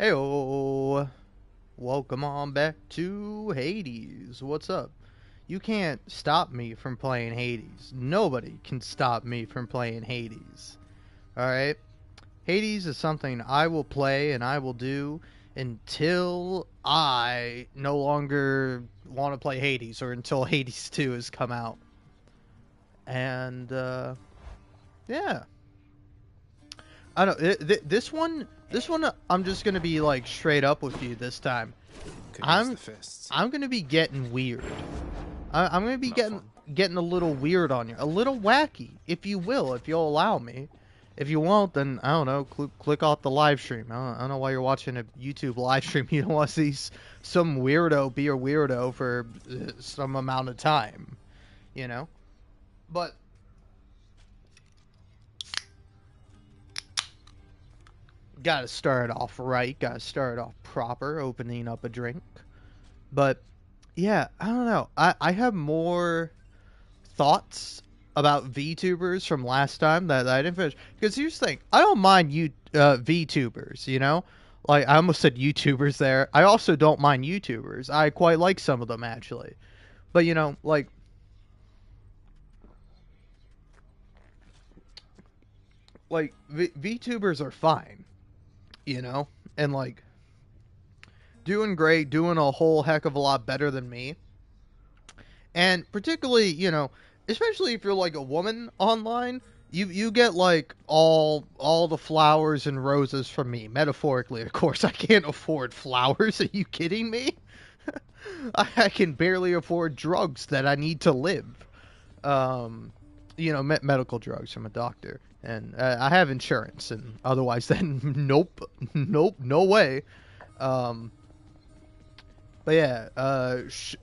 Heyo, welcome on back to Hades. What's up? You can't stop me from playing Hades. Nobody can stop me from playing Hades. Alright? Hades is something I will play and I will do until I no longer want to play Hades or until Hades 2 has come out. And, yeah. I don't know. This one, I'm just gonna be like straight up with you this time. Could use the I'm fists. I'm gonna be getting weird. I'm gonna be Not getting a little weird on you, a little wacky, if you will, if you'll allow me. If you won't, then I don't know. Click off the live stream. I don't know why you're watching a YouTube live stream. You don't want to see some weirdo be a weirdo for some amount of time, you know. But gotta start off right. Gotta start off proper, opening up a drink. But yeah, I don't know. I have more thoughts about VTubers from last time that I didn't finish. Because here's the thing, I don't mind VTubers, you know? Like, I almost said YouTubers there. I also don't mind YouTubers. I quite like some of them, actually. But, you know, like... VTubers are fine, you know? And, like, doing great, doing a whole heck of a lot better than me. And particularly, you know, especially if you're like a woman online, you get like all the flowers and roses from me. Metaphorically, of course. I can't afford flowers. Are you kidding me? I can barely afford drugs that I need to live. You know, medical drugs from a doctor. And I have insurance, and otherwise then nope, no way. But yeah,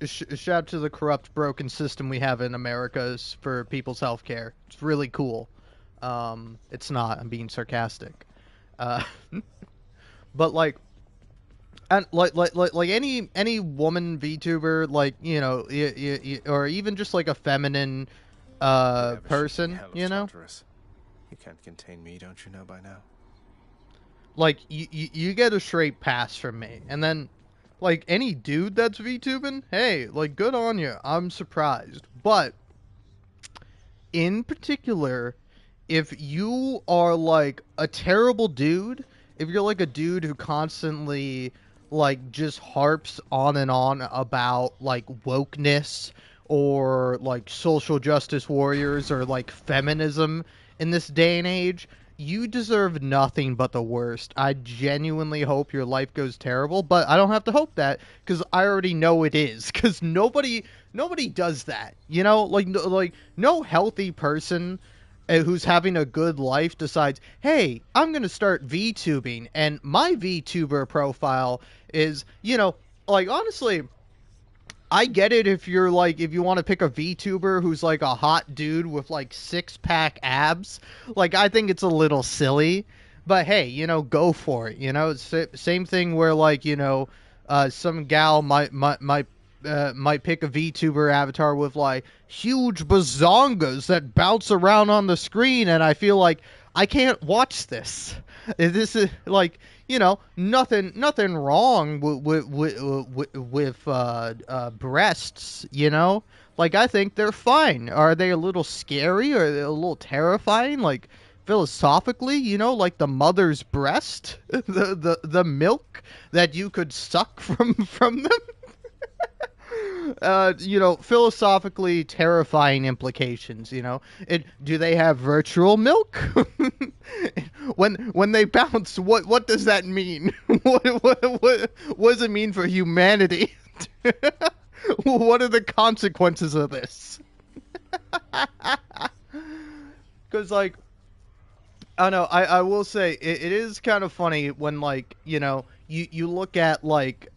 shout out to the corrupt, broken system we have in America for people's health care. It's really cool. It's not. I'm being sarcastic. Uh, but like, and like any woman VTuber, like, you know, or even just like a feminine person, you know. You can't contain me, don't you know by now? Like you get a straight pass from me, and then. Like, any dude that's VTubing, hey, like, good on you. I'm surprised. But, in particular, if you are, like, a terrible dude, if you're, like, a dude who constantly, like, just harps on and on about, like, wokeness or, like, social justice warriors or, like, feminism in this day and age, you deserve nothing but the worst. I genuinely hope your life goes terrible, but I don't have to hope that because I already know it is. Because nobody does that, you know. Like no healthy person who's having a good life decides, hey, I'm gonna start VTubing, and my VTuber profile is, you know, like, honestly. I get it if you're like, if you want to pick a VTuber who's like a hot dude with like 6-pack abs. Like, I think it's a little silly, but hey, you know, go for it. You know, it's same thing where, like, you know, some gal might pick a VTuber avatar with like huge bazongas that bounce around on the screen, and I feel like I can't watch this. This is like, you know, nothing wrong with breasts, you know. Like, I think they're fine. Are they a little scary? Are they a little terrifying? Like, philosophically, you know, like the mother's breast, the milk that you could suck from them. You know, philosophically terrifying implications, you know. Do they have virtual milk? when they bounce, what does that mean? What does it mean for humanity? What are the consequences of this? Because, like, I don't know, I will say, it is kind of funny when, like, you know, you look at, like,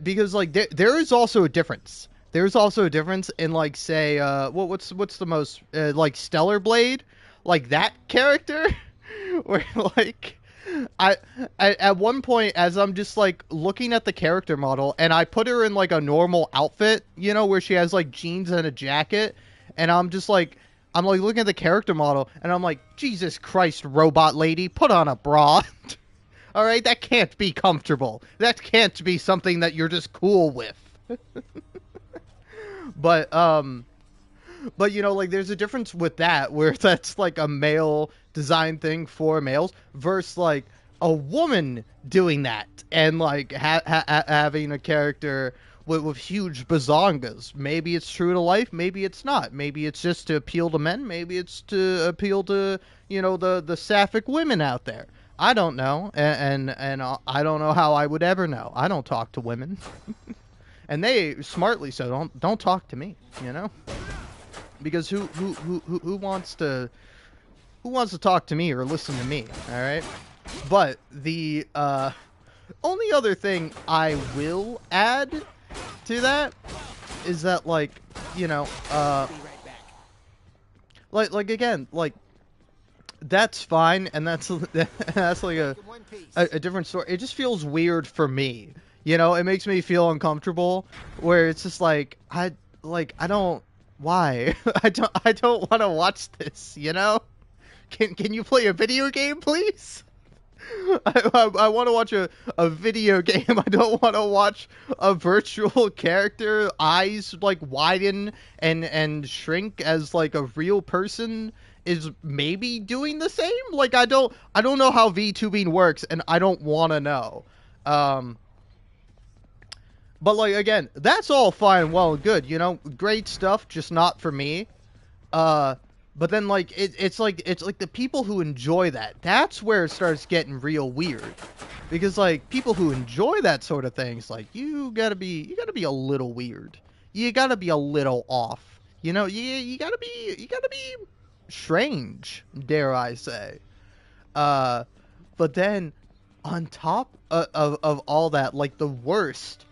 because, like, there is also a difference. There's also a difference in, like, say, what's the most, like, Stellar Blade? Like, that character? Where, like, at one point, as I'm just, like, looking at the character model, and I put her in, like, a normal outfit, you know, where she has, like, jeans and a jacket, and I'm like, looking at the character model, and I'm like, Jesus Christ, robot lady, put on a bra. All right, that can't be comfortable. That can't be something that you're just cool with. But you know, like there's a difference with that where that's like a male design thing for males versus like a woman doing that and like having a character with huge bazongas. Maybe it's true to life, maybe it's not. Maybe it's just to appeal to men, maybe it's to appeal to, you know, the sapphic women out there. I don't know, and I don't know how I would ever know. I don't talk to women. And they smartly so don't talk to me, you know? Because who wants to talk to me or listen to me, all right? But the only other thing I will add to that is that, like, you know, like again, like that's fine, and that's like a different story. It just feels weird for me, you know. It makes me feel uncomfortable, where it's just like I don't. Why? I don't want to watch this, you know? Can you play a video game, please? I want to watch a video game. I don't want to watch a virtual character eyes like widen and shrink as like a real person is maybe doing the same. Like I don't know how VTubing works, and I don't want to know. But, like, again, that's all fine and well and good, you know? Great stuff, just not for me. But then, like, it's like the people who enjoy that, that's where it starts getting real weird. Because, like, people who enjoy that sort of thing, it's like, you gotta be a little weird. You gotta be a little off. You know, you gotta be strange, dare I say. But then, on top of all that, like, the worst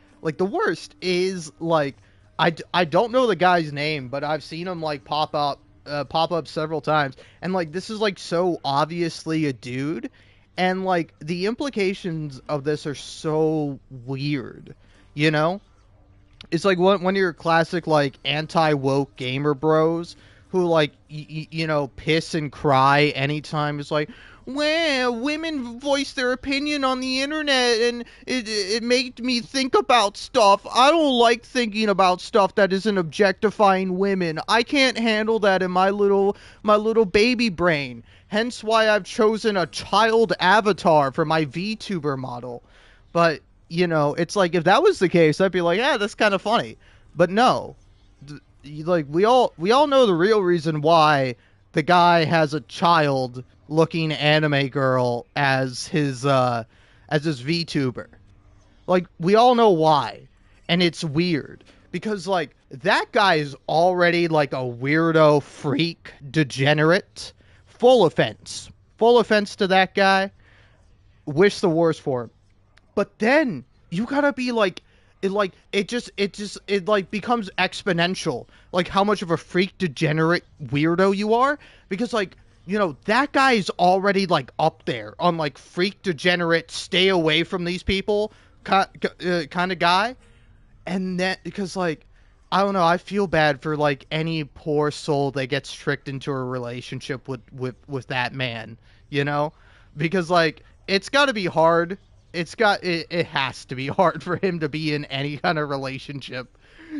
is, like, I don't know the guy's name, but I've seen him, like, pop up several times. And, like, this is, like, so obviously a dude. And, like, the implications of this are so weird, you know? It's like one of your classic, like, anti-woke gamer bros who, like, you know, piss and cry anytime. It's like, well, women voice their opinion on the internet, and it made me think about stuff. I don't like thinking about stuff that isn't objectifying women. I can't handle that in my little baby brain. Hence why I've chosen a child avatar for my VTuber model. But, you know, it's like, if that was the case, I'd be like, yeah, that's kind of funny. But no. Like, we all know the real reason why the guy has a child looking anime girl as his VTuber. Like, we all know why. And it's weird. Because, like, that guy is already, like, a weirdo, freak, degenerate. Full offense. Full offense to that guy. Wish the worst for him. But then, you gotta be, like, it becomes exponential. Like, how much of a freak, degenerate weirdo you are. Because, like, you know, that guy is already, like, up there on, like, freak, degenerate, stay away from these people kind of guy. And then, because, like, I don't know, I feel bad for, like, any poor soul that gets tricked into a relationship with that man, you know? Because, like, it's gotta be hard. It has to be hard for him to be in any kind of relationship.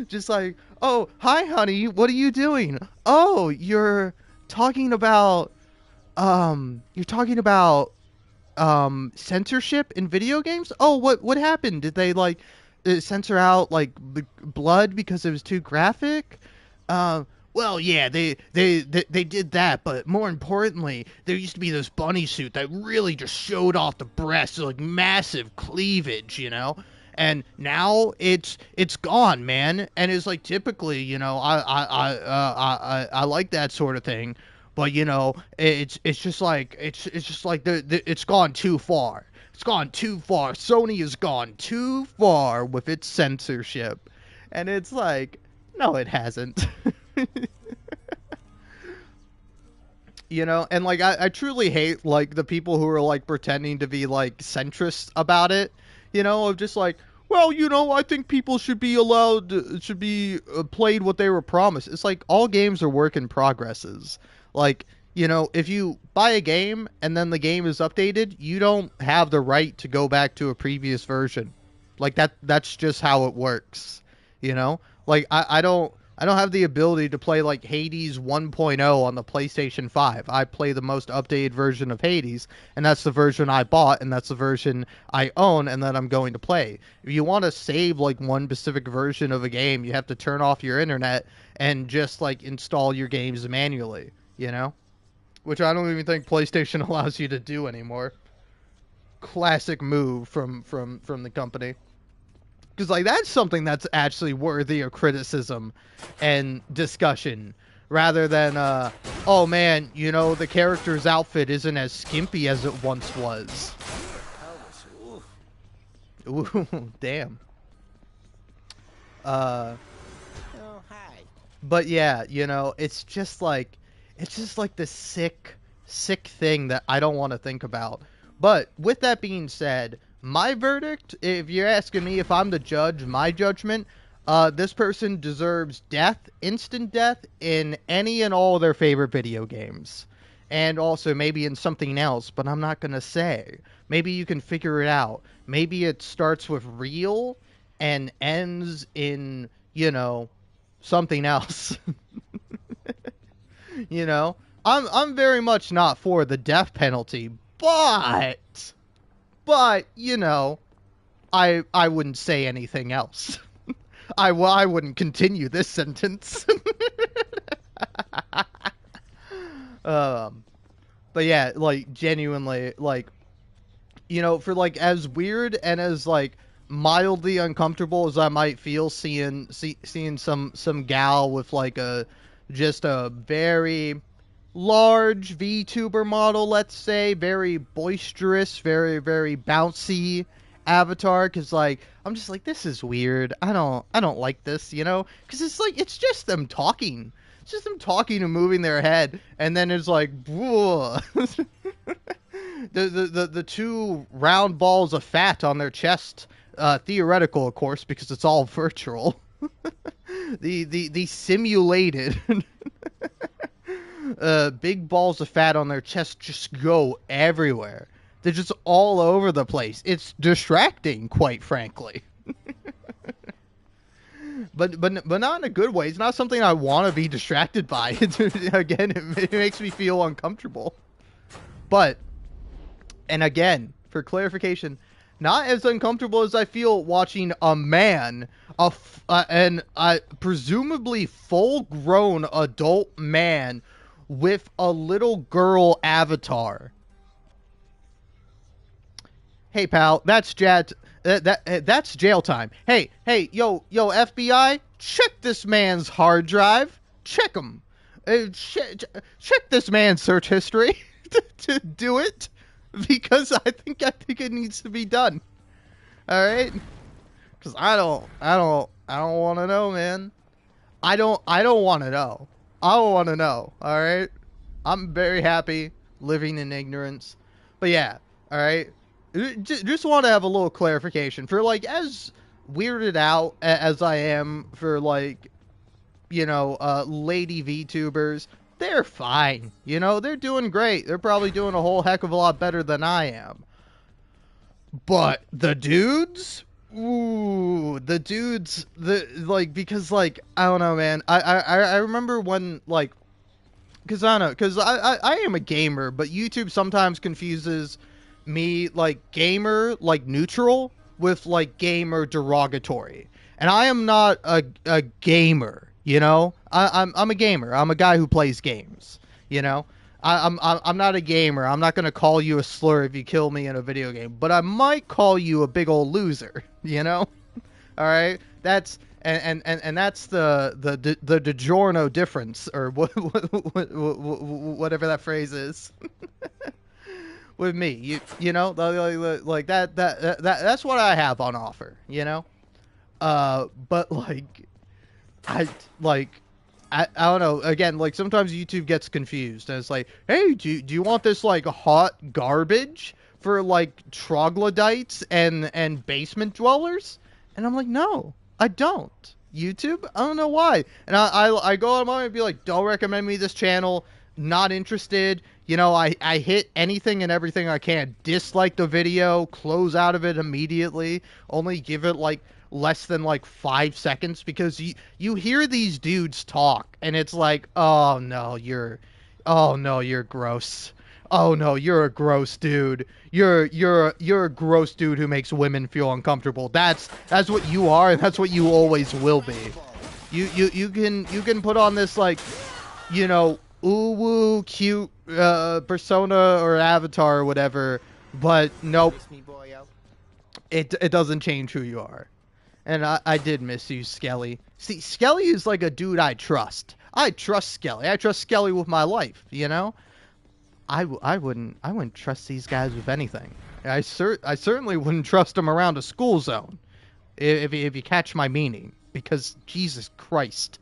Just like, oh, hi, honey, what are you doing? Oh, you're talking about censorship in video games. Oh, what happened? Did they, like, censor out, like, blood because it was too graphic? Well, yeah, they did that, but more importantly, there used to be this bunny suit that really just showed off the breasts, like massive cleavage, you know. And now it's gone, man. And it's like, typically, you know, I like that sort of thing, but, you know, it's just like it's gone too far. It's gone too far. Sony has gone too far with its censorship, and it's like, no, it hasn't. You know, and, like, I truly hate, like, the people who are, like, pretending to be, like, centrist about it, you know, of just like, well, you know, I think people should be played what they were promised. It's like, all games are work in progresses. Like, You know, if you buy a game and then the game is updated, you don't have the right to go back to a previous version. Like that's just how it works. You know? Like I don't have the ability to play like Hades 1.0 on the PlayStation 5. I play the most updated version of Hades, and that's the version I bought, and that's the version I own and that I'm going to play. If you want to save like one specific version of a game, you have to turn off your internet and just like install your games manually, you know? Which I don't even think PlayStation allows you to do anymore. Classic move from the company. Because like that's something that's actually worthy of criticism and discussion, rather than oh man, you know, the character's outfit isn't as skimpy as it once was. Ooh, damn. Uh, Oh, hi. but yeah, you know, it's just like this sick thing that I don't want to think about. But with that being said, my verdict, if you're asking me if I'm the judge, my judgment, this person deserves death, instant death, in any and all of their favorite video games. And also maybe in something else, but I'm not going to say. Maybe you can figure it out. Maybe it starts with real and ends in, you know, something else. You know, I'm very much not for the death penalty, but you know, I wouldn't say anything else. I wouldn't continue this sentence. But yeah, like genuinely, like, you know, for like as weird and as like mildly uncomfortable as I might feel seeing some gal with like a just a very large VTuber model, let's say, very boisterous, very bouncy avatar, because like I'm just like, this is weird. I don't like this, you know, because it's like it's just them talking. It's just them talking and moving their head, and then it's like, the two round balls of fat on their chest, theoretical, of course, because it's all virtual. The simulated big balls of fat on their chest just go everywhere. They're just all over the place. It's distracting, quite frankly. but not in a good way. It's not something I want to be distracted by. Again, it makes me feel uncomfortable. But, and again, for clarification, not as uncomfortable as I feel watching a man, an presumably full-grown adult man with a little girl avatar. Hey pal, that's that's jail time. Hey, yo, FBI, check this man's hard drive. Check him. Check this man's search history to do it, because I think it needs to be done. All right? Because I don't want to know, man. I don't want to know. I don't want to know. All right? I'm very happy living in ignorance. But yeah, all right? Just want to have a little clarification for like as weirded out as I am for like, you know, lady VTubers. They're fine. You know, they're doing great. They're probably doing a whole heck of a lot better than I am. But the dudes, ooh, the dudes, because like I don't know, man. I remember when like, because I don't know, because I am a gamer, but YouTube sometimes confuses me like gamer like neutral with like gamer derogatory, and I am not a gamer. You know, I'm a gamer. I'm a guy who plays games. You know, I'm not a gamer. I'm not gonna call you a slur if you kill me in a video game, but I might call you a big old loser. You know, all right. That's and that's the DiGiorno difference, or whatever that phrase is. With me, you know, like that's what I have on offer. You know, but like. I like I don't know. Again, like sometimes YouTube gets confused and it's like, hey, do you want this like hot garbage for like troglodytes and basement dwellers? And I'm like, no, I don't. YouTube, I don't know why. And I go on mine and be like, don't recommend me this channel. not interested. You know, I hit anything and everything I can. Dislike the video, close out of it immediately, only give it like less than like 5 seconds, because you hear these dudes talk and it's like, oh no, you're gross. Oh no, you're a gross dude. You're a gross dude who makes women feel uncomfortable. That's what you are, and that's what you always will be. You can put on this, like, you know, ooh cute persona or avatar or whatever, but nope, it doesn't change who you are. And I did miss you, Skelly. See, Skelly is like a dude I trust. I trust Skelly. I trust Skelly with my life, you know? I wouldn't trust these guys with anything. I certainly wouldn't trust them around a school zone, if you catch my meaning. Because Jesus Christ,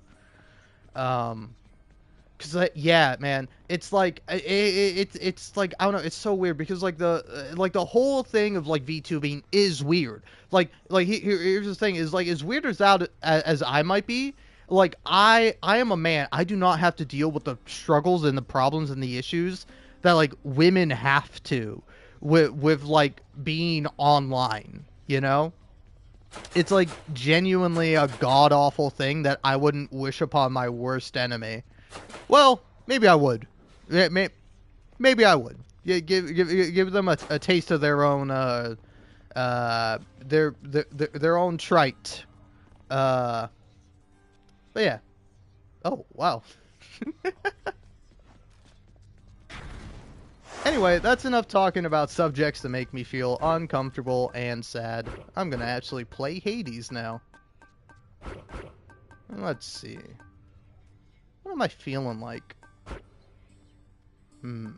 because yeah, man, it's like it's like, I don't know, it's so weird, because like the whole thing of like VTubing is weird. Here's the thing, is like, as weird as I might be, like I am a man. I do not have to deal with the struggles and the problems and the issues that like women have to with like being online, you know? It's like genuinely a god awful thing that I wouldn't wish upon my worst enemy. Well, maybe I would. Maybe I would. Yeah, give them a taste of their own their own trite. But yeah. Oh wow. Anyway, that's enough talking about subjects that make me feel uncomfortable and sad. I'm gonna actually play Hades now. Let's see. What am I feeling like? So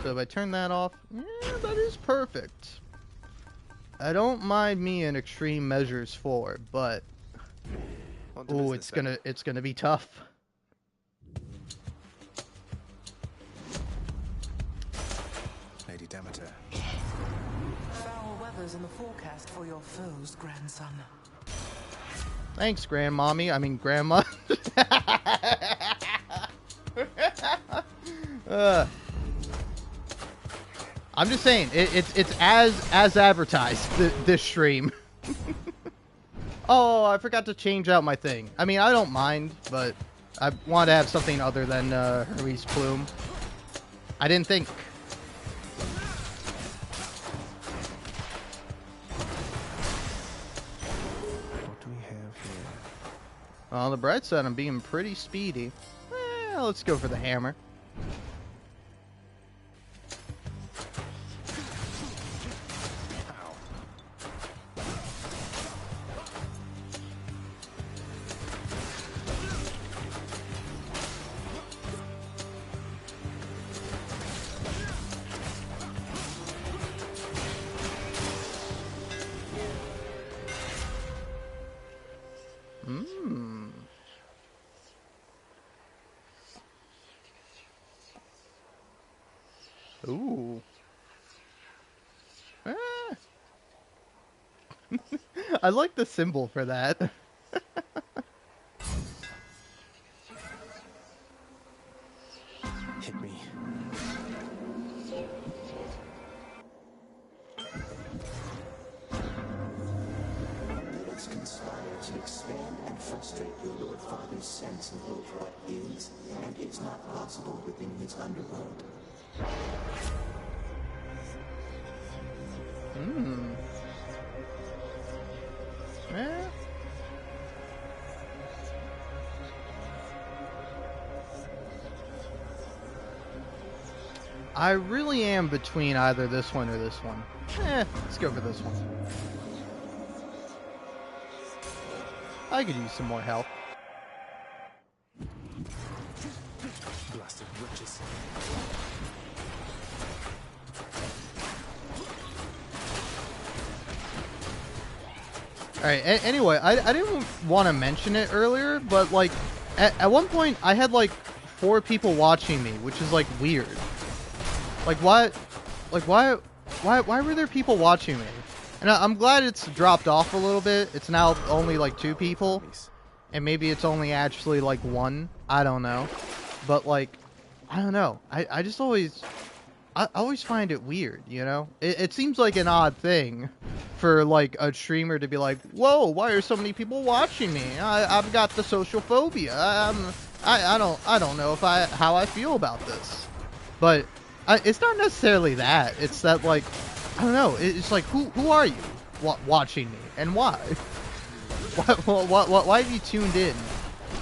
if I turn that off, yeah, that is perfect. I don't mind me in extreme measures 4, but ooh, it's gonna be tough. Lady Demeter. Foul weather's in the forecast for your foes, grandson. Thanks, Grandmommy. I mean, Grandma. I'm just saying, it's as advertised, this stream. Oh, I forgot to change out my thing. I mean, I don't mind, but I want to have something other than Hermes Plume. I didn't think. What do we have here? On the bright side, I'm being pretty speedy. Let's go for the hammer. Ooh. Ah. I like the symbol for that. Hit me. Let's conspire to expand and frustrate the Lord Father's sense of both what is and is not possible within his underworld. Eh. I really am between either this one or this one. Let's go for this one. I could use some more help. Blasted witches. Alright, anyway, I didn't want to mention it earlier, but like, at one point I had like 4 people watching me, which is like weird. Like why were there people watching me? And I'm glad it's dropped off a little bit. It's now only like 2 people. And maybe it's only actually like 1. I don't know. But like, I don't know. I just always, I always find it weird, you know? It seems like an odd thing for, like, a streamer to be like, whoa, why are so many people watching me? I've got the social phobia. I don't know how I feel about this. But it's not necessarily that. It's that, like, I don't know. It's like, who are you watching me, and why? Why have you tuned in?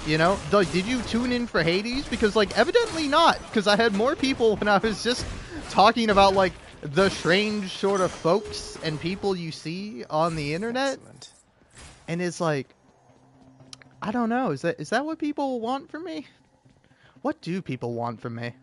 You know, like, did you tune in for Hades? Because, like, evidently not. Because I had more people when I was just talking about, like, the strange sort of folks and people you see on the internet. Excellent. And it's like, I don't know. Is that what people want from me? What do people want from me?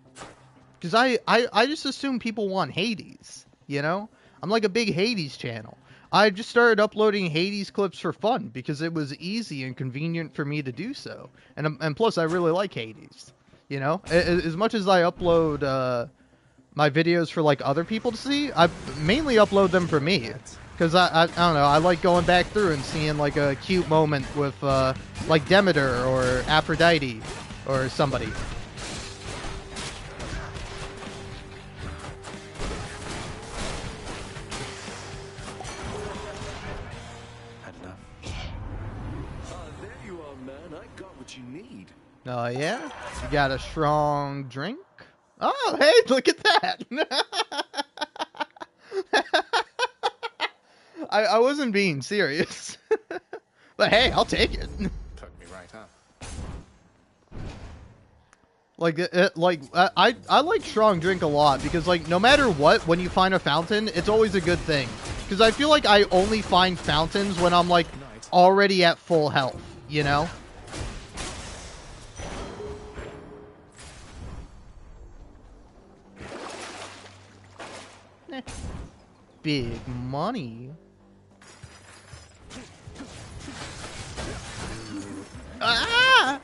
Because I just assume people want Hades, you know? I'm like a big Hades channel. I just started uploading Hades clips for fun because it was easy and convenient for me to do so. And plus, I really like Hades, you know? As much as I upload my videos for, like, other people to see, I mainly upload them for me. Because I don't know, I like going back through and seeing, like, a cute moment with, like, Demeter or Aphrodite or somebody. Had enough. There you are, man. I got what you need. Oh, yeah? You got a strong drink? Oh, hey, look at that! I wasn't being serious. But hey, I'll take it. Plugged me right up. I like strong drink a lot because, like, no matter what, when you find a fountain, it's always a good thing. Because I feel like I only find fountains when I'm, like, already at full health, you know? Big money. Ah!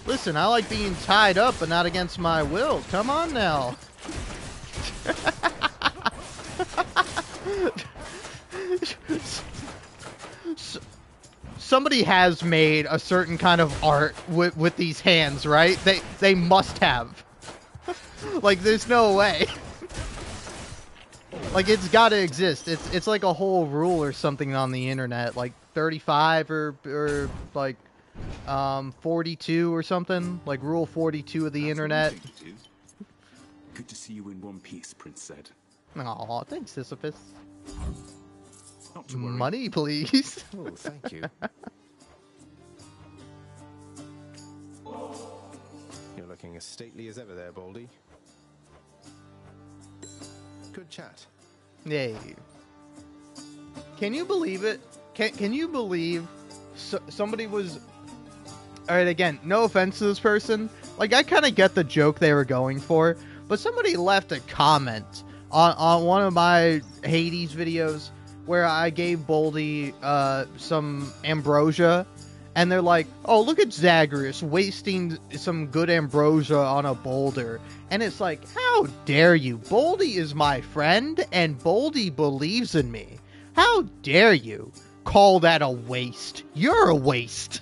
Listen, I like being tied up, but not against my will. Come on now. Somebody has made a certain kind of art with these hands, right? They must have. Like, there's no way. Like, it's gotta exist. It's like a whole rule or something on the internet, like 35 or like 42 or something, like rule 42 of the internet. Good to see you in one piece, Prince said. Aw, thanks, Sisyphus. Not to worry. Money, please. Oh, thank you. You're looking as stately as ever there, Baldy. Good chat. Yay. Can you believe it? Can you believe somebody was... Alright, again, no offense to this person. Like, I kind of get the joke they were going for, but somebody left a comment on one of my Hades videos where I gave Boldy some ambrosia, and they're like, oh, look at Zagreus wasting some good ambrosia on a boulder. And it's like, how dare you? Boldy is my friend, and Boldy believes in me. How dare you call that a waste? You're a waste.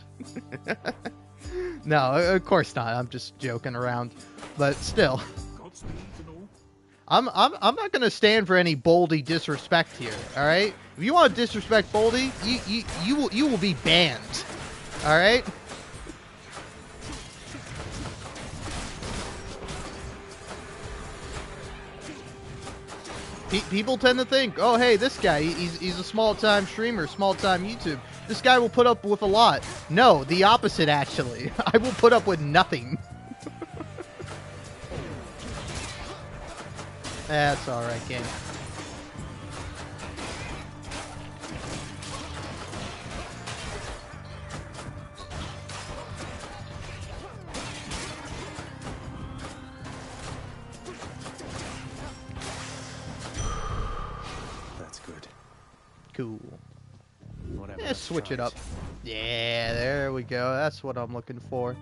No, of course not. I'm just joking around. But still. Godspeed and all. I'm not gonna stand for any Boldy disrespect here, alright? If you want to disrespect Boldy, you will be banned. Alright? People tend to think, oh, hey, this guy, he's a small-time streamer, small-time YouTube. This guy will put up with a lot. No, the opposite, actually. I will put up with nothing. That's alright, game. That's good. Cool. Whatever. Yeah, switch it up. Yeah, there we go. That's what I'm looking for.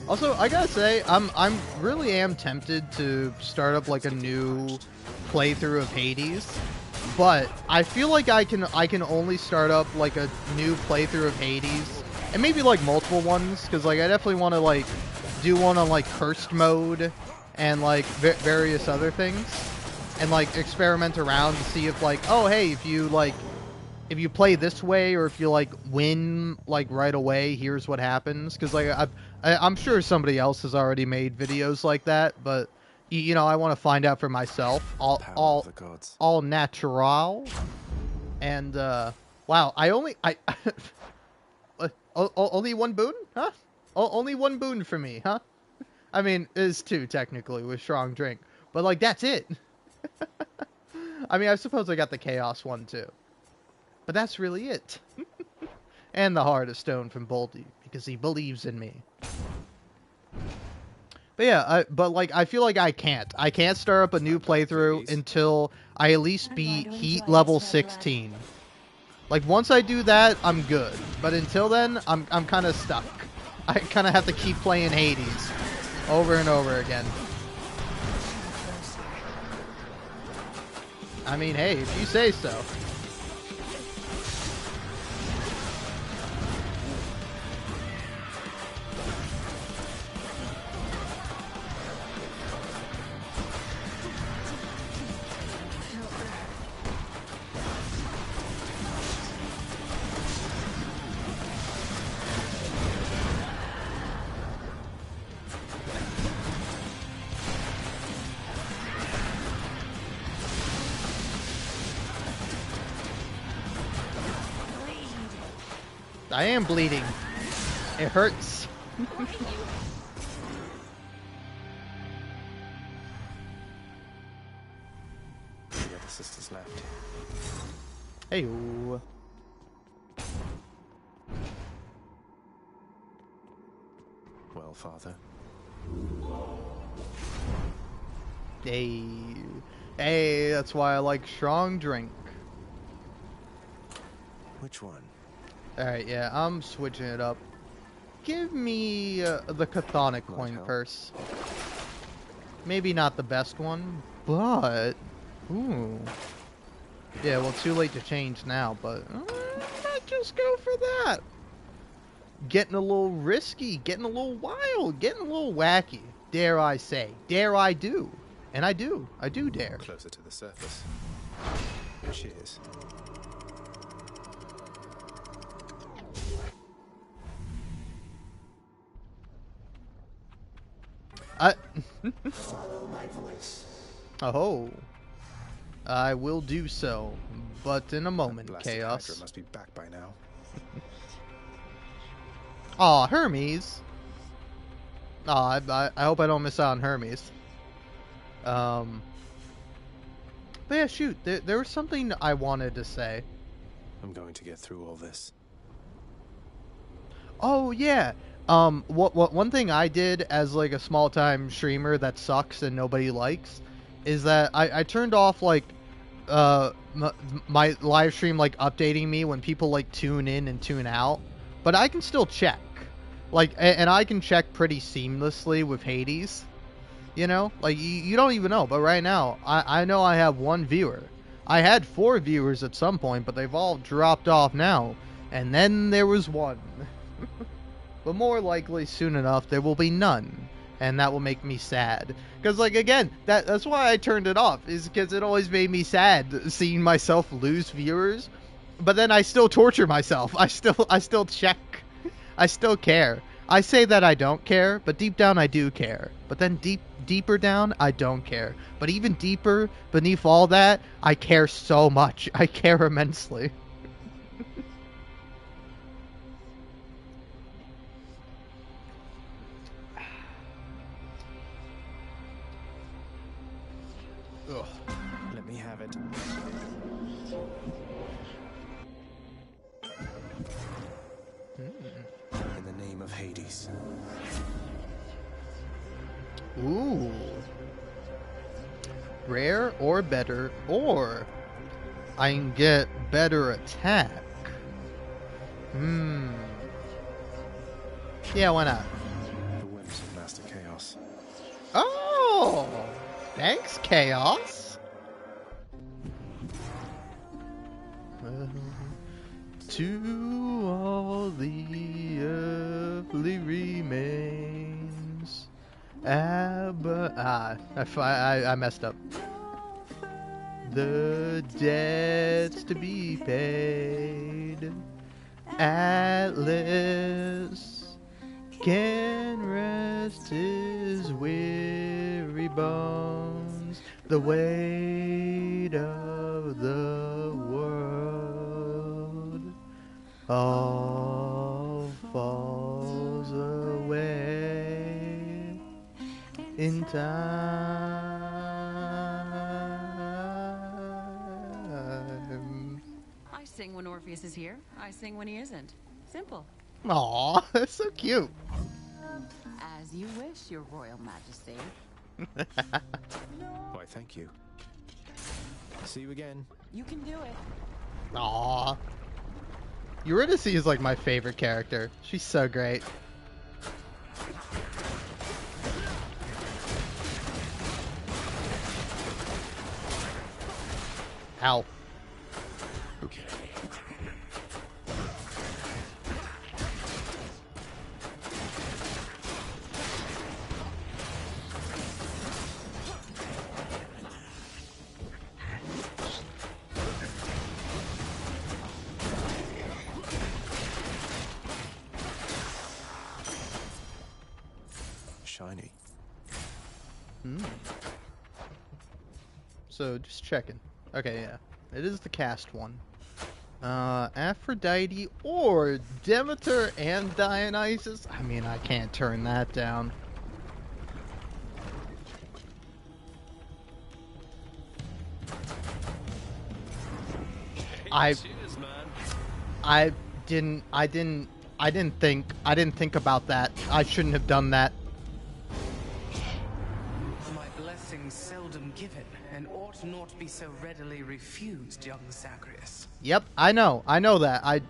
Also, I gotta say, I'm really am tempted to start up like a new playthrough of Hades, but I feel like I can only start up like a new playthrough of Hades, and maybe like multiple ones, because like I definitely want to like do one on like cursed mode and like various other things, and like experiment around to see if like, oh hey, if you play this way, or if you like win like right away, here's what happens. Because like I'm sure somebody else has already made videos like that, but you know, I want to find out for myself. Power of the gods. All natural. And wow, only one boon, huh? Only one boon for me, huh? I mean, it is two technically with strong drink, but like that's it. I mean, I suppose I got the chaos one too. But that's really it. And the Heart of Stone from Boldy, because he believes in me. But yeah, but like, I feel like I can't start up a new playthrough until I at least beat Heat level 16. Like, once I do that, I'm good. But until then, I'm kind of stuck. I kind of have to keep playing Hades over and over again. I mean, hey, if you say so. I am bleeding. It hurts. The other sisters left. Hey-o. Well, Father. Hey. Hey, that's why I like strong drink. Which one? Alright, yeah, I'm switching it up. Give me the Chthonic coin help. purse. Maybe not the best one, but... Ooh. Yeah, well, too late to change now, but... I might just go for that. Getting a little risky, getting a little wild, getting a little wacky. Dare I say. Dare I do. And I do. I do dare. Closer to the surface. Cheers. Follow my voice. Oh. I will do so, but in a moment, Blasted Chaos. Hydra must be back by now. Aw, Hermes. Aw, I hope I don't miss out on Hermes. But yeah, shoot, there was something I wanted to say. I'm going to get through all this. Oh yeah. What one thing I did as like a small time streamer that sucks and nobody likes is that I turned off like my live stream like updating me when people like tune in and tune out, but I can still check. Like, and I can check pretty seamlessly with Hades. You know, like you don't even know, but right now I know I have one viewer. I had 4 viewers at some point, but they've all dropped off now. And then there was one. But more likely, soon enough, there will be none. And that will make me sad. Because, like, again, that's why I turned it off. Is because it always made me sad seeing myself lose viewers. But then I still torture myself. I still check. I still care. I say that I don't care, but deep down I do care. But then deeper down, I don't care. But even deeper, beneath all that, I care so much. I care immensely. Ugh. Let me have it. In the name of Hades. Ooh. Rare or better, or I can get better attack. Yeah, why not? The whims of Master Chaos. Oh! Thanks, Chaos. to all the earthly remains. I messed up. The debts to be paid. Atlas can rest his weary bones. The weight of the world all falls away in time. I sing when Orpheus is here. I sing when he isn't. Simple. Aw, that's so cute. As you wish, your royal majesty. Why, thank you. See you again. You can do it. Aw. Eurydice is like my favorite character. She's so great. Ow. Okay. Shiny. So just checking. Okay, yeah. It is the cast one. Aphrodite or Demeter and Dionysus? I mean, I can't turn that down. Cheers, man. I didn't think about that. I shouldn't have done that. My blessings seldom given, and ought not be so readily refused, young Zagreus. Yep, I know that.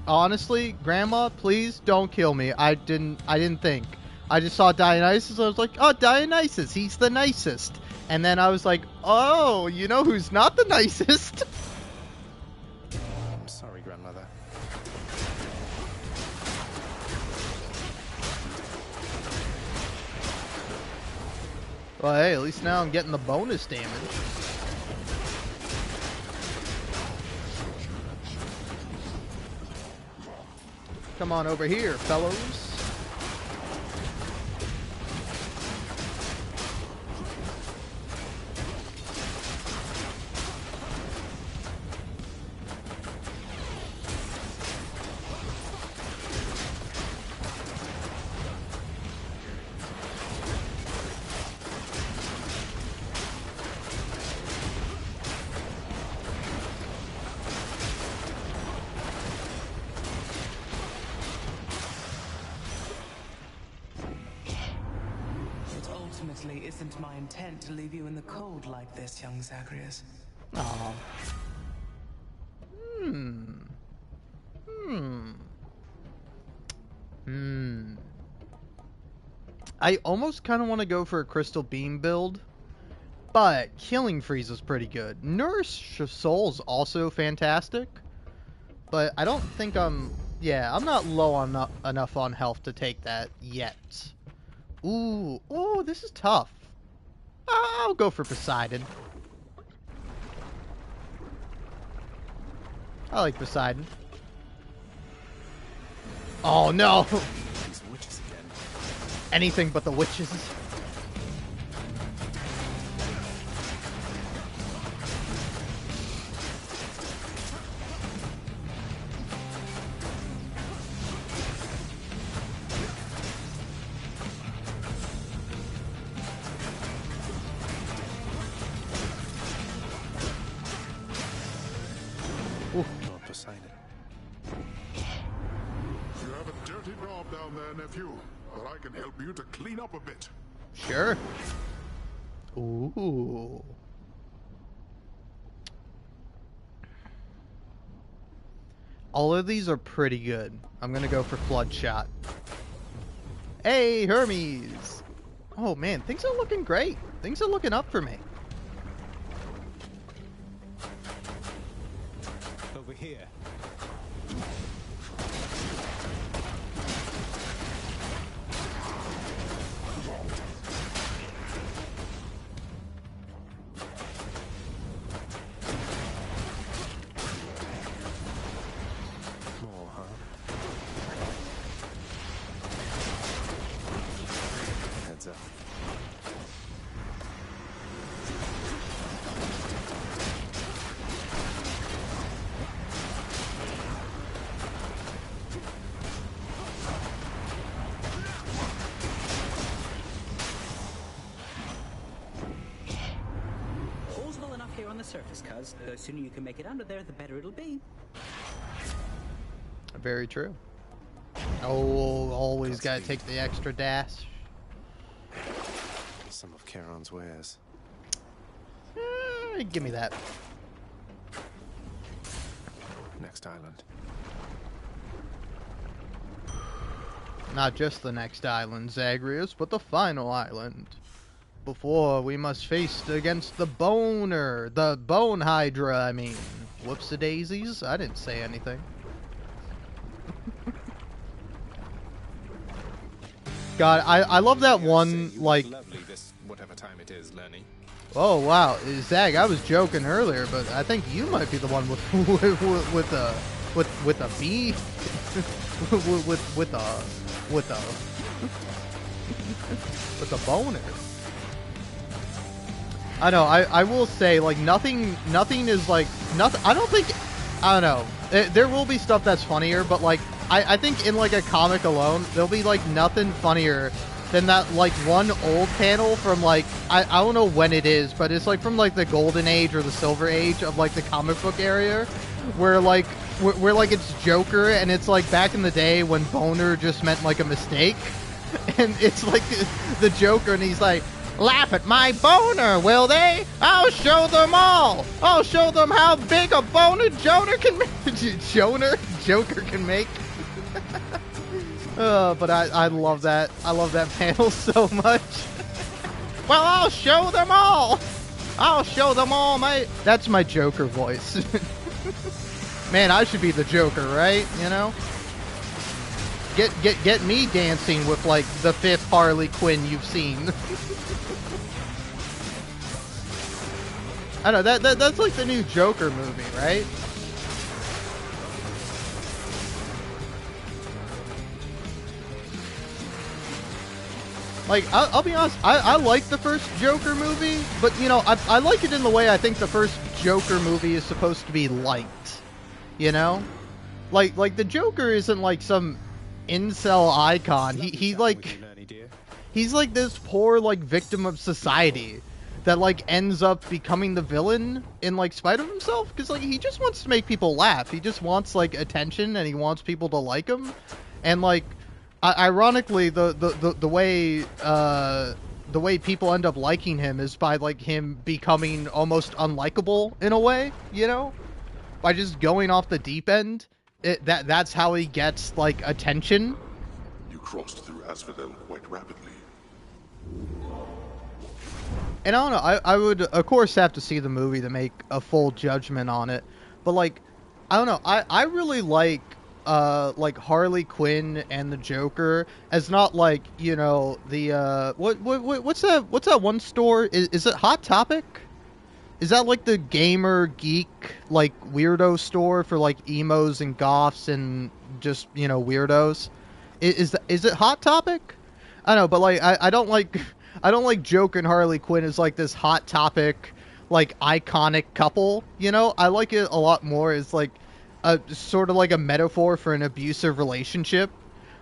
Honestly, Grandma, please don't kill me. I didn't think. I just saw Dionysus. I was like, oh, Dionysus, he's the nicest. And then I was like, oh, you know who's not the nicest? I'm sorry, grandmother. Well, hey, at least now I'm getting the bonus damage. Come on over here, fellows. It ultimately isn't my intent to leave you in the cold like this, young Zagreus. Aw. I almost kind of want to go for a Crystal Beam build, but Killing Freeze is pretty good. Nourish Soul's also fantastic, but I don't think I'm not low on enough on health to take that yet. Ooh, this is tough. I'll go for Poseidon. I like Poseidon. Oh no! These witches again. Anything but the witches. Lord Poseidon. You have a dirty job down there, nephew, but I can help you to clean up a bit. Sure. Ooh. All of these are pretty good. I'm gonna go for Flood Shot. Hey, Hermes! Oh man, things are looking great. Things are looking up for me. Over here. surface, cuz. The sooner you can make it under there, the better it'll be. Very true. Oh, always gotta take the extra dash. Some of Charon's wares. Give me that. Next island. Not just the next island, Zagreus, but the final island. Before we must face against the Boner. The Bone Hydra, I mean. Whoops-a-daisies? I didn't say anything. God, I love that one, like... Lovely this whatever time it is, Lenny. Oh, wow. Zag, I was joking earlier, but I think you might be the one with a B. with a boner. I know, I will say, like, nothing is, like, nothing, I don't know, there will be stuff that's funnier, but, like, I think in, like, a comic alone, there'll be, like, nothing funnier than that, like, one old panel from, like, I don't know when it is, but it's, like, from, like, the golden age or the silver age of, like, the comic book area, where, like, where like, it's Joker, and it's, like, back in the day when boner just meant, like, a mistake, and it's, like, the Joker, and he's like, laugh at my boner, will they? I'll show them all! I'll show them how big a boner Joker can make! Joker can make. But I love that. I love that panel so much. Well, I'll show them all! I'll show them all, mate! That's my Joker voice. Man, I should be the Joker, right? You know? Get me dancing with, like, the 5th Harley Quinn you've seen. I know, that's like the new Joker movie, right? Like, I'll be honest, I like the first Joker movie, but, you know, I like it in the way I think the first Joker movie is supposed to be liked, you know? Like the Joker isn't, like, some incel icon. He's like this poor, like, victim of society that, like, ends up becoming the villain in, like, spite of himself, because, like, he just wants to make people laugh. He just wants, like, attention, and he wants people to like him, and, like, ironically, the way people end up liking him is by, like, him becoming almost unlikable in a way, you know, by just going off the deep end. That's how he gets, like, attention. You crossed through Asphodel quite rapidly. And I don't know, I would, of course, have to see the movie to make a full judgment on it. But, like, I don't know, I really like Harley Quinn and the Joker as not, like, you know, the, what's that one store? Is it Hot Topic? Is that, like, the gamer, geek, like, weirdo store for, like, emos and goths and just, you know, weirdos? Is it Hot Topic? I don't know, but, like, I don't like Joker and Harley Quinn as, like, this Hot Topic, like, iconic couple, you know? I like it a lot more as, like, a sort of like a metaphor for an abusive relationship,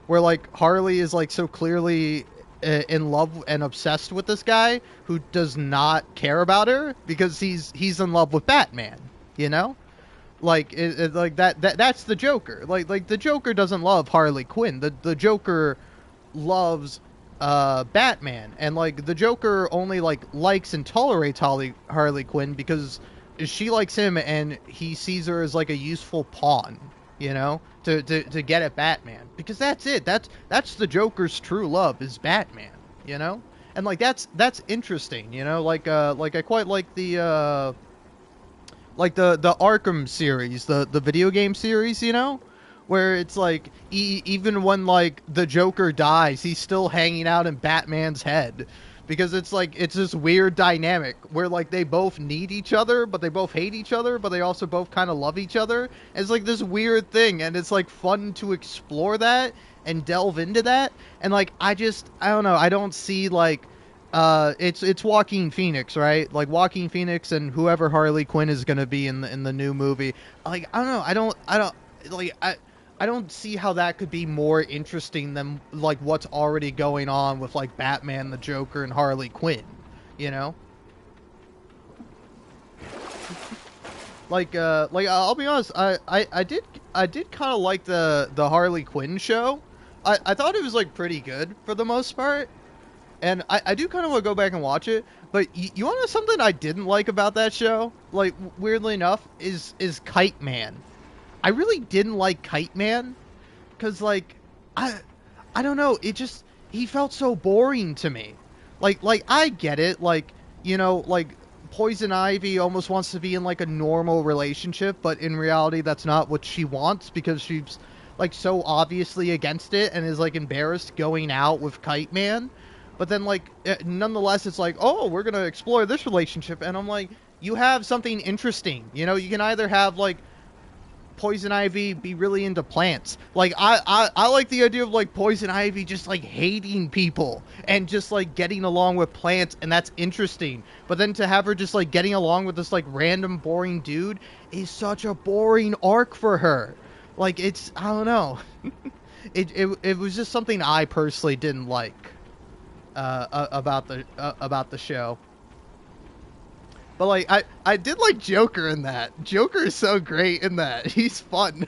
where, like, Harley is, like, so clearly in love and obsessed with this guy who does not care about her because he's in love with Batman, you know? Like, like that's the Joker. Like the Joker doesn't love Harley Quinn. The Joker loves Batman, and, like, the Joker only, like, likes and tolerates Harley Quinn because she likes him, and he sees her as, like, a useful pawn, you know, to get at Batman, because that's it. That's the Joker's true love, is Batman, you know, and, like, that's interesting, you know, like I quite like the Arkham series, the video game series, you know, where it's like even when, like, the Joker dies, he's still hanging out in Batman's head, because it's like it's this weird dynamic where, like, they both need each other, but they both hate each other, but they also both kind of love each other. And it's like this weird thing, and it's, like, fun to explore that and delve into that. And, like, I don't know, I don't see, like, it's Joaquin Phoenix, right? Like, Joaquin Phoenix and whoever Harley Quinn is gonna be in the new movie. Like, I don't know, I don't see how that could be more interesting than, like, what's already going on with, like, Batman, the Joker, and Harley Quinn, you know? Like I'll be honest, I did kind of like the Harley Quinn show. I thought it was like pretty good for the most part, and I do kind of want to go back and watch it. But you want to know something I didn't like about that show? Like, weirdly enough, is Kite Man. I really didn't like Kite Man, cause like I don't know, he felt so boring to me. Like I get it, like, you know, like Poison Ivy almost wants to be in like a normal relationship, but in reality that's not what she wants because she's like so obviously against it and is like embarrassed going out with Kite Man. But then like nonetheless it's like, oh, we're gonna explore this relationship, and I'm like, you have something interesting, you know. You can either have like Poison Ivy be really into plants. Like I like the idea of like Poison Ivy just like hating people and just like getting along with plants, and that's interesting. But then to have her just like getting along with this like random boring dude is such a boring arc for her. Like it's, I don't know. it was just something I personally didn't like about the show. But like I did like Joker in that. Joker is so great in that. He's fun.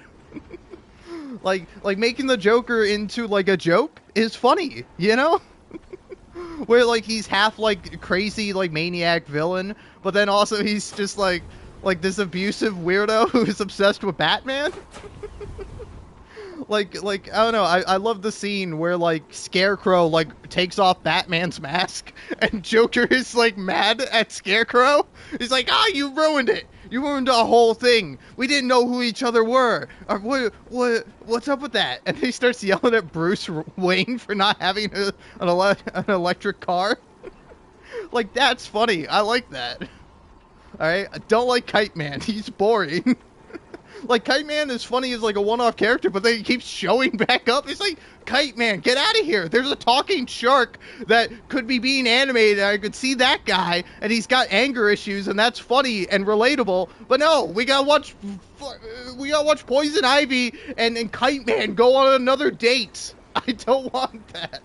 like making the Joker into like a joke is funny, you know? Where like he's half like crazy like maniac villain, but then also he's just like this abusive weirdo who's obsessed with Batman. like I don't know, I love the scene where like Scarecrow like takes off Batman's mask and Joker is like mad at Scarecrow. He's like, you ruined it. You ruined the whole thing. We didn't know who each other were. What's up with that? And he starts yelling at Bruce Wayne for not having an electric car. Like, that's funny. I like that. Alright? I don't like Kite Man. He's boring. Like, Kite Man is funny as, like, a one-off character, but then he keeps showing back up. It's like, Kite Man, get out of here. There's a talking shark that could be being animated, and I could see that guy, and he's got anger issues, and that's funny and relatable. But no, we gotta watch Poison Ivy and Kite Man go on another date. I don't want that.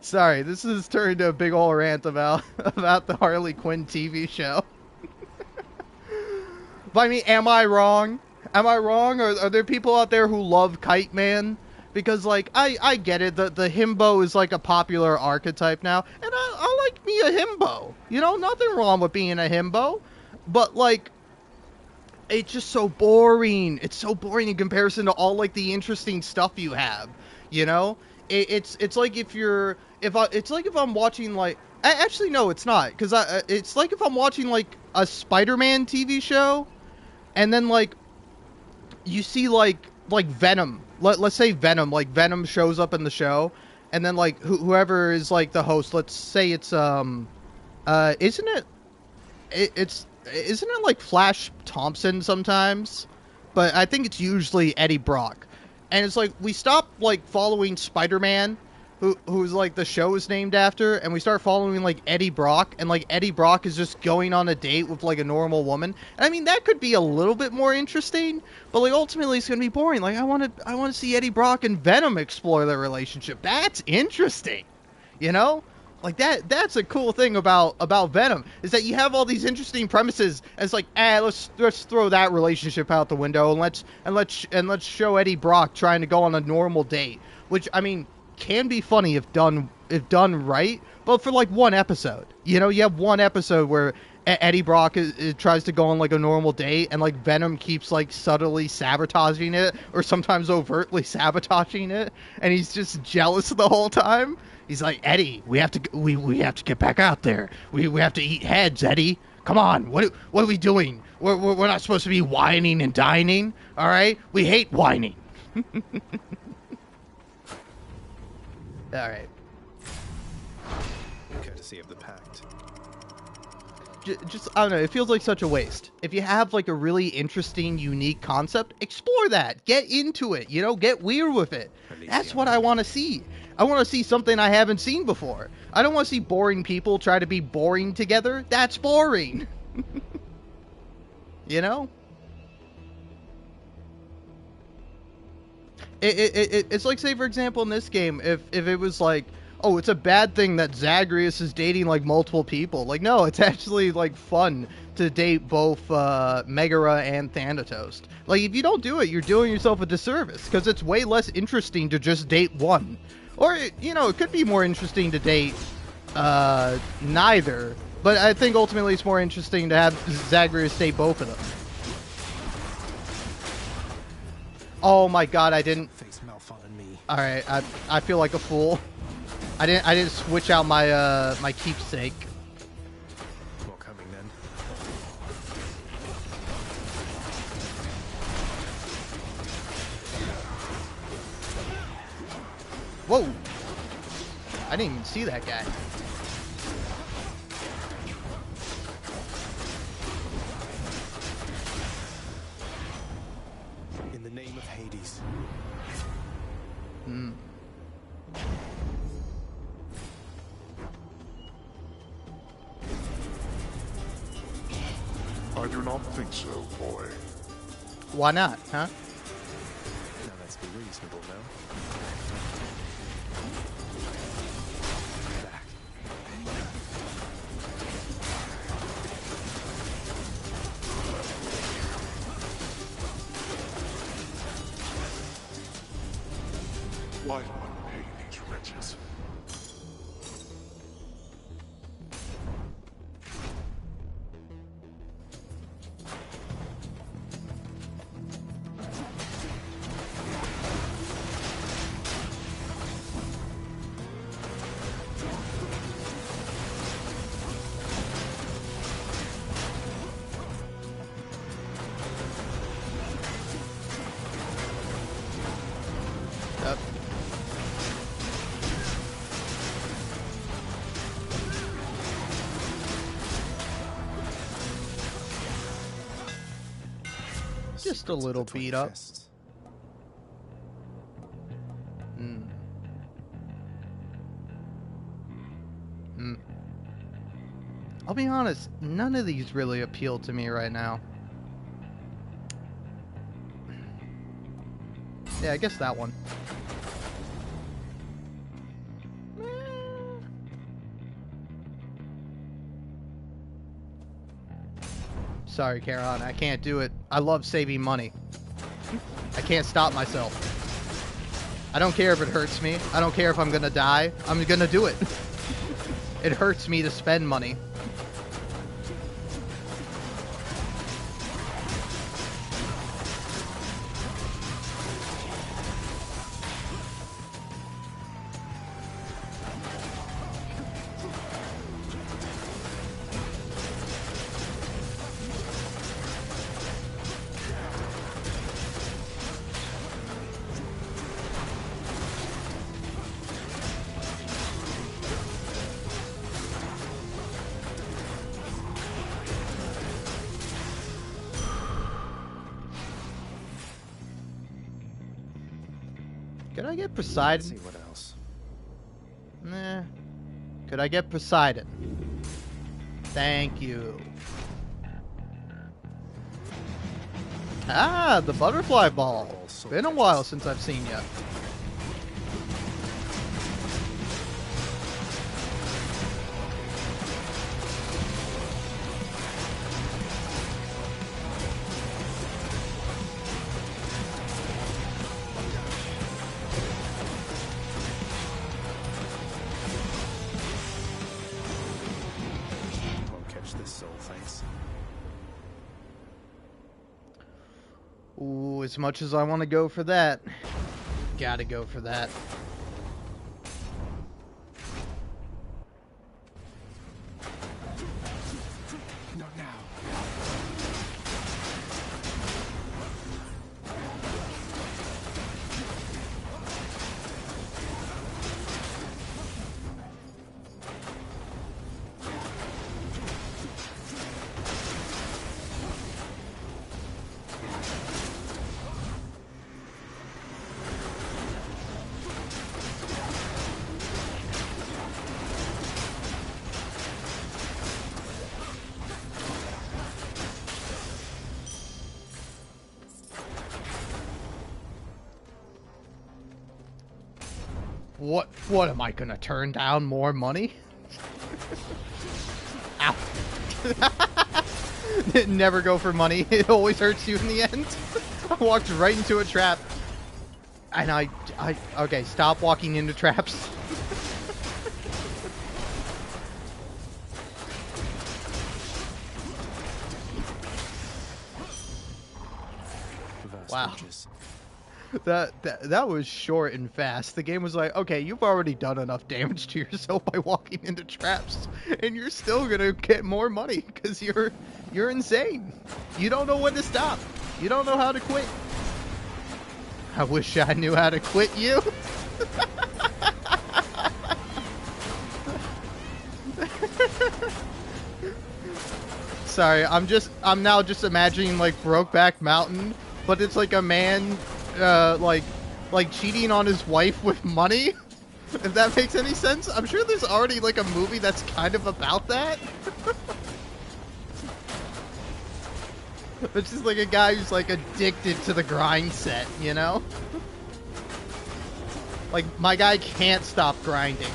Sorry, this has turned into a big ol' rant about the Harley Quinn TV show. But I mean, am I wrong? Am I wrong? Or are there people out there who love Kite Man? Because, like, I get it. The himbo is, like, a popular archetype now. And I like me a himbo. You know, nothing wrong with being a himbo. But, like, it's just so boring. It's so boring in comparison to all, like, the interesting stuff you have. You know? It's like if I'm watching, like... Actually, no, it's not. Because it's like if I'm watching, like, a Spider-Man TV show... And then, like, you see, like Venom. Let's say Venom. Like, Venom shows up in the show. And then, like, whoever is, like, the host. Let's say it's, isn't it, like, Flash Thompson sometimes? But I think it's usually Eddie Brock. And it's like, we stop, like, following Spider-Man, who's, like, the show is named after, and we start following, like, Eddie Brock, and, like, Eddie Brock is just going on a date with, like, a normal woman. And, I mean, that could be a little bit more interesting, but, like, ultimately it's gonna be boring. Like, I want to see Eddie Brock and Venom explore their relationship. That's interesting, you know? Like, that's a cool thing about Venom, is that you have all these interesting premises, and it's like, let's throw that relationship out the window, and let's show Eddie Brock trying to go on a normal date, which, I mean, can be funny if done right, but for like one episode, you know, you have one episode where Eddie Brock tries to go on like a normal date, and like Venom keeps like subtly sabotaging it, or sometimes overtly sabotaging it, and he's just jealous the whole time. He's like, Eddie, we have to get back out there. We have to eat heads, Eddie. Come on, what are we doing? We're not supposed to be whining and dining, all right? We hate whining. All right. Courtesy of the Pact. Just, I don't know, it feels like such a waste. If you have, like, a really interesting, unique concept, explore that. Get into it, you know? Get weird with it. That's what I want to see. I want to see something I haven't seen before. I don't want to see boring people try to be boring together. That's boring. You know? It's like, say, for example, in this game, if it was like, oh, it's a bad thing that Zagreus is dating like multiple people. Like, no, it's actually like fun to date both Megara and Thanatos. Like, if you don't do it, you're doing yourself a disservice because it's way less interesting to just date one. Or, you know, it could be more interesting to date neither. But I think ultimately it's more interesting to have Zagreus date both of them. Oh my god, I didn't. Face Malphon and me. All right, I feel like a fool. I didn't switch out my my keepsake. More coming then. Whoa! I didn't even see that guy. In the name of Hades. Hmm. I do not think so, boy. Why not, huh? Now let's be reasonable now. Back. Why do I pay these wretches? Yep. Just a little The 20 beat up. fists. Hmm. Hmm. I'll be honest, none of these really appeal to me right now. Yeah, I guess that one. Sorry, Charon, I can't do it. I love saving money. I can't stop myself. I don't care if it hurts me. I don't care if I'm gonna die. I'm gonna do it. It hurts me to spend money. Could I get Let's Poseidon? see what else. Nah. Could I get Poseidon? Thank you. Ah, the butterfly ball. Been a while since I've seen you. Won't catch this soul face. Ooh, as much as I want to go for that, gotta go for that. Not now. What am I gonna turn down more money? Ow. Never go for money. It always hurts you in the end. I walked right into a trap. And okay, stop walking into traps. Wow. That was short and fast. The game was like, okay, you've already done enough damage to yourself by walking into traps, and you're still gonna get more money because you're insane. You don't know when to stop. You don't know how to quit. I wish I knew how to quit you. Sorry, I'm now just imagining like Brokeback Mountain, but it's like a man like cheating on his wife with money. If that makes any sense. I'm sure there's already like a movie that's kind of about that. It's just like a guy who's like addicted to the grind set, you know? Like, my guy can't stop grinding.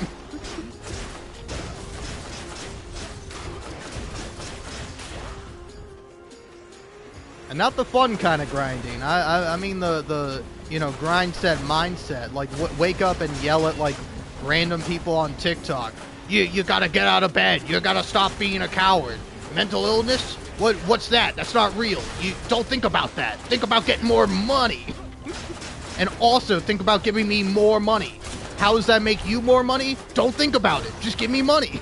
And not the fun kind of grinding. I mean the you know, grind set mindset. Like, wake up and yell at, like, random people on TikTok. You gotta get out of bed. You gotta stop being a coward. Mental illness? What's that? That's not real. You don't think about that. Think about getting more money. And also think about giving me more money. How does that make you more money? Don't think about it. Just give me money.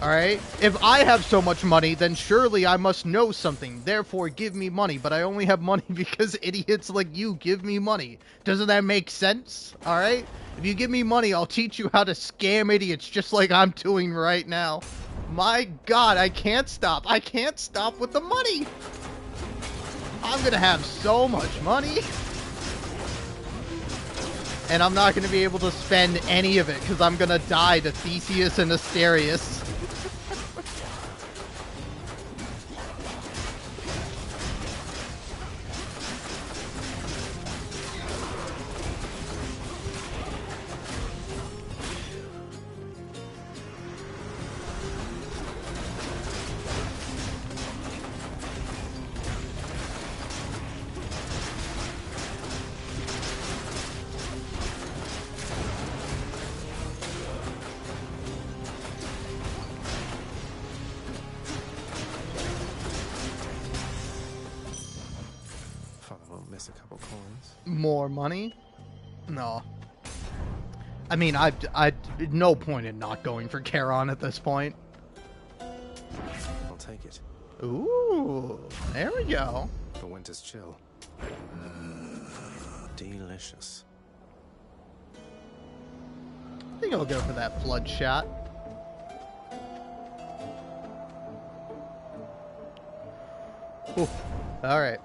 Alright? If I have so much money, then surely I must know something. Therefore, give me money. But I only have money because idiots like you give me money. Doesn't that make sense? Alright? If you give me money, I'll teach you how to scam idiots just like I'm doing right now. My God, I can't stop. I can't stop with the money. I'm gonna have so much money. And I'm not gonna be able to spend any of it because I'm gonna die to Theseus and Asterius. A couple coins. More money? No. I mean, I no point in not going for Charon at this point. I'll take it. Ooh, there we go. The winter's chill. Delicious. I think I'll go for that flood shot. Ooh, all right.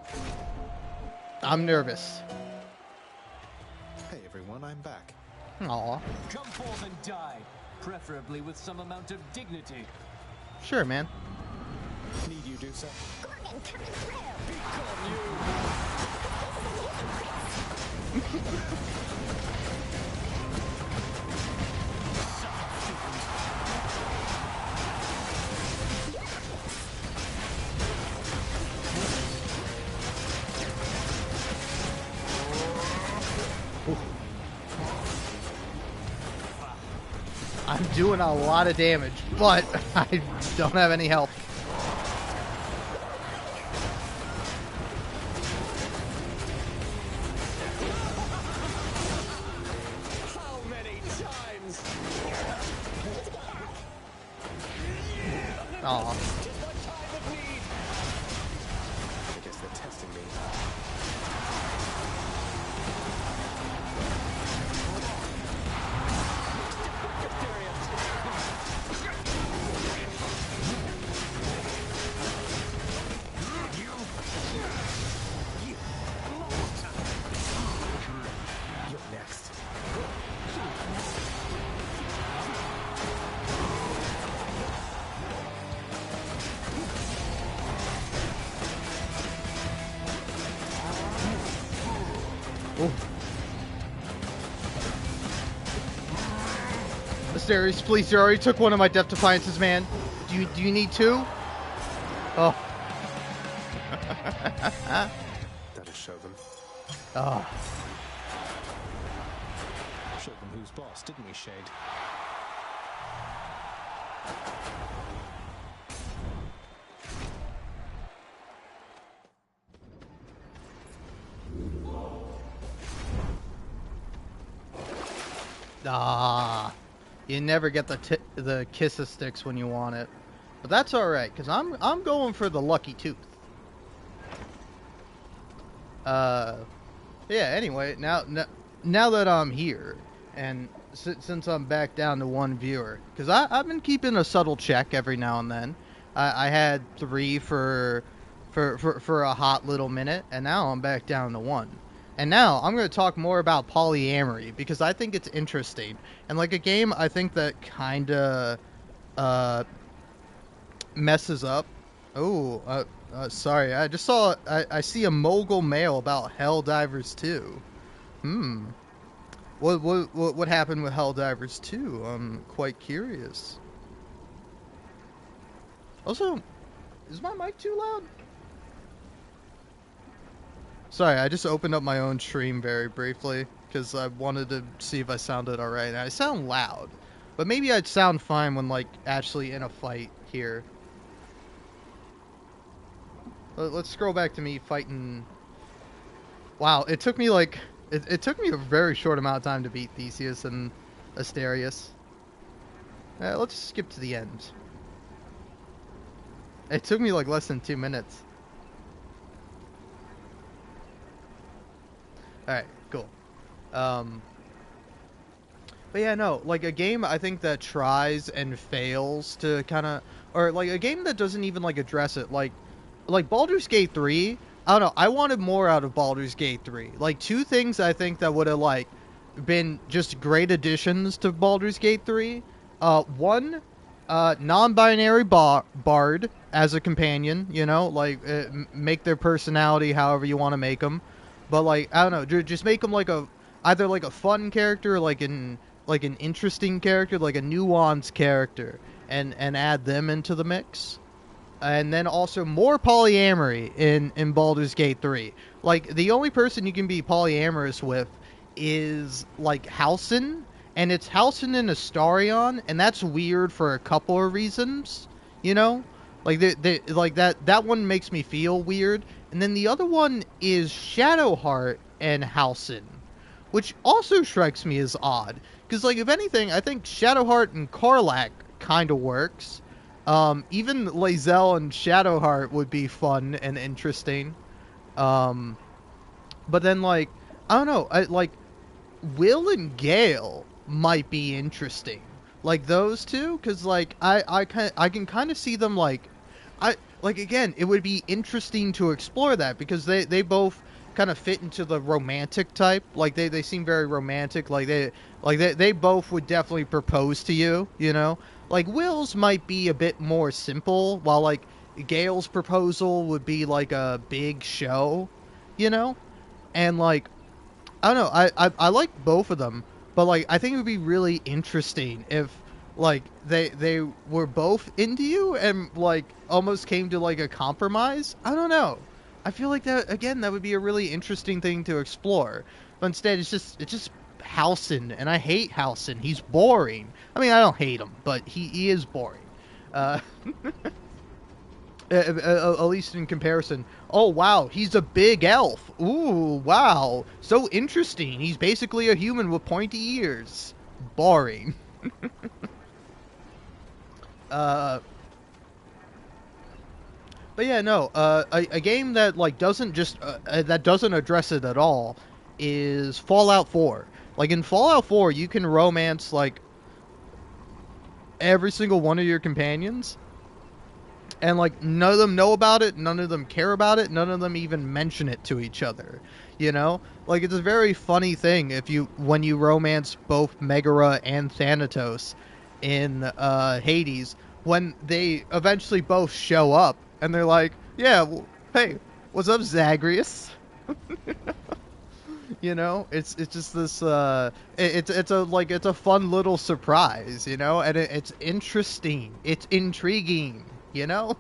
I'm nervous. Hey everyone, I'm back. Aw. Come forth and die, preferably with some amount of dignity. Sure, man. Need you do so? I'm doing a lot of damage, but I don't have any help. How many times? Aw. I guess they're testing me. Asterius, please, you already took one of my Death Defiances, man. Do you need two? Oh. That'll show them. Oh. Showed them who's boss, didn't we, Shade? Ah, you never get the kiss of sticks when you want it, but that's all right, cause I'm going for the lucky tooth. Yeah. Anyway, now that I'm here, and since I'm back down to one viewer, cause I've been keeping a subtle check every now and then. I had 3 for a hot little minute, and now I'm back down to 1. And now I'm going to talk more about polyamory because I think it's interesting. And like a game I think that kind of messes up. Oh, sorry. I just saw I see a mogul mail about Helldivers 2. What happened with Helldivers 2? I'm quite curious. Also, is my mic too loud? Sorry, I just opened up my own stream very briefly because I wanted to see if I sounded alright. I sound loud, but maybe I'd sound fine when like actually in a fight here. Let's scroll back to me fighting. Wow, it took me like it took me a very short amount of time to beat Theseus and Asterius. Let's skip to the end. It took me like less than 2 minutes. Alright, cool. But yeah, no, like a game I think that tries and fails to kind of, or like a game that doesn't even like address it, like Baldur's Gate 3, I don't know, I wanted more out of Baldur's Gate 3. Like 2 things I think that would have like been just great additions to Baldur's Gate 3. One, non-binary bard as a companion, you know, like make their personality however you want to make them. But like I don't know, just make them like either like a fun character, like an interesting character, like a nuanced character, and add them into the mix. And then also more polyamory in Baldur's Gate 3. Like the only person you can be polyamorous with is like Halsin, and it's Halsin and Astarion, and that's weird for a couple of reasons, you know? Like they like that one makes me feel weird. And then the other one is Shadowheart and Halsin, which also strikes me as odd. Because, like, if anything, I think Shadowheart and Karlach kind of works. Even Lae'zel and Shadowheart would be fun and interesting. But then, like, I don't know. Like, Will and Gale might be interesting. Like, those two? Because, like, I can kind of see them, like... Like, again, it would be interesting to explore that because they both kind of fit into the romantic type. Like, they seem very romantic. Like, they both would definitely propose to you, you know? Like, Will's might be a bit more simple, while, like, Gale's proposal would be, like, a big show, you know? And, like, I don't know. I like both of them, but, like, I think it would be really interesting if... like, they were both into you and, like, almost came to, like, a compromise? I don't know. I feel like that, again, that would be a really interesting thing to explore. But instead, it's just Halsin, and I hate Halsin. He's boring. I mean, I don't hate him, but he is boring. At least in comparison. Oh, wow, he's a big elf. Ooh, wow. So interesting. He's basically a human with pointy ears. Boring. But yeah, no, a game that like doesn't just that doesn't address it at all is Fallout 4. Like in Fallout 4, you can romance like every single one of your companions, and like none of them know about it, none of them care about it, none of them even mention it to each other. You know, like it's a very funny thing when you romance both Megara and Thanatos in Hades, when they eventually both show up and they're like, yeah, well, hey, what's up, Zagreus? You know, it's just this it's a fun little surprise, you know, and it's interesting, it's intriguing, you know.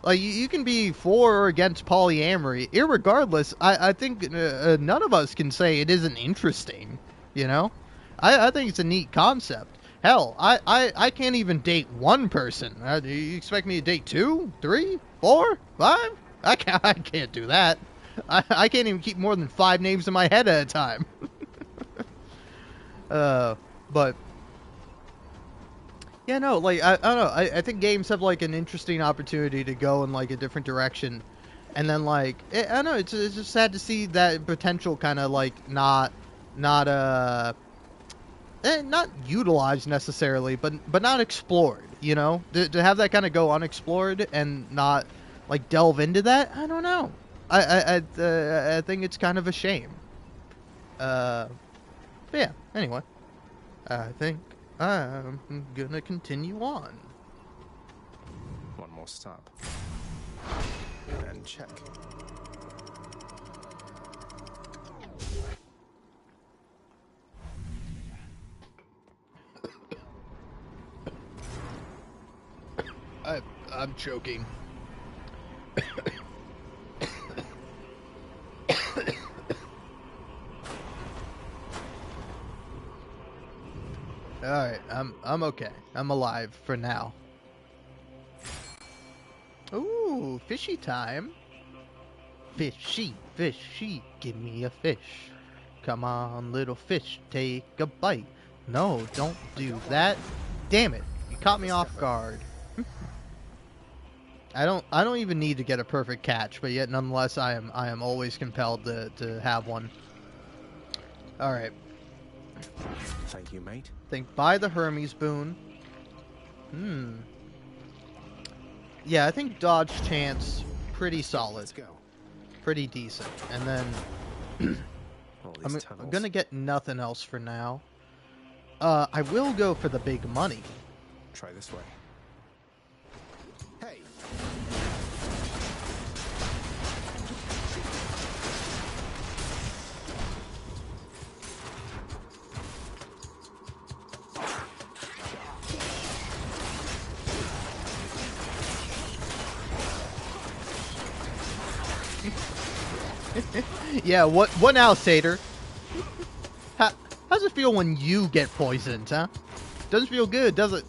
Like you can be for or against polyamory, irregardless. I think none of us can say it isn't interesting, you know. I think it's a neat concept. Hell, I can't even date one person. Do you expect me to date 2, 3, 4, 5? I can't do that. I can't even keep more than 5 names in my head at a time. But yeah, no, like I don't know. I think games have like an interesting opportunity to go in like a different direction, and then like I don't know. It's just sad to see that potential kind of like not utilized necessarily, but not explored. You know, to have that kind of go unexplored and not like delve into that. I don't know. I think it's kind of a shame. But yeah. Anyway, I think I'm gonna continue on. One more stop. And check. I'm choking. Alright, I'm okay. I'm alive for now. Ooh, fishy time. Fishy, fishy, give me a fish. Come on, little fish, take a bite. No, don't do that. Damn it, you caught me off guard. I don't even need to get a perfect catch, but yet nonetheless I am always compelled to have one. Alright. Thank you, mate. Think buy the Hermes boon. Yeah, I think dodge chance pretty solid. Let's go. Pretty decent. And then I'm gonna get nothing else for now. I will go for the big money. Try this way. Hey. Yeah, what now, Satyr? How's it feel when you get poisoned, huh? Doesn't feel good, does it?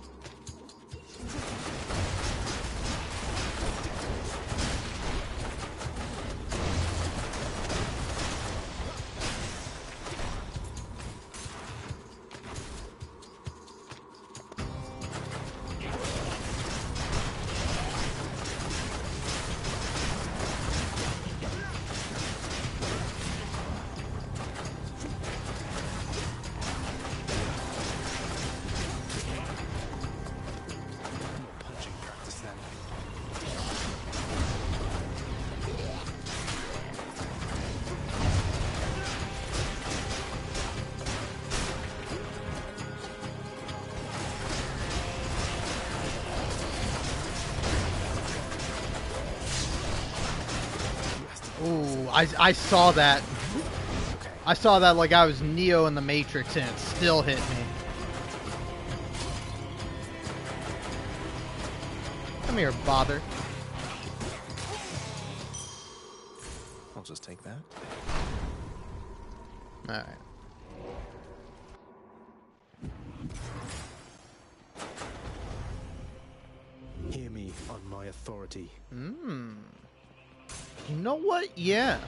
Punching practice then. Ooh, I saw that. I saw that like I was Neo in the Matrix and it still hit me. Come here, bother. I'll just take that. Alright. Hear me on my authority. You know what? Yeah.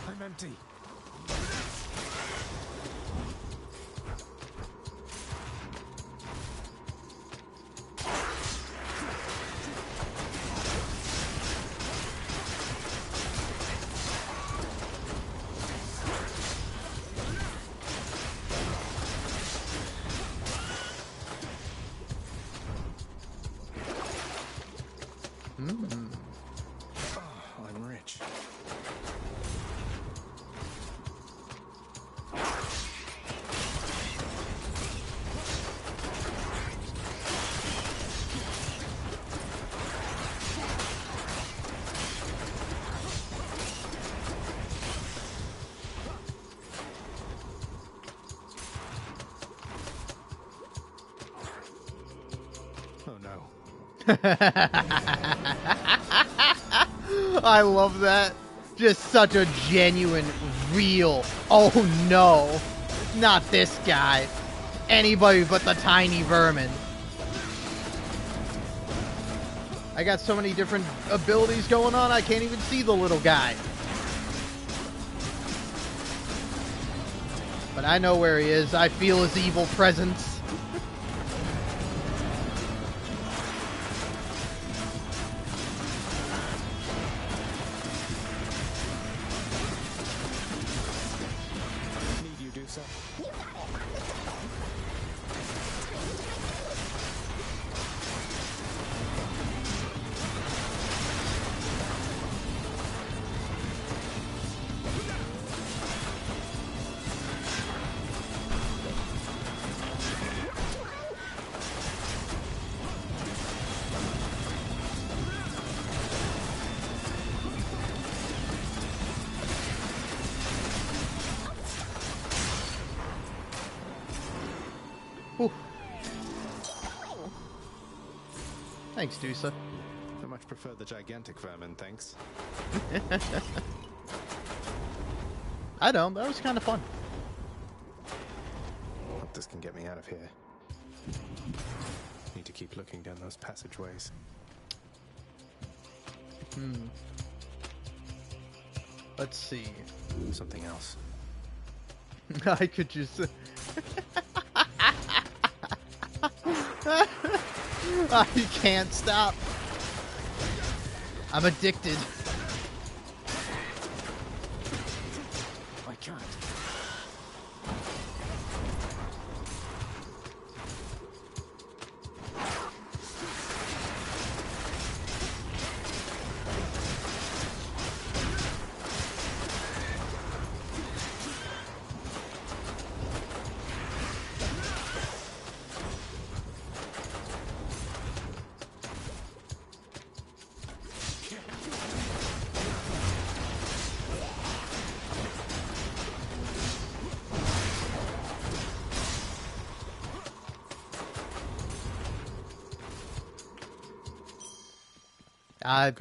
I'm empty. Oh, I'm rich. I love that. Just such a genuine, real, oh no, not this guy. Anybody but the tiny vermin. I got so many different abilities going on, I can't even see the little guy. But I know where he is. I feel his evil presence. Need you do so? Whew. Thanks, Dusa. I much prefer the gigantic vermin, thanks. I don't. That was kind of fun. Hope this can get me out of here. Need to keep looking down those passageways. Let's see. Something else. I could just... I can't stop. I'm addicted. I can't.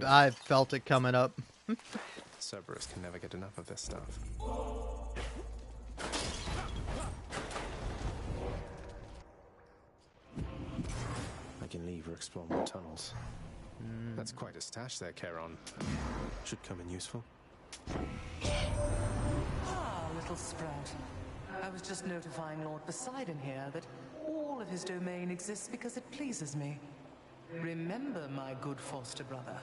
I felt it coming up. Cerberus can never get enough of this stuff. I can leave or explore more tunnels. That's quite a stash there, Charon. Should come in useful. Ah, little sprout. I was just notifying Lord Poseidon here that all of his domain exists because it pleases me. Remember, my good foster brother,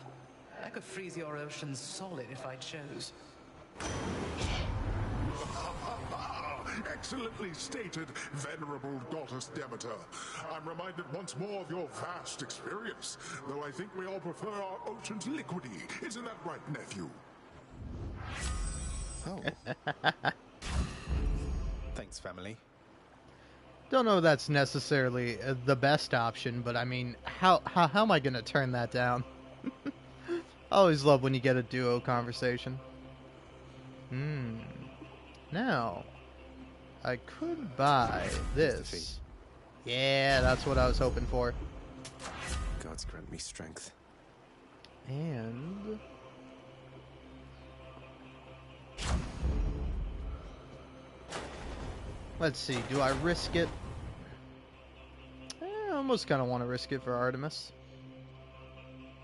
I could freeze your oceans solid if I chose. Excellently stated, venerable goddess Demeter. I'm reminded once more of your vast experience, though I think we all prefer our oceans liquidy. Isn't that right, nephew? Oh. Thanks, family. Don't know if that's necessarily the best option, but I mean, how am I gonna turn that down? I always love when you get a duo conversation. Now, I could buy this. Yeah, that's what I was hoping for. Gods grant me strength. And... let's see, do I risk it? I almost kind of want to risk it for Artemis.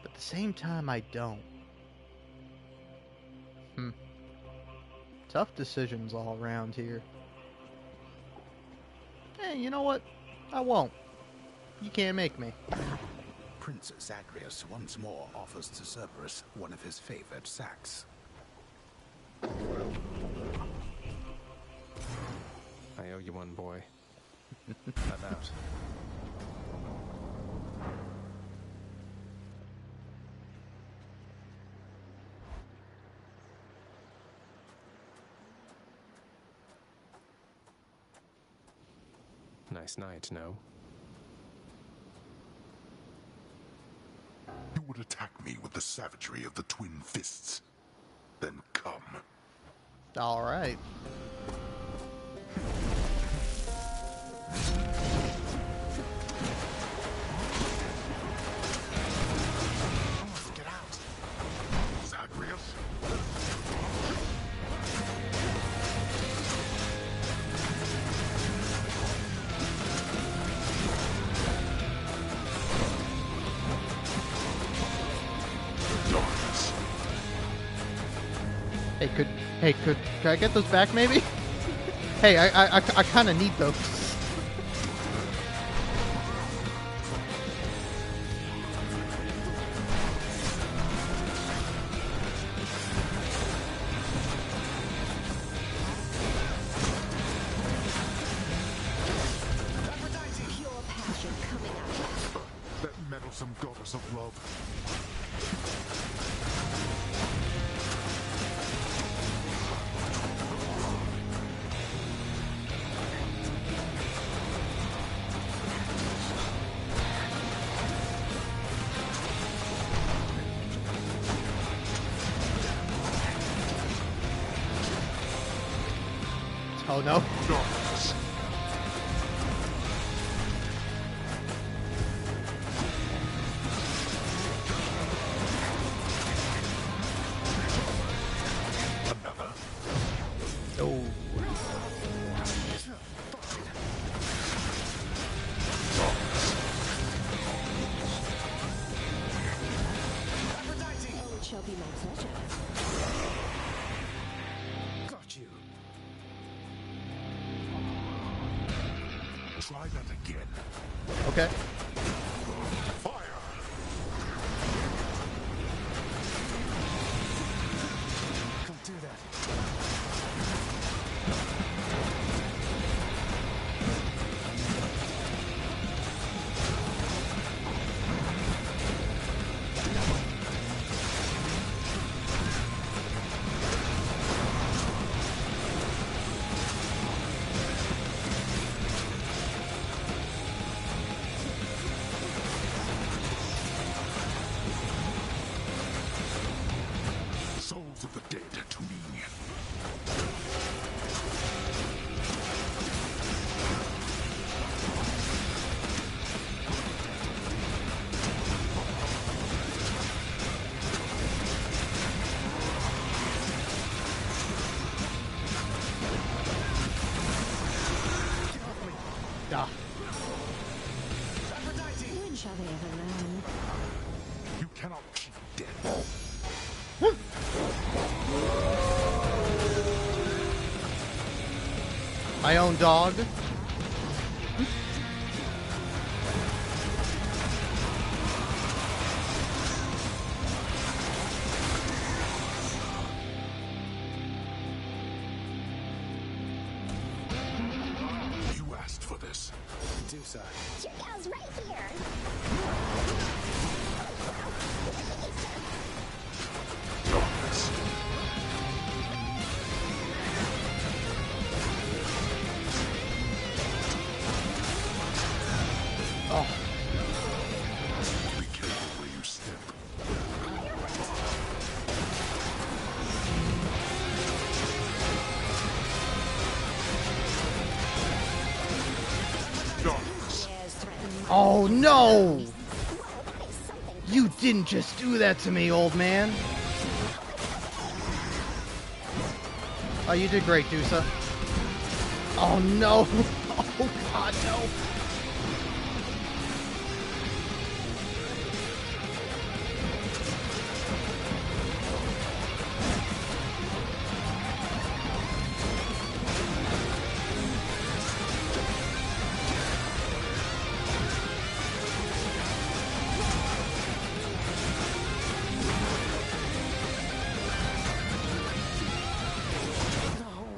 But at the same time, I don't. Tough decisions all around here. Hey, you know what? I won't. You can't make me. Prince Zagreus once more offers to Cerberus one of his favored sacks. I owe you one, boy. I'm out. Nice night, no? You would attack me with the savagery of the twin fists. Then come. All right. Could I get those back, maybe? Hey, I kind of need those. That meddlesome goddess of love. Oh no. Darkness. Another. Oh. Oh, it shall be my pleasure. Got you. Try that again. Okay. Fire! Can't do that. Souls of the dead to me. Ah. When shall they ever learn? You cannot cheat death. My own dog. You asked for this. Medusa. Chica's right here. Darkness. Oh. Be careful where you step. Darkness. Oh no! You didn't just do that to me, old man. Oh, you did great, Dusa. Oh no! Oh god, no!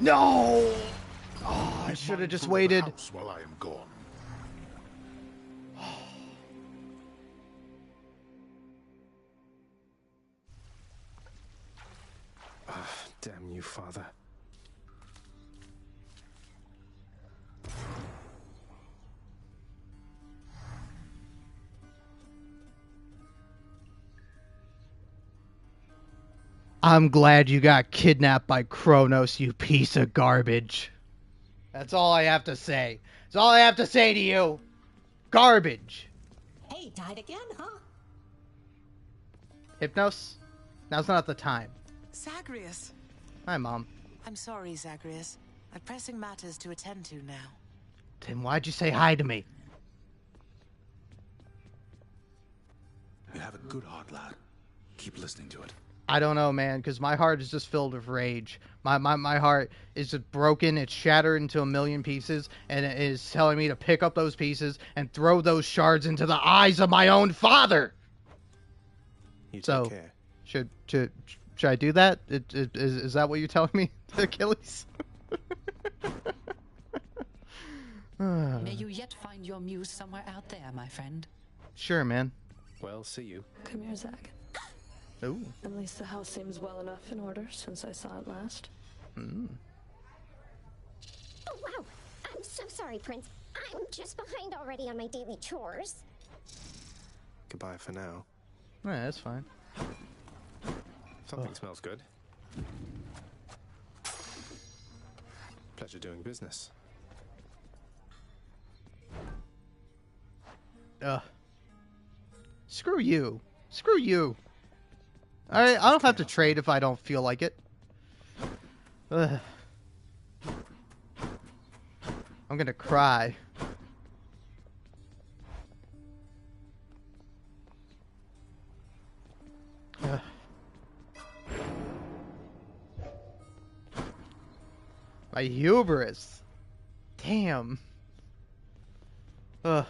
No! Oh, I should have just waited. House while I am gone. Damn you, Father. I'm glad you got kidnapped by Kronos, you piece of garbage. That's all I have to say. That's all I have to say to you. Garbage. Hey, died again, huh? Hypnos? Now's not the time. Zagreus! Hi, Mom. I'm sorry, Zagreus. I've pressing matters to attend to now. Tim, why'd you say hi to me? You have a good heart, lad. Keep listening to it. I don't know, man, because my heart is just filled with rage. My heart is just broken. It's shattered into a million pieces, and it is telling me to pick up those pieces and throw those shards into the eyes of my own father. You take So, care. should I do that? Is that what you're telling me, Achilles? May you yet find your muse somewhere out there, my friend. Sure, man. Well, see you. Come here, Zach. Ooh. At least the house seems well enough in order since I saw it last. Mm. Oh, wow. I'm so sorry, Prince. I'm just behind already on my daily chores. Goodbye for now. Yeah, that's fine. Something smells good. Pleasure doing business. Screw you. Screw you. Alright, I don't have to trade if I don't feel like it. Ugh. I'm gonna cry. Ugh. My hubris. Damn. Ugh.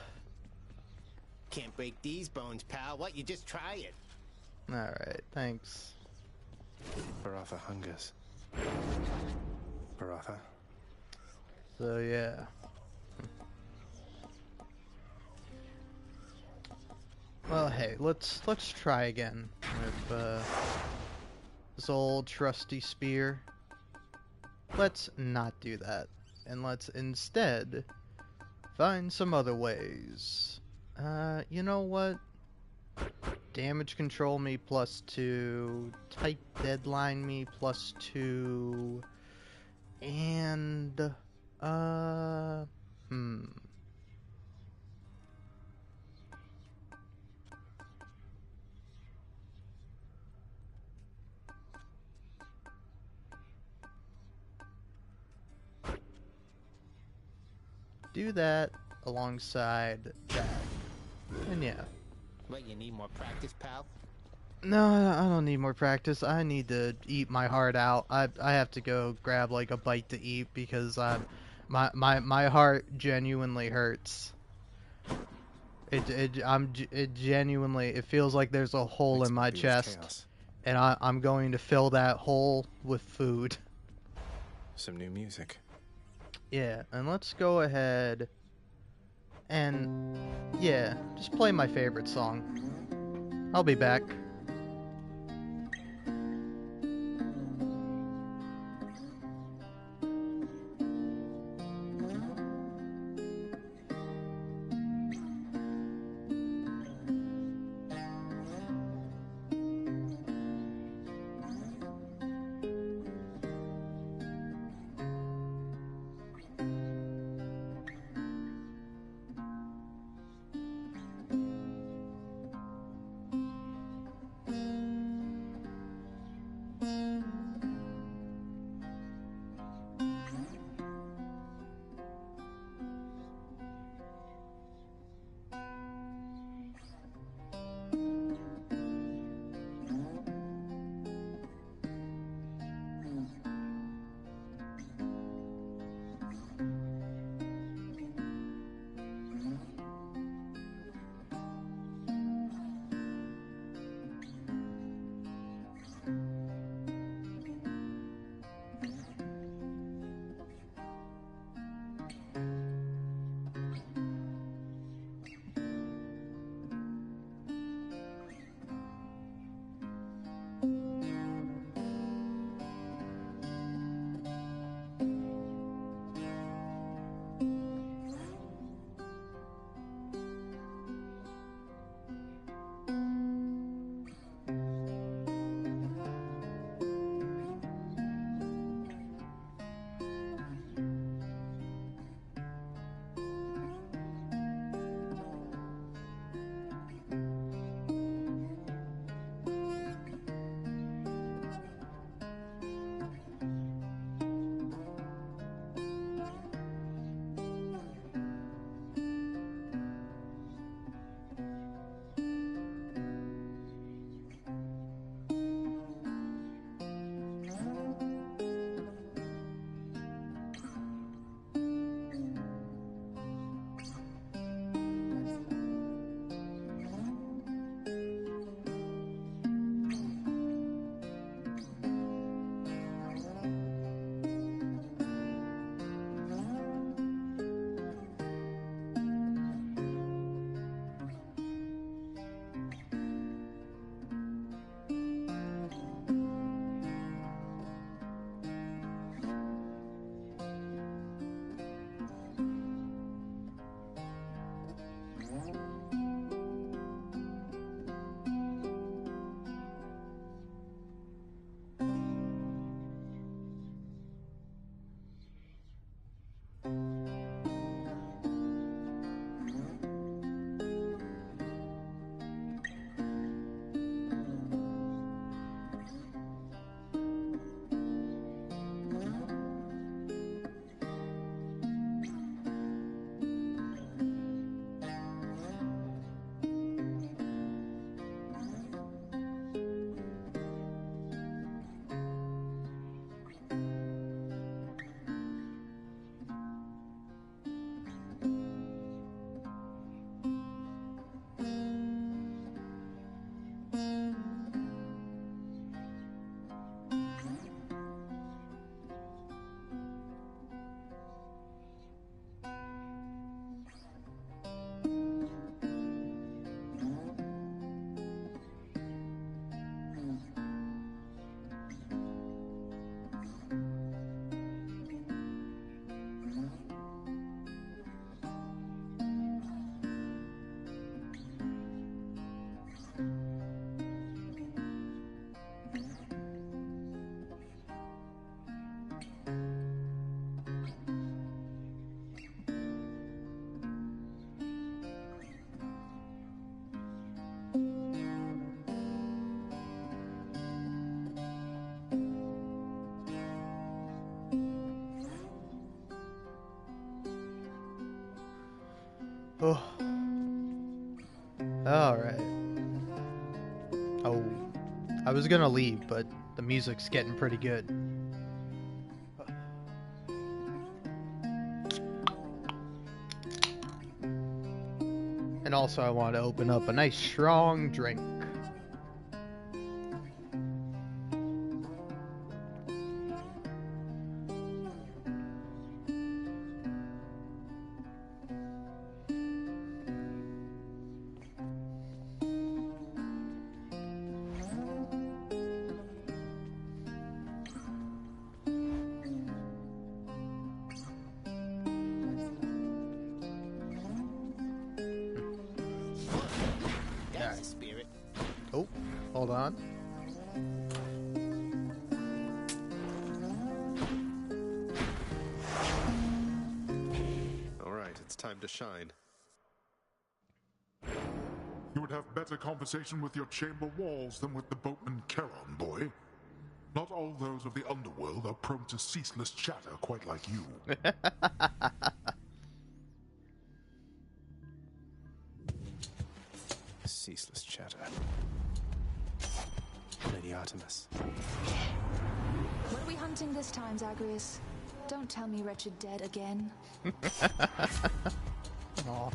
Can't break these bones, pal. What? You just try it. Alright, thanks. Baratha hungers. Baratha. So, yeah. Well, hey, let's try again with this old trusty spear. Let's not do that, and let's instead find some other ways. You know what? Damage control me +2, tight deadline me +2, and do that alongside that. And yeah. What, you need more practice, pal? No, I don't need more practice. I need to eat my heart out. I have to go grab like a bite to eat because my heart genuinely hurts. It genuinely, it feels like there's a hole in my chest, and I'm going to fill that hole with food. Some new music. Yeah, and let's go ahead and, yeah, just play my favorite song. I'll be back. Oh. Alright. Oh. I was gonna leave, but the music's getting pretty good. And also I want to open up a nice strong drink. Oh, hold on. All right, it's time to shine. You would have better conversation with your chamber walls than with the boatman Charon, boy. Not all those of the underworld are prone to ceaseless chatter quite like you. Ceaseless chatter. Lady Artemis. What are we hunting this time, Zagreus? Don't tell me wretched dead again. Aw.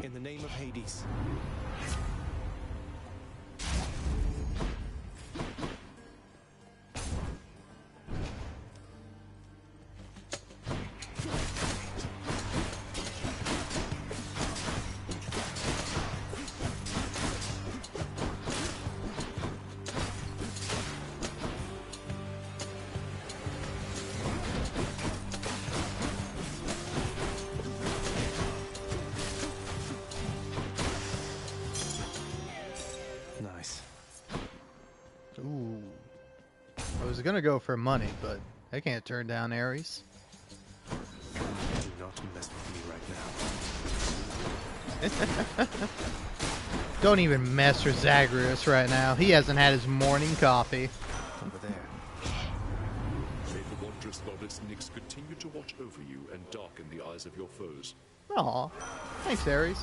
In the name of Hades. Nice. Ooh. I was gonna go for money, but I can't turn down Ares. Do not mess with me right now. Don't even mess with Zagreus right now. He hasn't had his morning coffee. Over there. May the wondrous goddess Nyx continue to watch over you and darken the eyes of your foes. Aw. Thanks, Ares.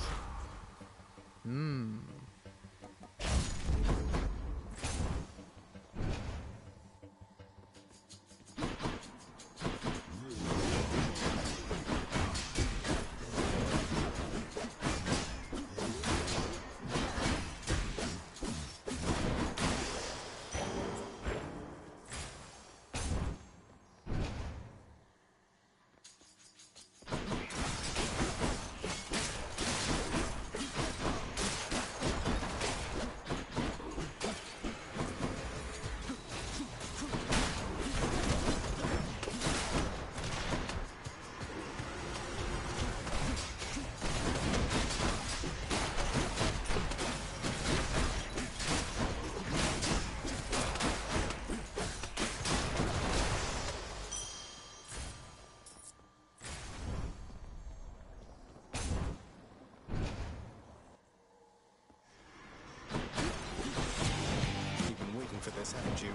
You've been waiting for this, haven't you?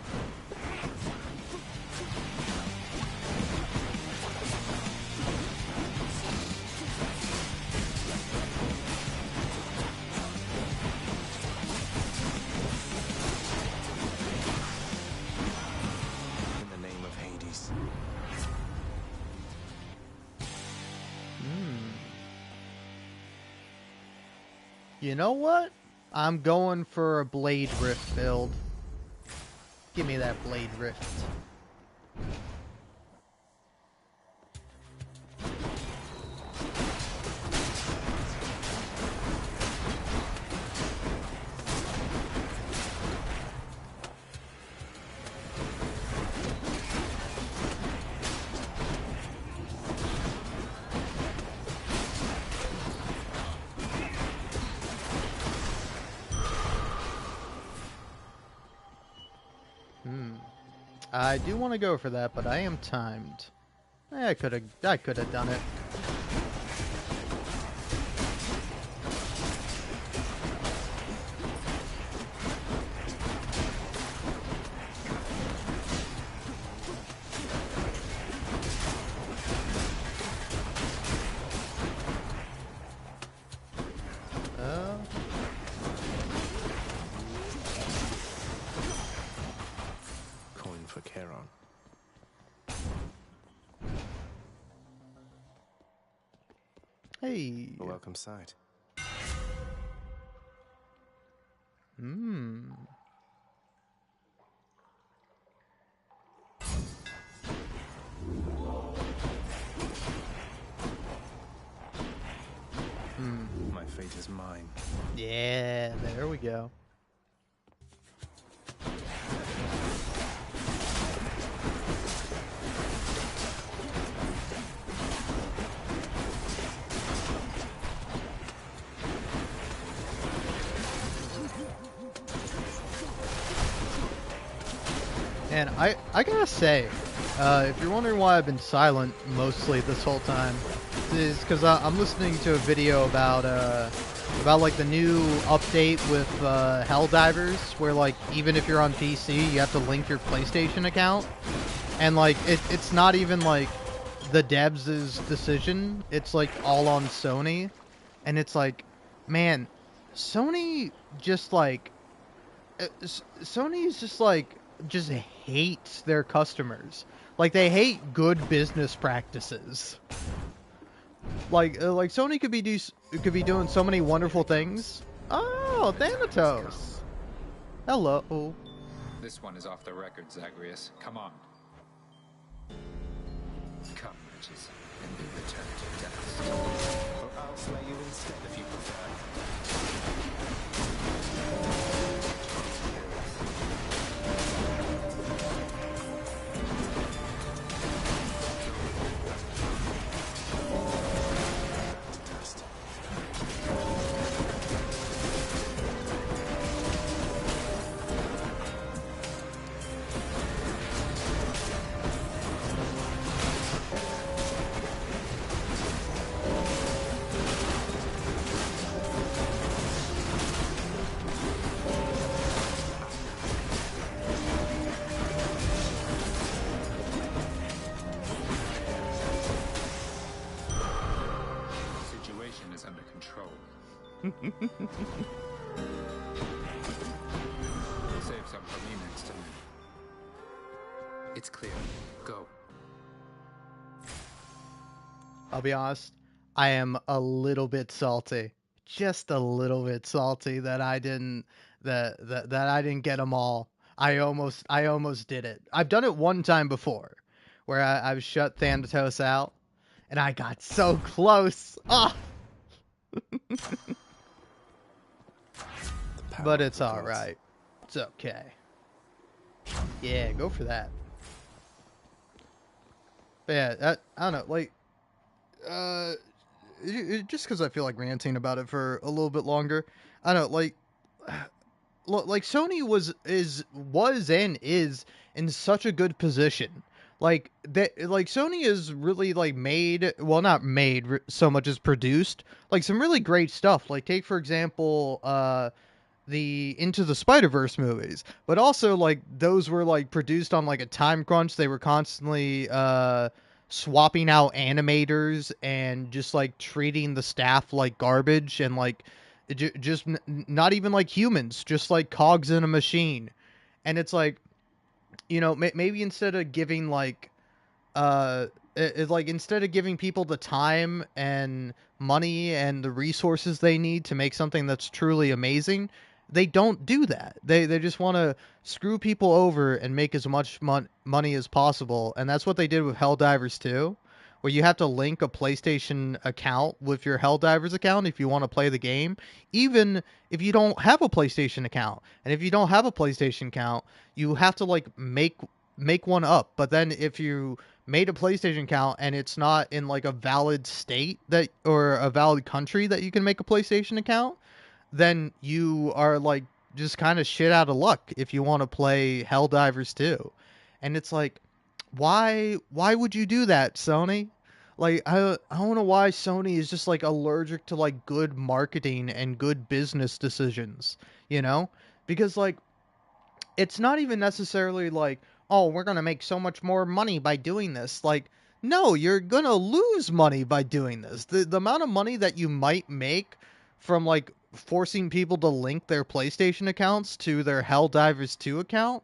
In the name of Hades. You know what? I'm going for a Blade Rift build. Give me that Blade Rift. I do want to go for that, but I am timed. I could have done it. Coin for Charon. Hey. A welcome sight. My fate is mine. Yeah, there we go. And I gotta say, if you're wondering why I've been silent mostly this whole time, is because I'm listening to a video about like the new update with Helldivers, where like even if you're on PC, you have to link your PlayStation account, and like it's not even like the devs' decision; it's like all on Sony, and it's like, man, Sony just like Sony's just hates their customers. Like, they hate good business practices. Like Sony could be doing so many wonderful things. Oh, Thanatos. Hello. This one is off the record, Zagreus. Come on. Come, witches, and be returned to dust. Or I'll slay you instead if you prefer. Save some for me next time. It's clear. Go. I'll be honest, I am a little bit salty. Just a little bit salty that I didn't that I didn't get them all. I almost did it. I've done it one time before, where I've shut Thanatos out, and I got so close. Ah. But it's all right. It's okay. Yeah, go for that. But yeah, I don't know, like, just because I feel like ranting about it for a little bit longer. I don't know, like Sony was and is in such a good position. Like Sony is really like made, well, not made so much as produced like some really great stuff. Like, take for example, the Into the Spider-Verse movies, but also like those were like produced on like a time crunch. They were constantly swapping out animators and just like treating the staff like garbage, and like just not even like humans, just like cogs in a machine. And it's like, you know, maybe instead of giving like instead of giving people the time and money and the resources they need to make something that's truly amazing, they don't do that. They just want to screw people over and make as much money as possible. And that's what they did with Helldivers 2, where you have to link a PlayStation account with your Helldivers account if you want to play the game, even if you don't have a PlayStation account. And if you don't have a PlayStation account, you have to like make one up. But then if you made a PlayStation account and it's not in like a valid state that, or a valid country that you can make a PlayStation account, then you are like just kind of shit out of luck if you want to play Helldivers 2. And it's like, why would you do that, Sony? Like, I don't know why Sony is just like allergic to like good marketing and good business decisions, you know? Because like, it's not even necessarily like, oh, we're going to make so much more money by doing this. Like, no, you're going to lose money by doing this. The amount of money that you might make from like forcing people to link their PlayStation accounts to their Helldivers 2 account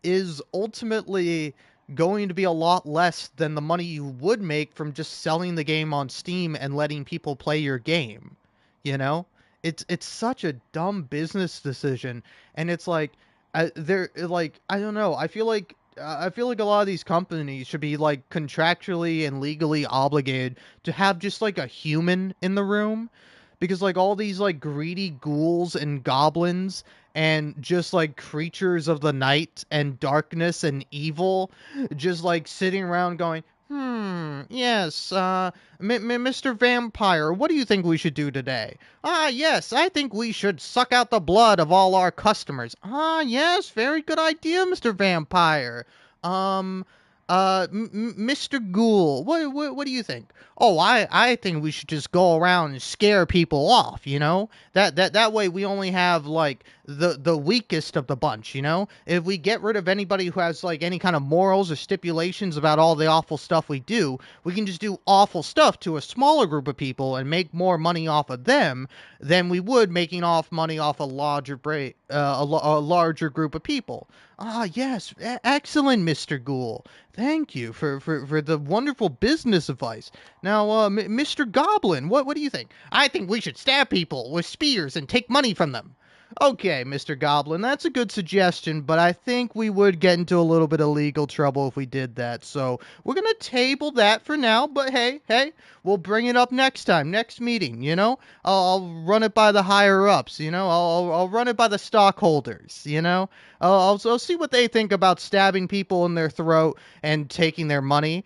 is ultimately going to be a lot less than the money you would make from just selling the game on Steam and letting people play your game. You know? It's such a dumb business decision, and it's like they're like, I don't know. I feel like a lot of these companies should be like contractually and legally obligated to have just like a human in the room, because like all these like greedy ghouls and goblins and just like creatures of the night and darkness and evil just like sitting around going, yes, Mr. Vampire, what do you think we should do today? Yes, I think we should suck out the blood of all our customers. Yes, very good idea, Mr. Vampire. Mr. Ghoul, what do you think? Oh, I think we should just go around and scare people off, you know? That way we only have, like, the weakest of the bunch, you know? If we get rid of anybody who has, like, any kind of morals or stipulations about all the awful stuff we do, we can just do awful stuff to a smaller group of people and make more money off of them than we would making off money off a larger larger group of people. Yes, excellent, Mr. Ghoul. Thank you for the wonderful business advice. Now, Mr. Goblin, what do you think? I think we should stab people with spears and take money from them. Okay, Mr. Goblin, that's a good suggestion, but I think we would get into a little bit of legal trouble if we did that. So we're going to table that for now, but hey, we'll bring it up next time, next meeting, you know? I'll run it by the higher-ups, you know? I'll run it by the stockholders, you know? I'll see what they think about stabbing people in their throat and taking their money.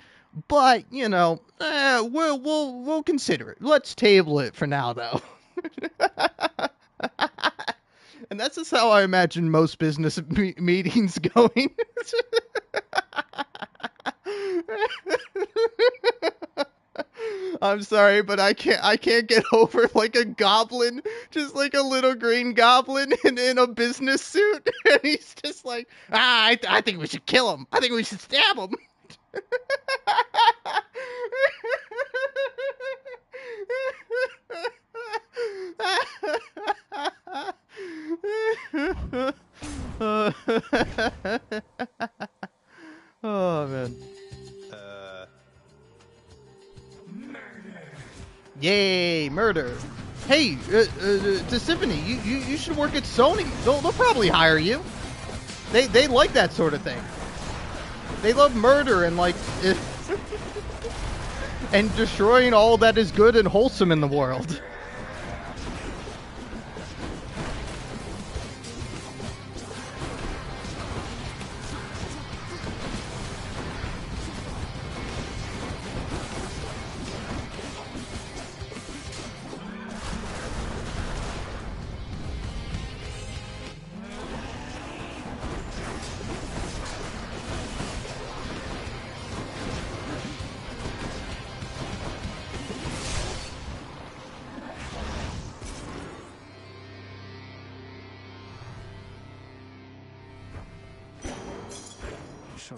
But, you know, we'll consider it. Let's table it for now, though. And that's just how I imagine most business meetings going. I'm sorry, but I can't get over like a goblin, just like a little green goblin in a business suit, and he's just like, I think we should kill him. I think we should stab him. Oh man. Yay, murder. Hey, Symphony, you should work at Sony. They'll probably hire you. They like that sort of thing. They love murder and like and destroying all that is good and wholesome in the world. Sure.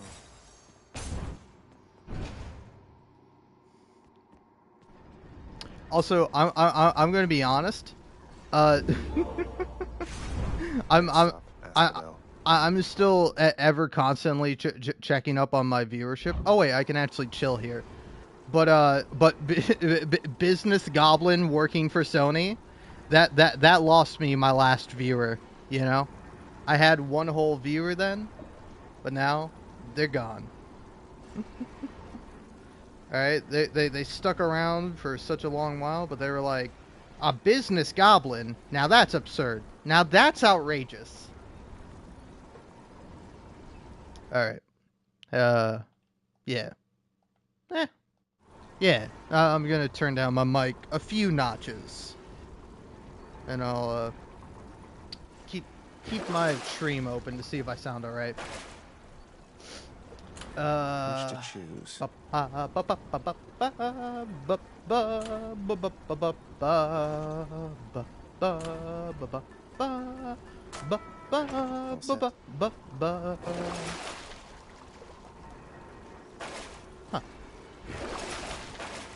Also, I'm going to be honest. I'm still ever constantly checking up on my viewership. Oh wait, I can actually chill here. But Business Goblin working for Sony, that lost me my last viewer. You know, I had one whole viewer then, but now they're gone. Alright, they stuck around for such a long while, but they were like, a business goblin? Now that's absurd. Now that's outrageous. Alright. Yeah. Yeah, I'm gonna turn down my mic a few notches. And I'll, keep my stream open to see if I sound alright. Which to choose? Huh.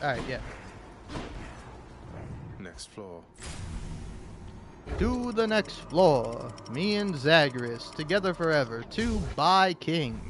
Alright, yeah. Next floor. To the next floor. Me and Zagreus, together forever, to buy kings.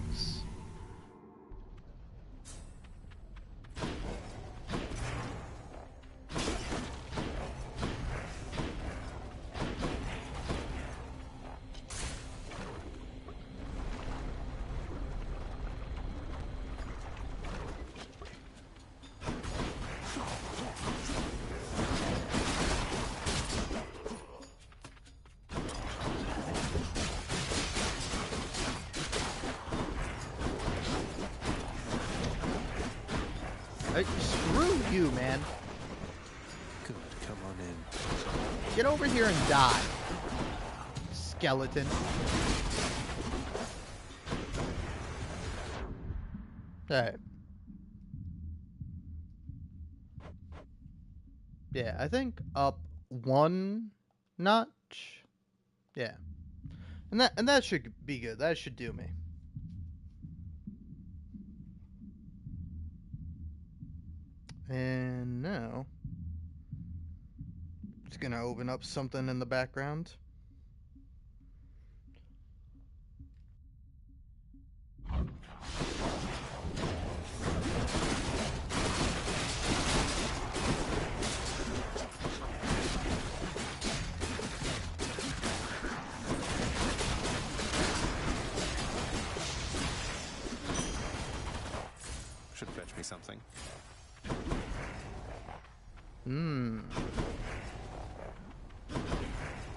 Screw you, man. Good, come on in. Get over here and die, skeleton. Alright. Yeah, I think up one notch. Yeah. And that should be good. That should do me. And now, just gonna open up something in the background. Should fetch me something.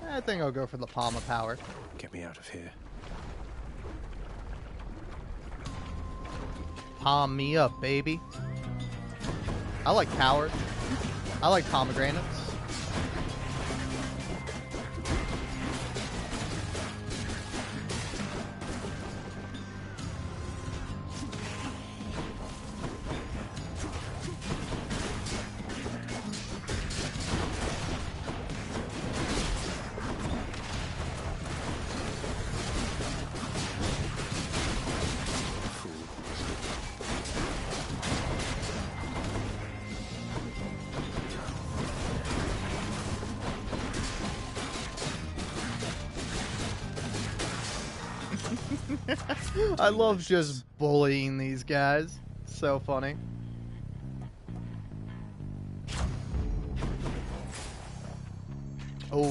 I think I'll go for the Palm of Power. Get me out of here. Palm me up, baby. I like power. I like pomegranates. I love just bullying these guys. So funny. Oh.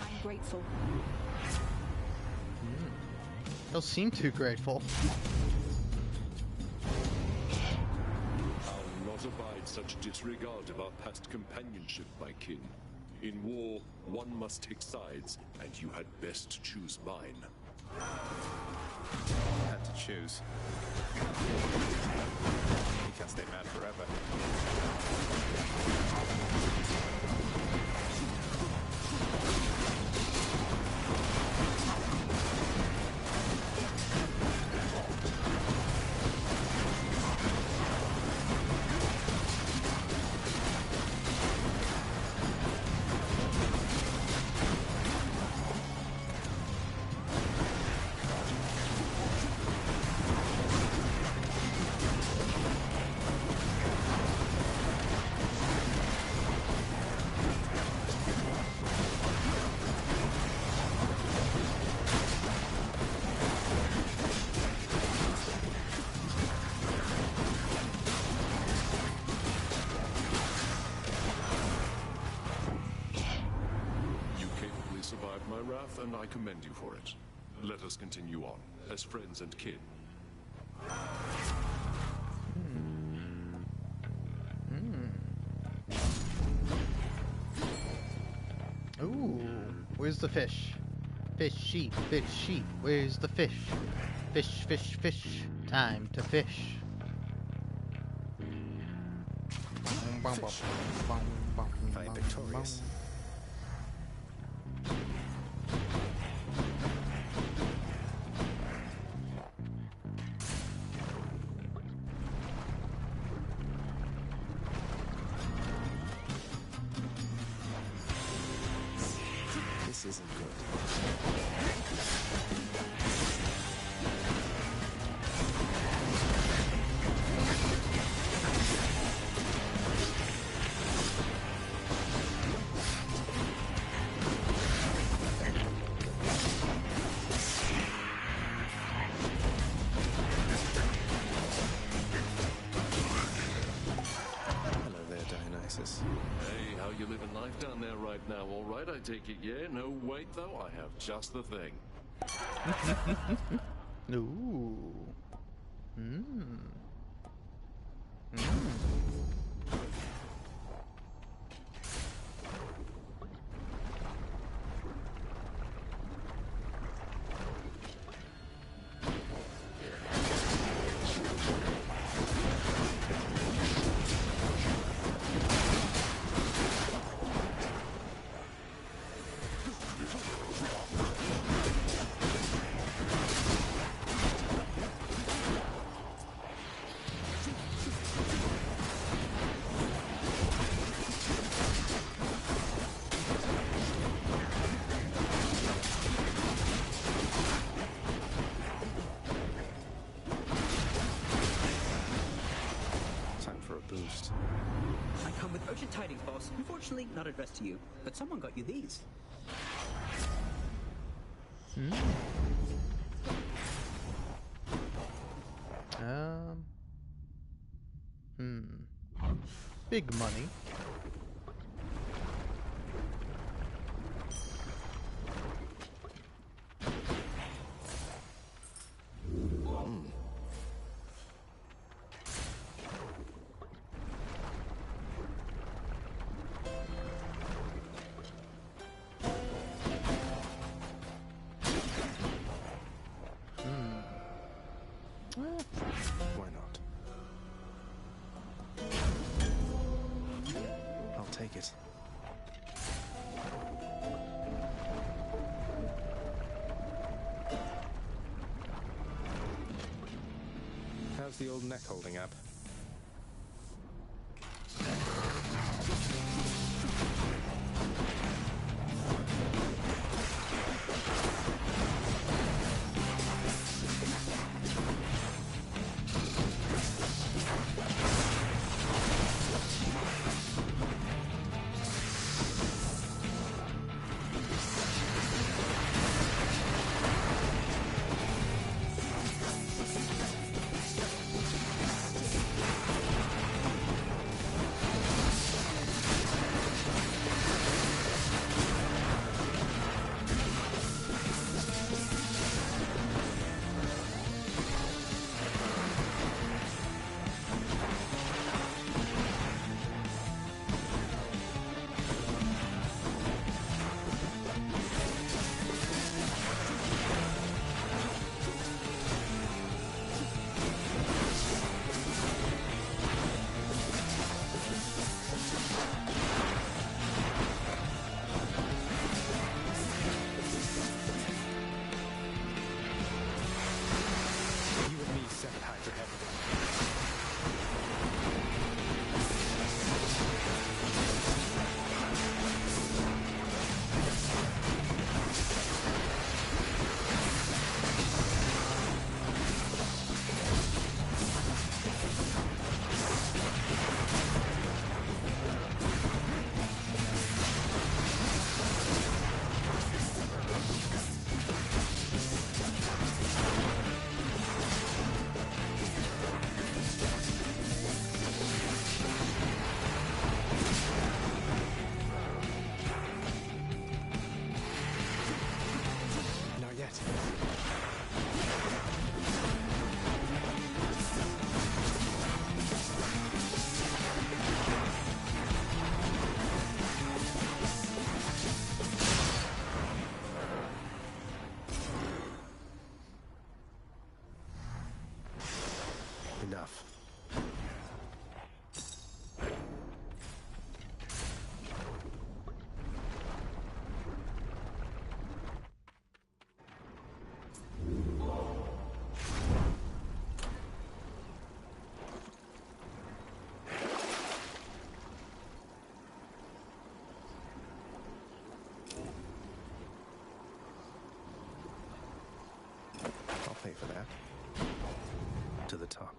I'm grateful. Don't seem too grateful. Abide such disregard of our past companionship, my kin. In war, one must take sides, and you had best choose mine. Had to choose. He can't stay mad forever. And I commend you for it. Let us continue on, as friends and kin. Ooh, where's the fish? Fish, sheep, where's the fish? Fish, fish, fish, time to fish. Fish. If I am victorious. This isn't good. Hello there, Dionysus. Hey, how you living life down there right now? All right, I take it, yeah? No, wait, though, I have just the thing. Ooh. Mmm. Time for a boost. I come with urgent tidings, boss. Unfortunately, not addressed to you, but someone got you these. Big money. Why not? I'll take it. How's the old neck holding up? Enough. I'll pay for that. To the top.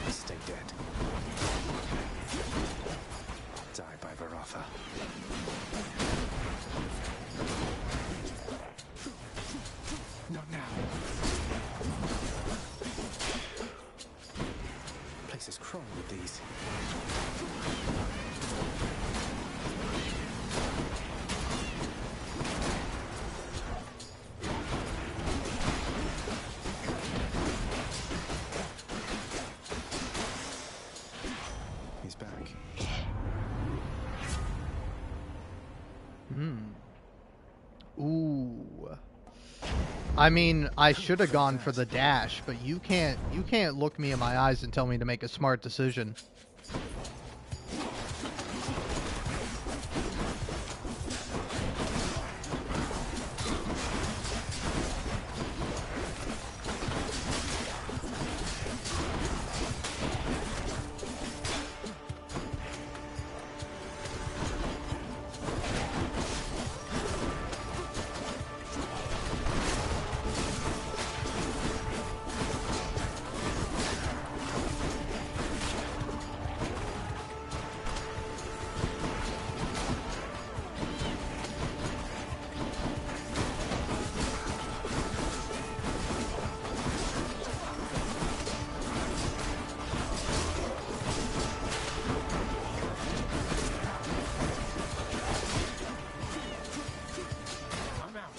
Stay dead. Die by Varatha. Not now. Place is crawling with these. He's back. Ooh. I mean, I should have gone for the dash, but you can't look me in my eyes and tell me to make a smart decision. I'm out.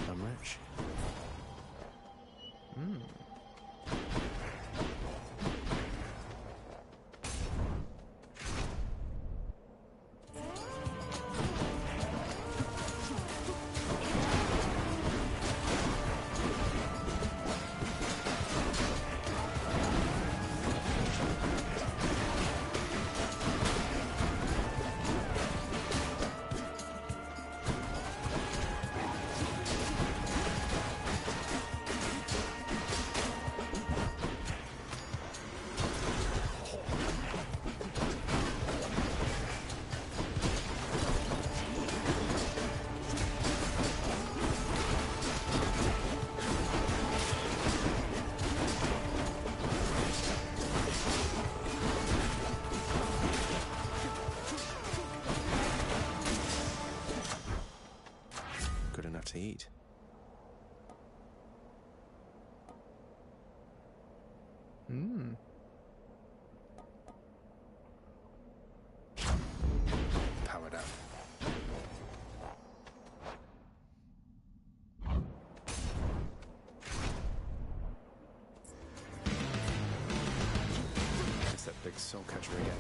I'm rich. Good enough to eat. Powered up. It's that big soul catcher again.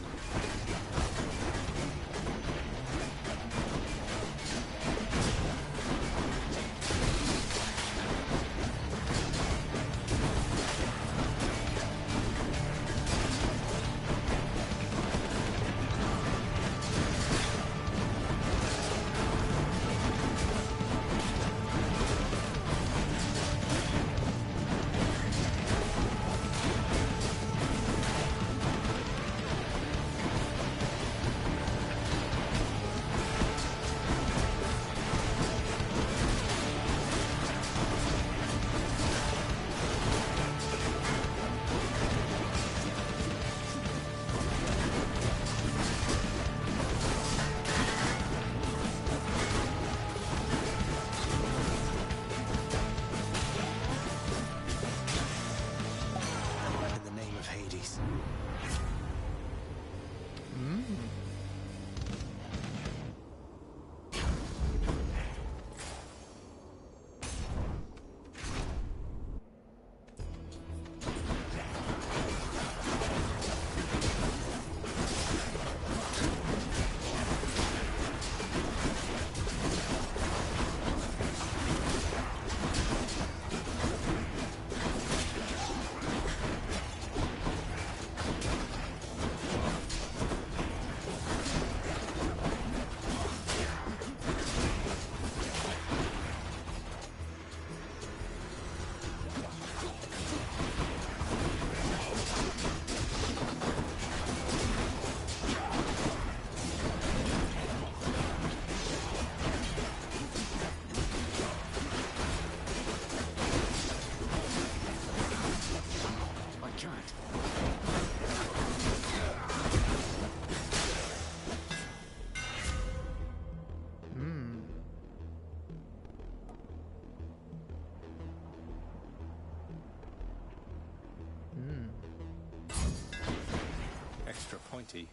Extra pointy.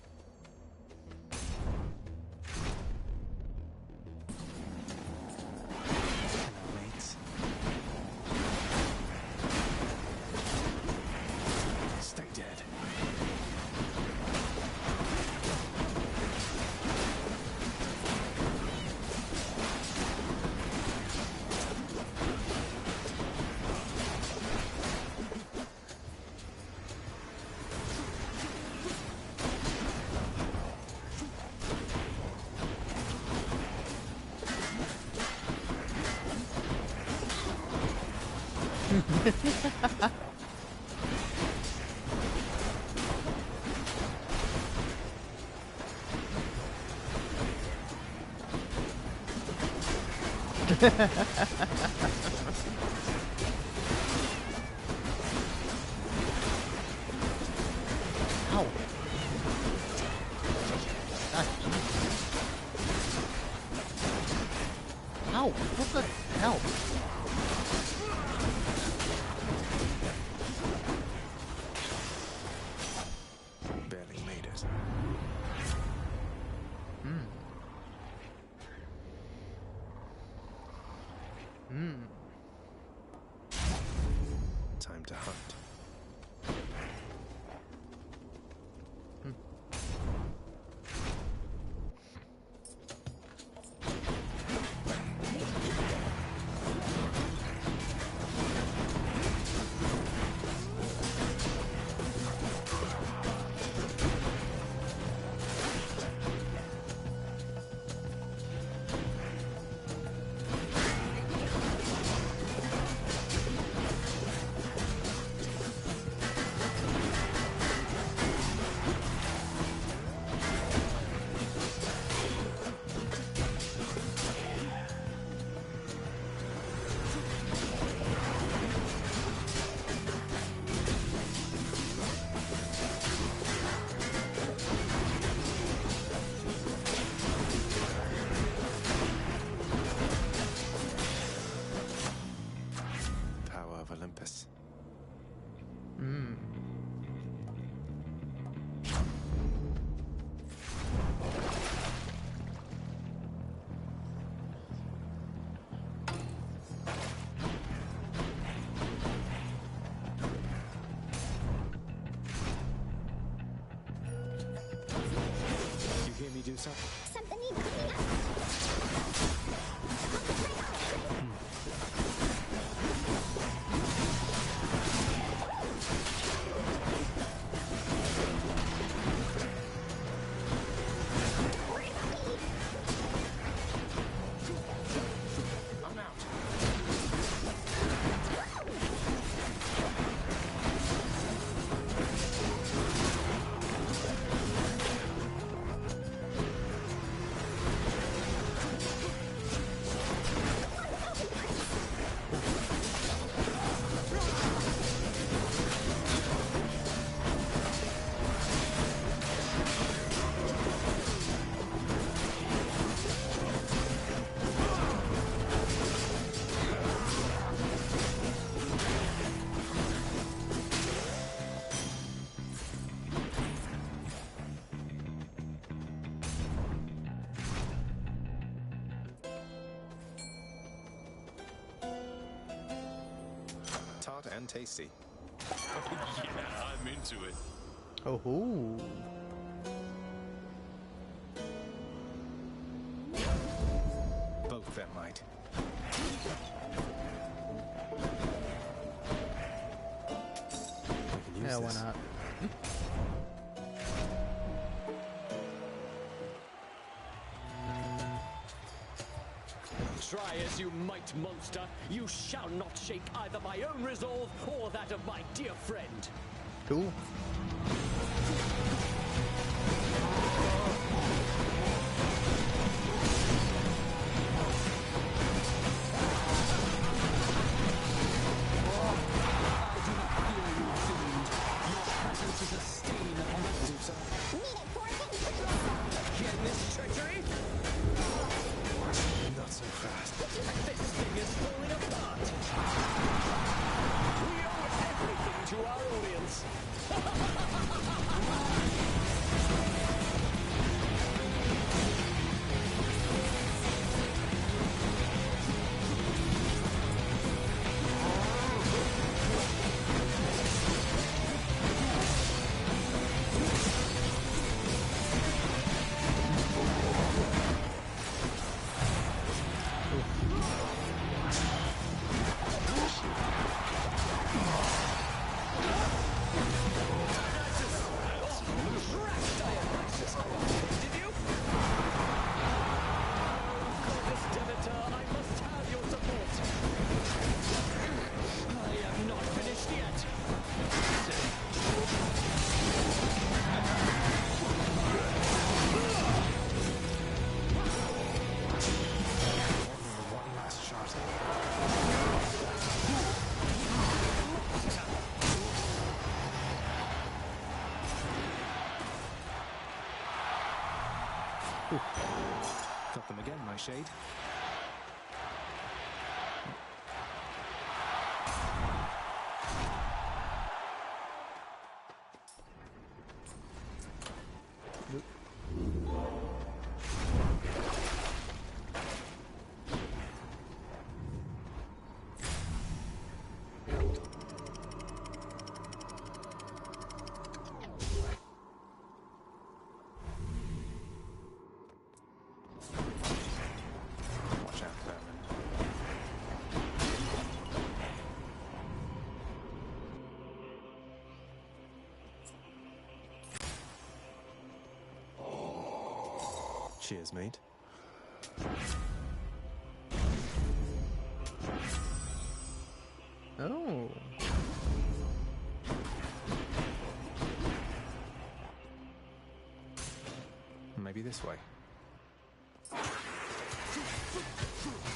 Hello, mates. Stay dead. Ow. God. Ow, what the hell? Barely made it. Time to hunt. Power of Olympus. You hear me do something? Something needs cleaning up. I'm out. And tasty. Yeah, I'm into it. Oh, hoo. Both that might. We can use Yeah, why this. not? Try as you might, monster, you shall not shake either my own resolve or that of my dear friend. Cool. Again, this treachery? Not so fast. This thing is falling apart. We owe everything to our audience. Got them again, my shade. Watch out, Vermin. Cheers, mate. Oh. Maybe this way.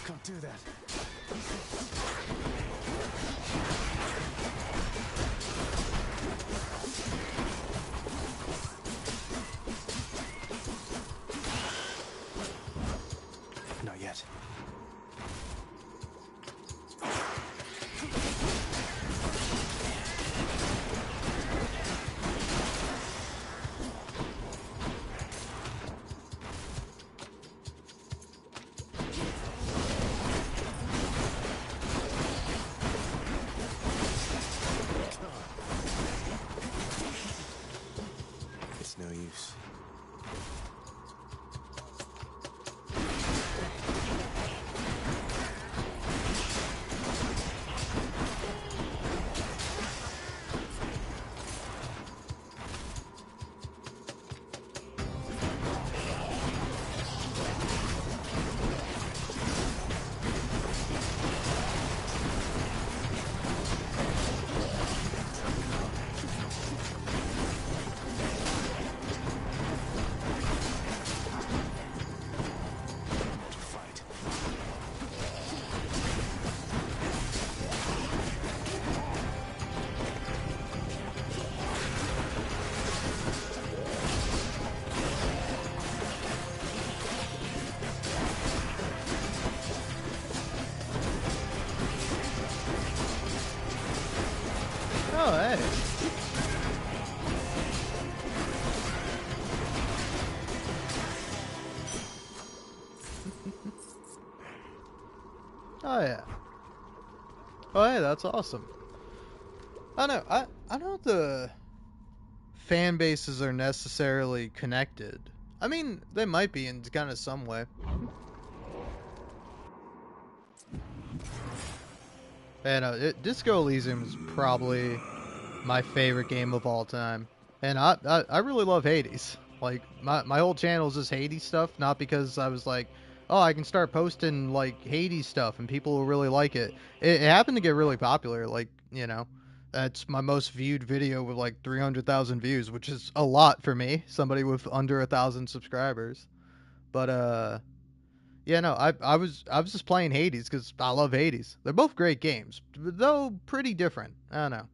Can't do that. Not yet. It's no use. Oh, hey. Oh, yeah. Oh, hey, that's awesome. I don't know. I don't know if the fan bases are necessarily connected. I mean, they might be in kind of some way. And Disco Elysium is probably my favorite game of all time. And I really love Hades. Like, my whole channel is just Hades stuff, not because I was like, oh, I can start posting, like, Hades stuff and people will really like it. It happened to get really popular, like, you know. That's my most viewed video with, like, 300,000 views, which is a lot for me, somebody with under 1,000 subscribers. But, yeah, no, I was just playing Hades because I love Hades. They're both great games, though pretty different. I don't know.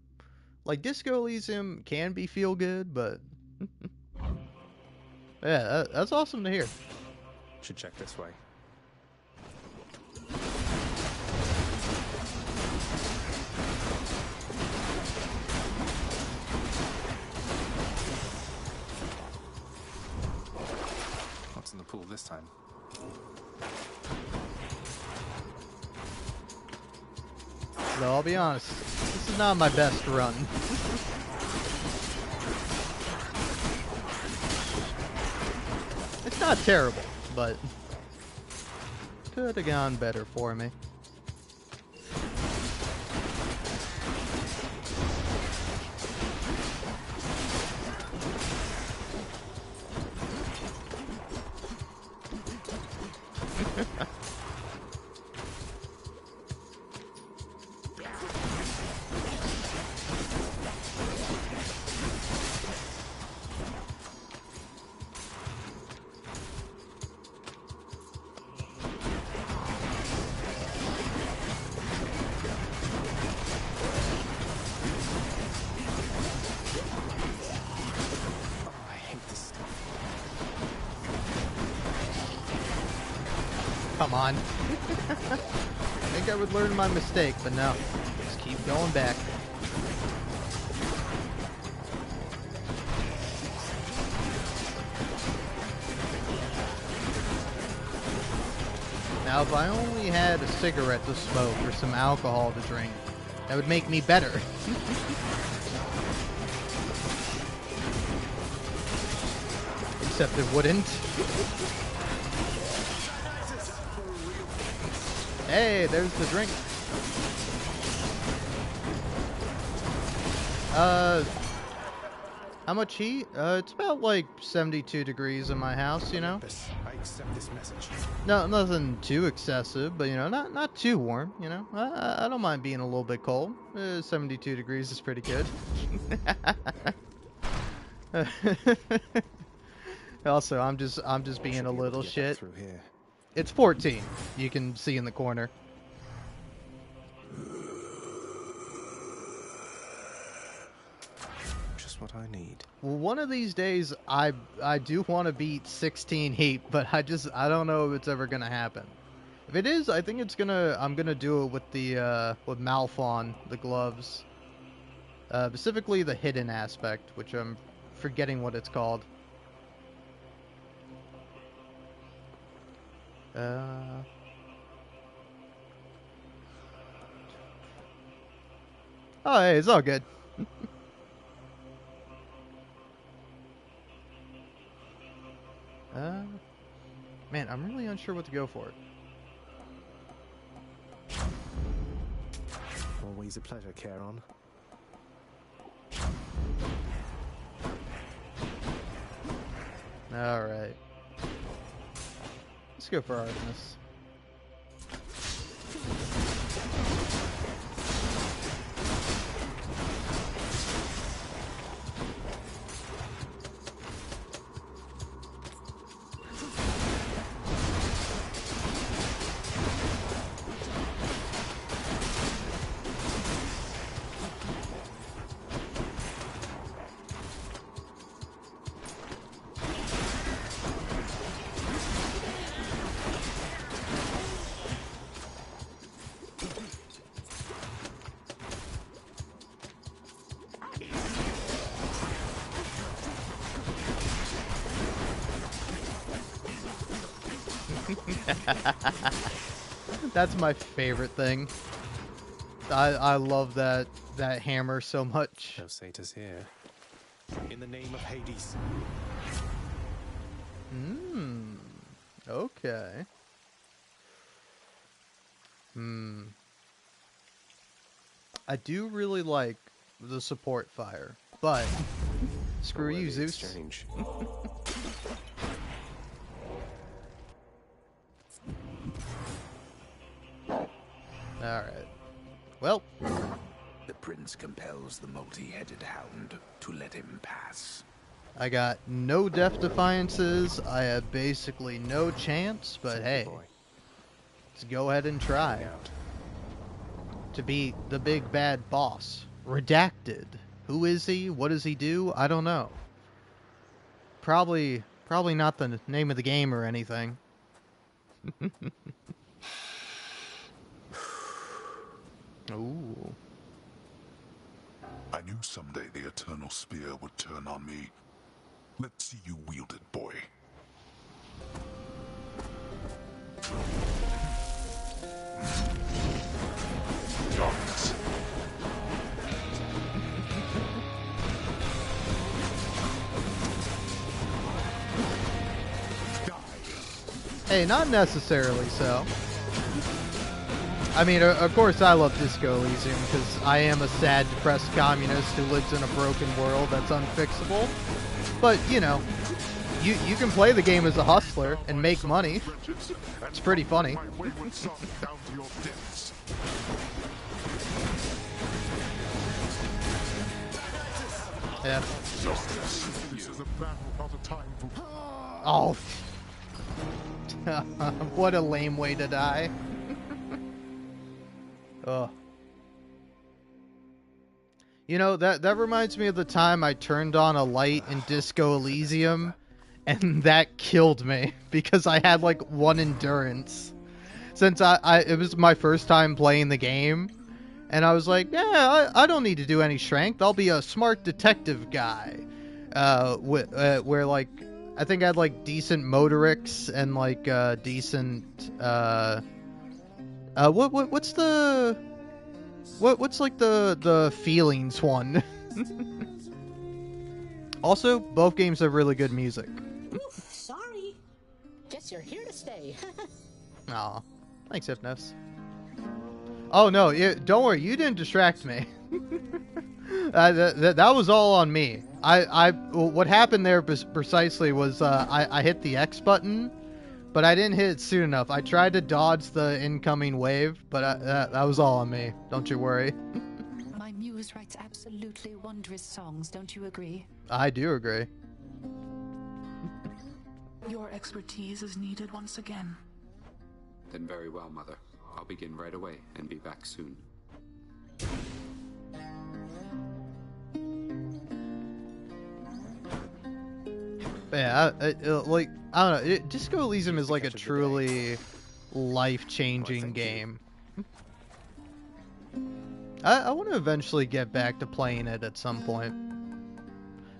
Like, Disco Elysium can be feel good, but yeah, that's awesome to hear. Should check this way. What's in the pool this time? So I'll be honest, this is not my best run. It's not terrible, but could have gone better for me. Come on. I think I would learn my mistake, but no. Just keep going back. Now, if I only had a cigarette to smoke or some alcohol to drink, that would make me better. Except it wouldn't. Hey, there's the drink. How much heat? It's about like 72 degrees in my house, you know? I accept this message. No, nothing too excessive, but you know, not too warm, you know? I don't mind being a little bit cold. 72 degrees is pretty good. Also, I'm just being a little shit. It's 14. You can see in the corner. Just what I need. Well, one of these days, I do want to beat 16 heat, but I don't know if it's ever gonna happen. If it is, I think I'm gonna do it with the with Malphon, the gloves, specifically the hidden aspect, which I'm forgetting what it's called. Oh, hey, it's all good. Man, I'm really unsure what to go for. Always a pleasure, Charon. All right. Let's go for Artemis. That's my favorite thing. I love that hammer so much. No satyrs here. In the name of Hades. Okay. I do really like the support fire, but screw you, Zeus. Exchange. Alright. Well. The prince compels the multi-headed hound to let him pass. I got no death defiances. I have basically no chance, but hey. Let's go ahead and try. To be the big bad boss. Redacted. Who is he? What does he do? I don't know. Probably not the name of the game or anything. Ooh. I knew someday the Eternal Spear would turn on me. Let's see you wield it, boy. Darkness. Hey, not necessarily so. I mean, of course I love Disco Elysium because I am a sad, depressed communist who lives in a broken world that's unfixable. But, you know, you can play the game as a hustler and make money. It's pretty funny. Yeah. Oh. What a lame way to die. Ugh. You know, that reminds me of the time I turned on a light in Disco Elysium, and that killed me, because I had, like, 1 endurance. Since it was my first time playing the game, and I was like, yeah, I don't need to do any strength, I'll be a smart detective guy. Where, like, I think I had, like, decent motorics, and, like, decent, what's like the feelings one? Also, both games have really good music. Oof, sorry. Guess you're here to stay. Aw, thanks, Hypnos. Oh no, don't worry, you didn't distract me. That was all on me. What happened there precisely was I hit the X button, but I didn't hit it soon enough. I tried to dodge the incoming wave, but that was all on me. Don't you worry. My muse writes absolutely wondrous songs, don't you agree? I do agree. Your expertise is needed once again. Then very well, Mother. I'll begin right away and be back soon. Yeah, like, I don't know, Disco Elysium is like a truly life-changing game. I want to eventually get back to playing it at some point.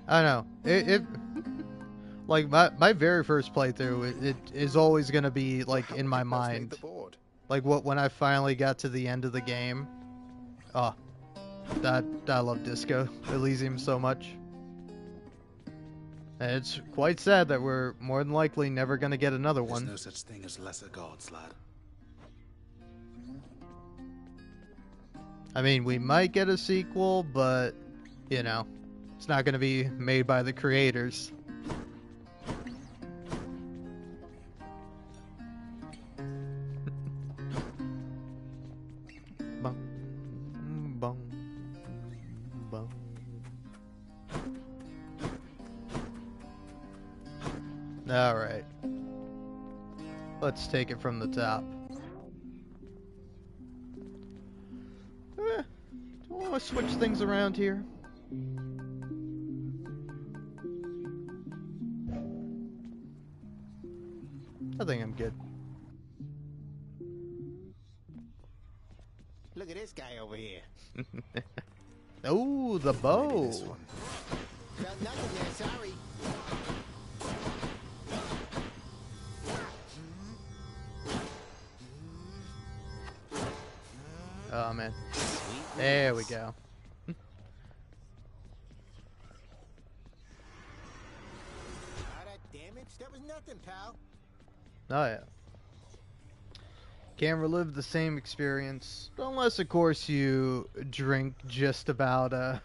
I don't know, like, my very first playthrough, it is always going to be, like, in my mind. Like, when I finally got to the end of the game. Oh, I love Disco Elysium so much. And it's quite sad that we're more than likely never going to get another one. There's no such thing as lesser gods, lad. I mean, we might get a sequel, but, you know, it's not going to be made by the creators. Bum, bum, bum. Alright. Let's take it from the top. Do I want to switch things around here? I think I'm good. Look at this guy over here. Oh, the bow. Felt nothing there, sorry. Oh man. There we go. That was nothing, pal. Oh yeah. Can't relive the same experience unless, of course, you drink just about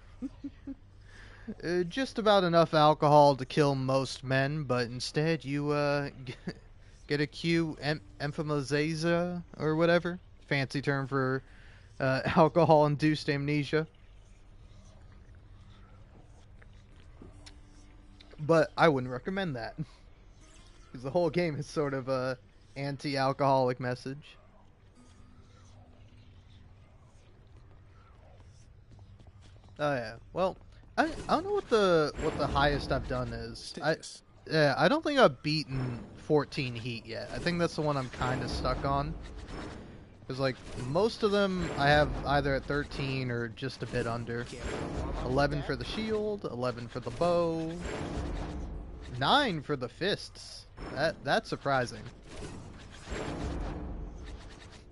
just about enough alcohol to kill most men, but instead you get acute emphysema or whatever, fancy term for alcohol-induced amnesia. But I wouldn't recommend that. Because the whole game is sort of a anti-alcoholic message. Oh yeah. Well, I don't know what the highest I've done is. I don't think I've beaten 14 Heat yet. I think that's the one I'm kind of stuck on. Because like most of them I have either at 13 or just a bit under. 11 for the shield, 11 for the bow, 9 for the fists. That's surprising.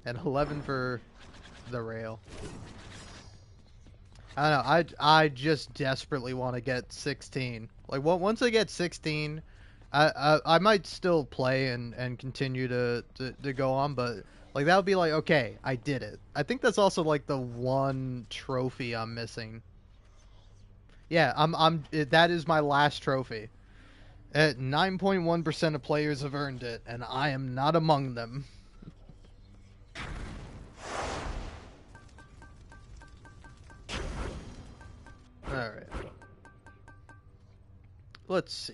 And 11 for the rail. I don't know. I just desperately want to get 16. Like, once I get 16, I might still play and continue to go on, but like that would be like, okay, I did it. I think that's also like the one trophy I'm missing. Yeah, that is my last trophy. 9.1% of players have earned it, and I am not among them. Alright. Let's see.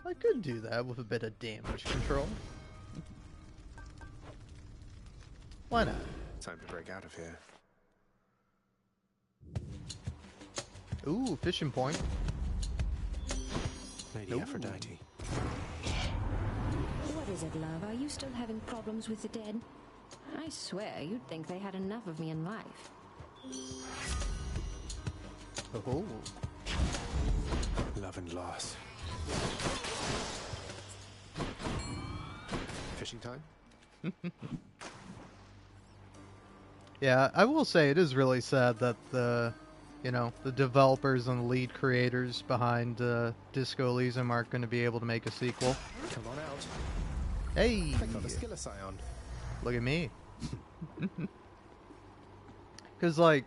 I could do that with a bit of damage control. Why not? Time to break out of here. Ooh, fishing point. Lady Aphrodite. What is it, love? Are you still having problems with the dead? I swear, you'd think they had enough of me in life. Oh. Love and loss. Fishing time? Yeah, I will say it is really sad that the developers and the lead creators behind Disco Elysium aren't going to be able to make a sequel. Come on out. Hey! I got a skill scion. Look at me. Because, like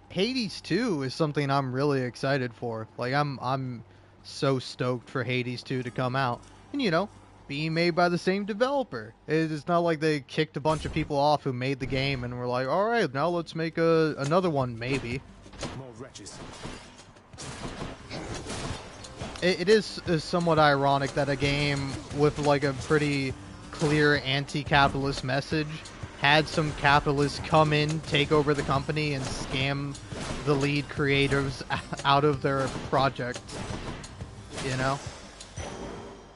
Hades 2 is something I'm really excited for. Like, I'm so stoked for Hades 2 to come out. And, being made by the same developer. It's not like they kicked a bunch of people off who made the game and were like, alright, now let's make another one, maybe. More wretches. It is somewhat ironic that a game with like a pretty clear anti-capitalist message had some capitalists come in, take over the company, and scam the lead creators out of their project.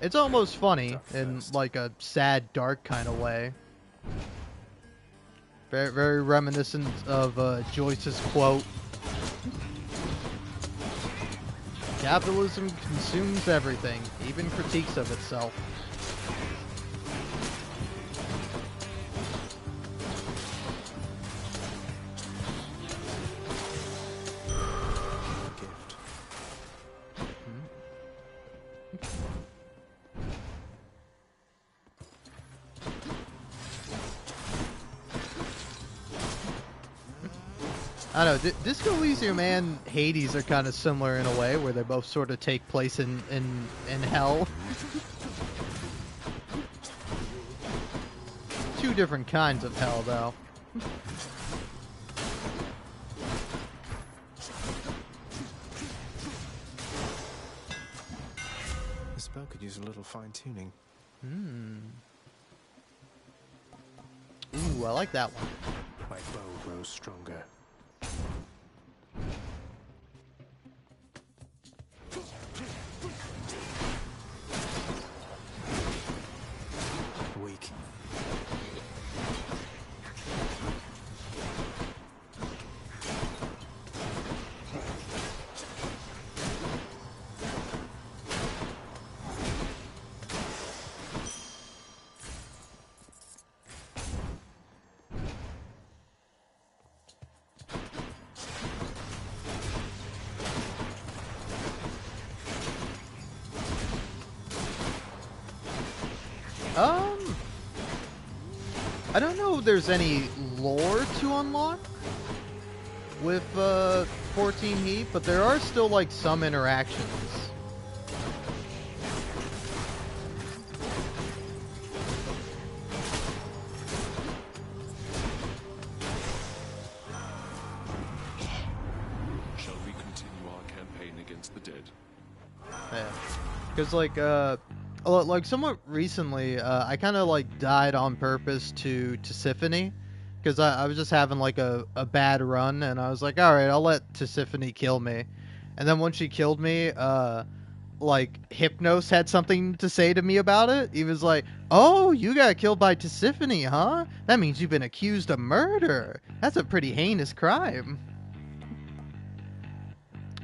It's almost funny in like a sad, dark kind of way. Very, very reminiscent of Joyce's quote. Capitalism consumes everything, even critiques of itself. I don't know, Disco Elysium and Hades are kind of similar in a way, where they both sort of take place in hell. Two different kinds of hell, though. The spell could use a little fine-tuning. Ooh, I like that one. My bow grows stronger. Weak. I don't know if there's any lore to unlock with 14 heat, but there are still like some interactions. Shall we continue our campaign against the dead? Yeah, because like somewhat recently, I kind of like died on purpose to Tisiphone, because I was just having like a bad run, and I was like, all right, I'll let Tisiphone kill me. And then when she killed me, like Hypnos had something to say to me about it. He was like, oh, you got killed by Tisiphone, huh? That means you've been accused of murder. That's a pretty heinous crime.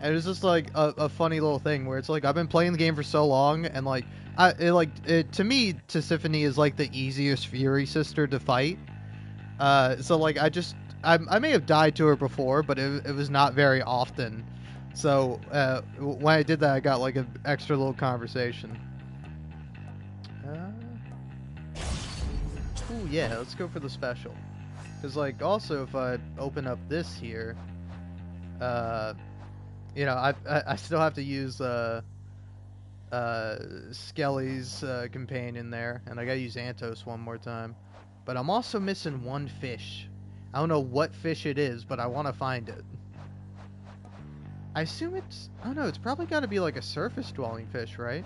And it was just like a funny little thing where it's like I've been playing the game for so long, and like to me, Tisiphone is like the easiest Fury sister to fight. So like I may have died to her before, but it was not very often. So when I did that, I got like an extra little conversation. Oh yeah, let's go for the special. Because like also if I open up this here, you know, I still have to use Skelly's companion there, and I gotta use Antos one more time. But I'm also missing one fish. I don't know what fish it is, but I want to find it. I assume it's... I don't know, it's probably got to be like a surface-dwelling fish, right?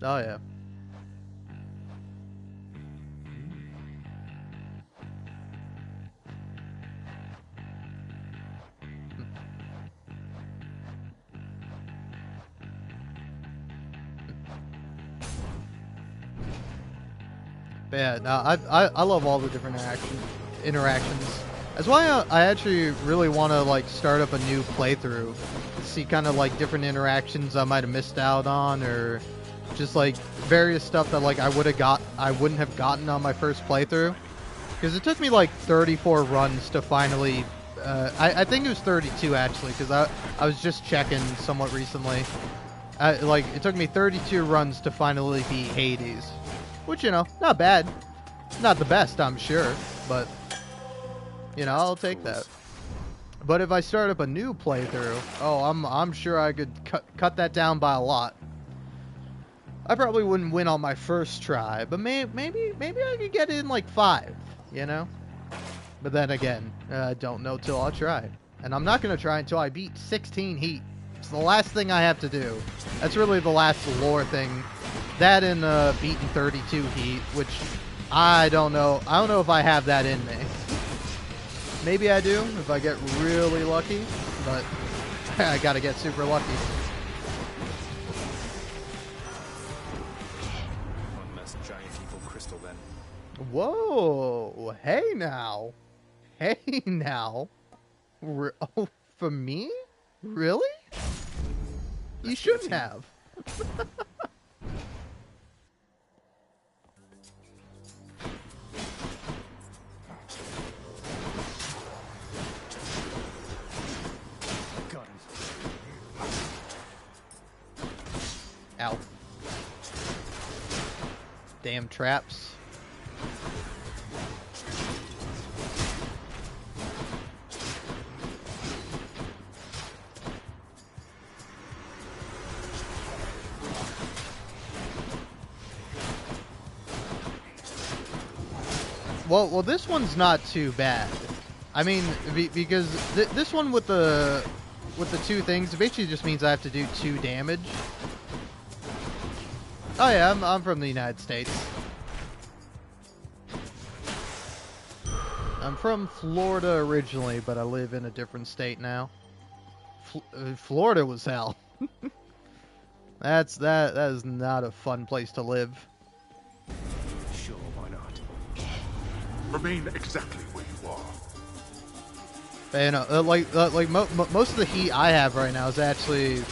Oh, yeah. But yeah, no, I love all the different interactions. That's why I actually really want to like start up a new playthrough to see kind of like different interactions I might have missed out on, or just like various stuff that like I wouldn't have gotten on my first playthrough. Because it took me like 34 runs to finally. I think it was 32 actually, because I was just checking somewhat recently. Like it took me 32 runs to finally beat Hades. Which, you know, not bad. Not the best, I'm sure, but, you know, I'll take that. But if I start up a new playthrough, oh, I'm sure I could cut that down by a lot. I probably wouldn't win on my first try, but maybe I could get in like 5, you know? But then again, I don't know till I try. And I'm not going to try until I beat 16 heat. It's the last thing I have to do. That's really the last lore thing. That and beating 32 heat, which I don't know. I don't know if I have that in me. Maybe I do if I get really lucky, but I gotta get super lucky. One less giant evil crystal then. Whoa! Hey now! Hey now! Oh, for me? Really? You shouldn't have. Ow. Damn traps. Well, this one's not too bad. I mean, because this one with the 2 things, it basically just means I have to do 2 damage. Oh yeah, I'm from the United States. I'm from Florida originally, but I live in a different state now. Florida was hell. That is not a fun place to live. Sure, why not? Remain exactly where you are. But, you know, most of the heat I have right now is actually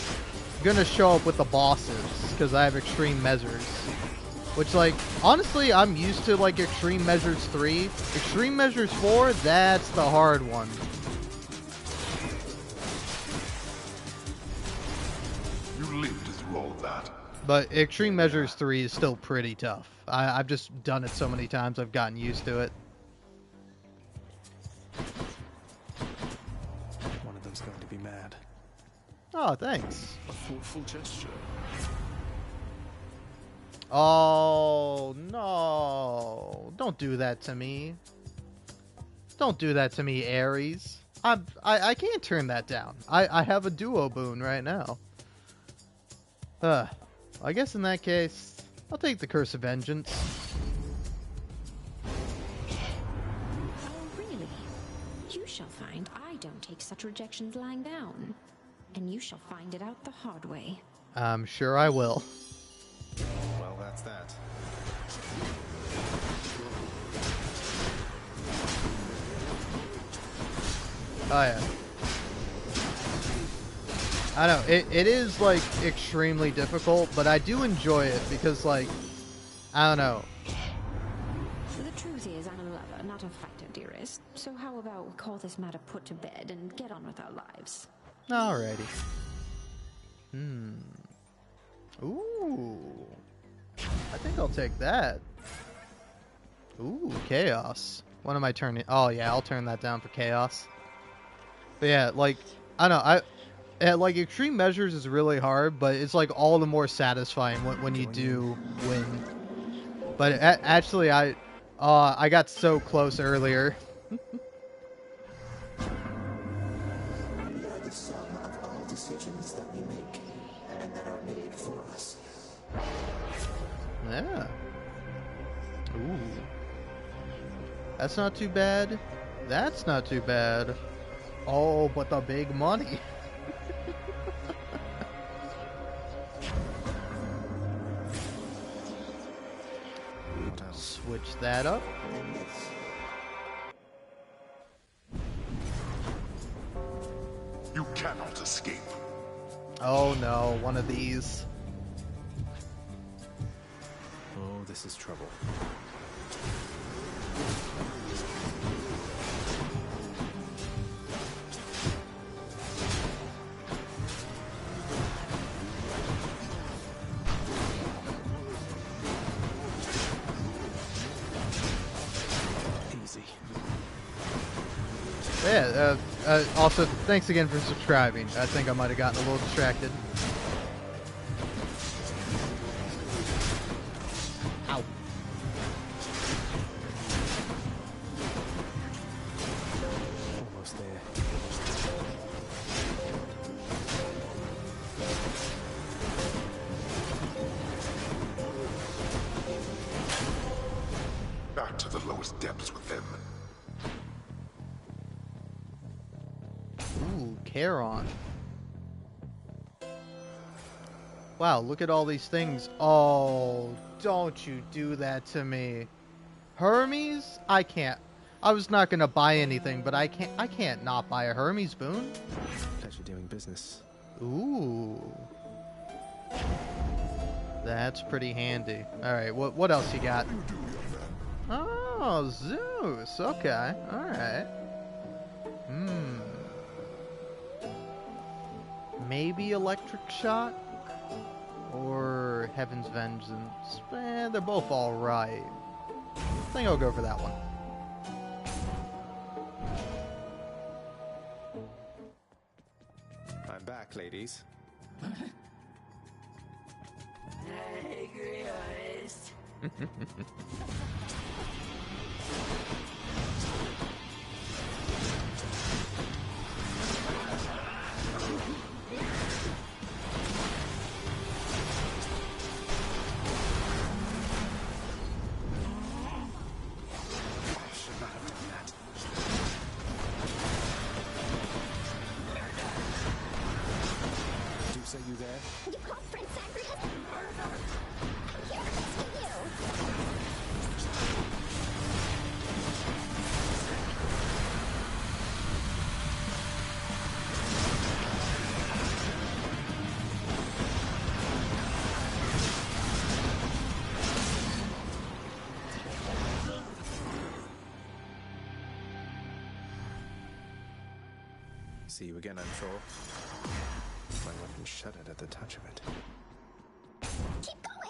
gonna show up with the bosses, because I have extreme measures. Which, like, honestly, I'm used to, like, extreme measures 3. Extreme measures 4, that's the hard one. But Extreme Measures 3 is still pretty tough. I've just done it so many times, I've gotten used to it. One of them's going to be mad. Oh, thanks. A thoughtful gesture. Oh, no. Don't do that to me. Don't do that to me, Ares. I can't turn that down. I have a duo boon right now. I guess in that case, I'll take the Curse of Vengeance. Oh, really? You shall find I don't take such rejections lying down. And you shall find it out the hard way. I'm sure I will. Well, that's that. Oh yeah. I know, it is like extremely difficult, but I do enjoy it because like, I don't know. The truth is I'm a lover, not a fighter, dearest. So how about we call this matter put to bed and get on with our lives? Alrighty. Ooh. I think I'll take that. Ooh, Chaos. What am I turning? Oh yeah, I'll turn that down for Chaos. But yeah, like, I don't know, like Extreme Measures is really hard, but it's like all the more satisfying when you do win. But actually, I got so close earlier. We are the sum of all decisions that we make and that are made for us. Yeah. Ooh. That's not too bad. That's not too bad. Oh, but the big money. Switch that up. You cannot escape. Oh no, one of these. Oh, this is trouble. Yeah, also, thanks again for subscribing. I think I might have gotten a little distracted. Ow. Almost there. Back to the lowest depths within. Ooh, Charon. Wow, look at all these things. Oh, don't you do that to me. Hermes? I can't. I was not gonna buy anything, but I can't not buy a Hermes boon. Pleasure doing business. Ooh. That's pretty handy. Alright, what else you got? Oh, Zeus. Okay. Alright. Maybe Electric Shock? Or Heaven's Vengeance? They're both alright. I think I'll go for that one. I'm back, ladies. Are you there? You called Prince Zagreus? I'm here to rescue you. See you again, I'm sure. My weapon shuddered at the touch of it.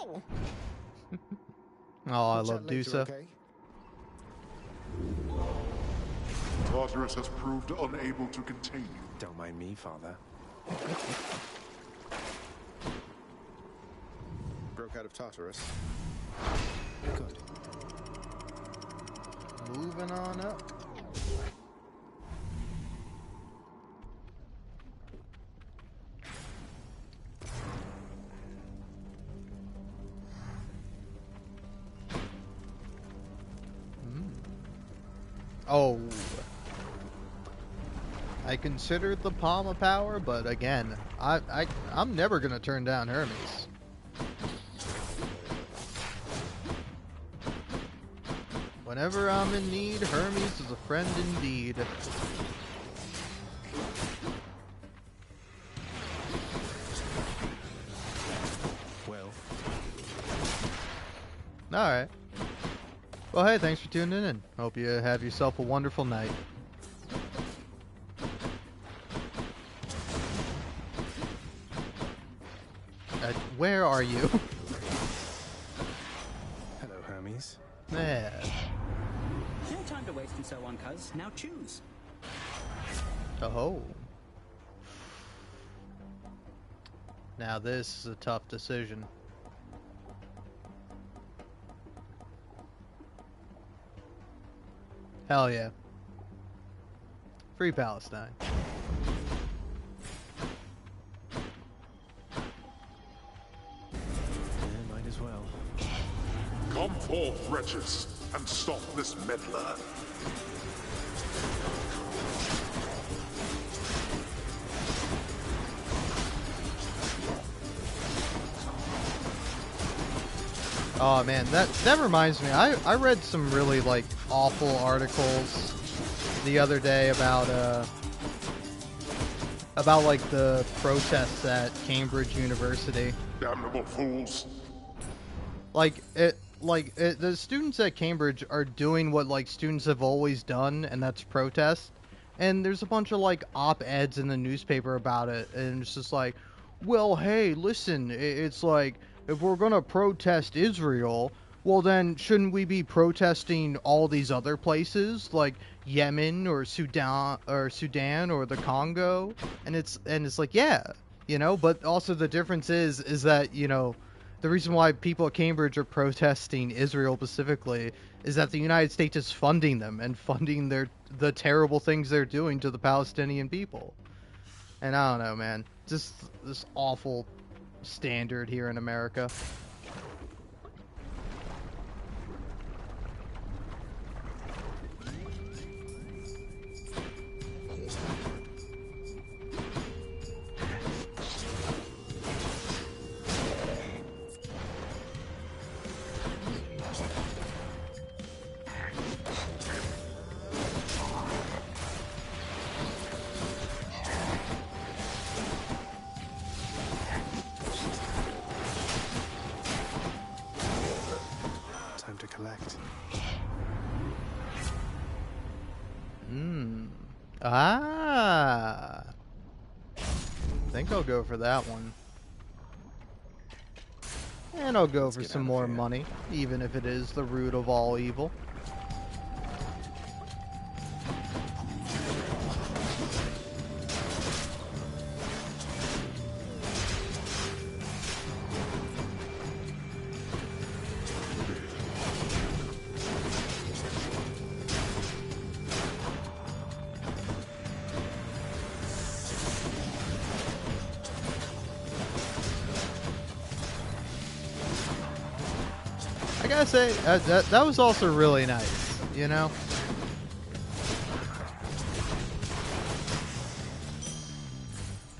thing. Oh, I love Dusa. Okay? Tartarus has proved unable to contain you. Don't mind me, Father. Broke out of Tartarus. Good. Moving on up. Oh. I considered the Palm of Power, but again, I'm never gonna turn down Hermes. Whenever I'm in need, Hermes is a friend indeed. Well. Alright. Well, hey, thanks for tuning in. Hope you have yourself a wonderful night. Where are you? Hello, Hermes. Yeah. No time to waste and so on, cuz. Now choose. Oh. Now this is a tough decision. Hell yeah. Free Palestine. Yeah, might as well. Come forth, wretches, and stop this meddler. Oh man, that reminds me. I read some really like awful articles the other day about like the protests at Cambridge University. Damnable fools. The students at Cambridge are doing what like students have always done, and that's protest. And there's a bunch of like op-eds in the newspaper about it, and it's just like, well, hey, listen, it's like, if we're gonna protest Israel, well then shouldn't we be protesting all these other places like Yemen or Sudan or the Congo? And it's like, yeah, you know, but also the difference is that, you know, the reason why people at Cambridge are protesting Israel specifically is that the United States is funding them and funding the terrible things they're doing to the Palestinian people. And I don't know, man, just this awful standard here in America. Ah, I think I'll go for that one. And I'll go for some more money, even if it is the root of all evil. I gotta say, that was also really nice, you know?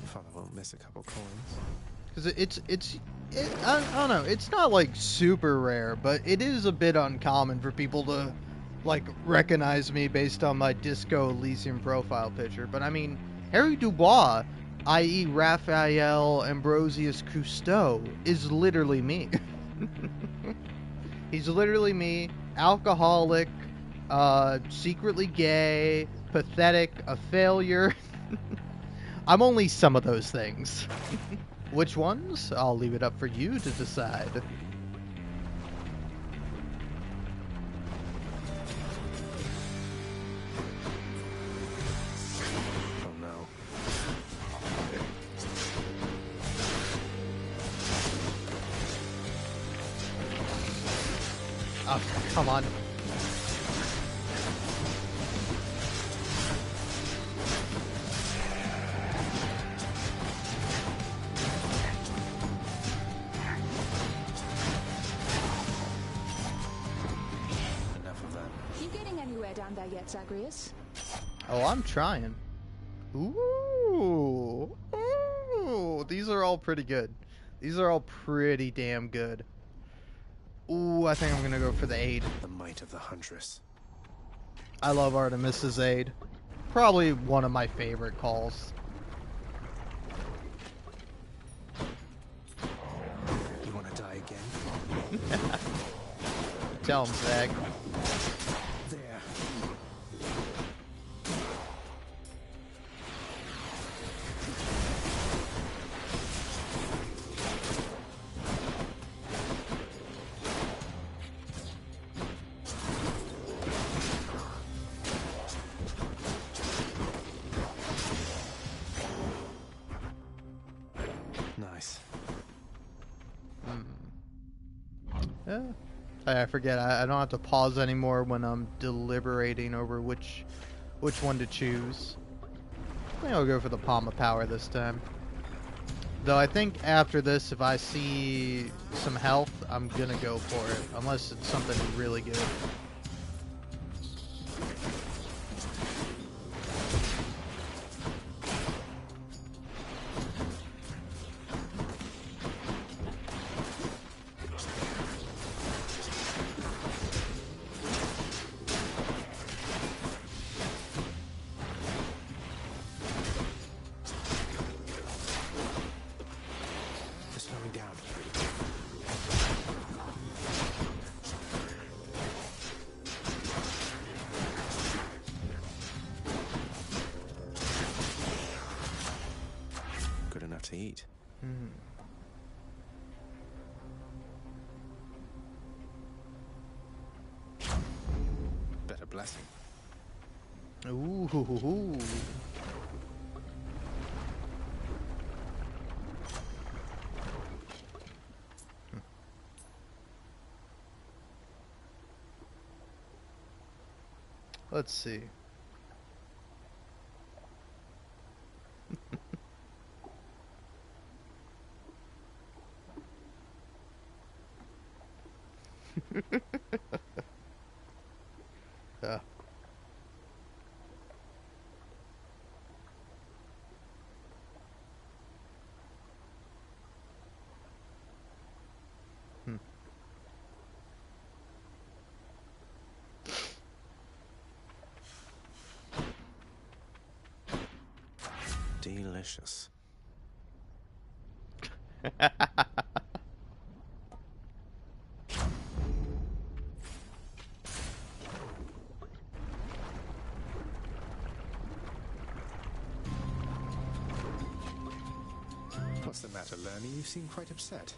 Father won't miss a couple coins. Because I don't know, it's not like super rare, but it is a bit uncommon for people to like recognize me based on my Disco Elysium profile picture. But I mean, Harry Dubois, i.e. Raphael Ambrosius Cousteau, is literally me. He's literally me, alcoholic, secretly gay, pathetic, a failure. I'm only some of those things. Which ones? I'll leave it up for you to decide. Oh, come on. Enough of that. You getting anywhere down there yet, Zagreus? Oh, I'm trying. Ooh. Ooh. These are all pretty good. These are all pretty damn good. Ooh, I think I'm gonna go for the aid. The might of the Huntress. I love Artemis's aid. Probably one of my favorite calls. You want to die again? Tell him, Zag. There. Nice. Yeah. I forget. I don't have to pause anymore when I'm deliberating over which one to choose. I think I'll go for the Palm of Power this time. Though I think after this, if I see some health, I'm gonna go for it. Unless it's something really good. Just slow me down. Good enough to eat. Better blessing. Ooh. Let's see. Yeah. Delicious. What's the matter, Lernie? You seem quite upset.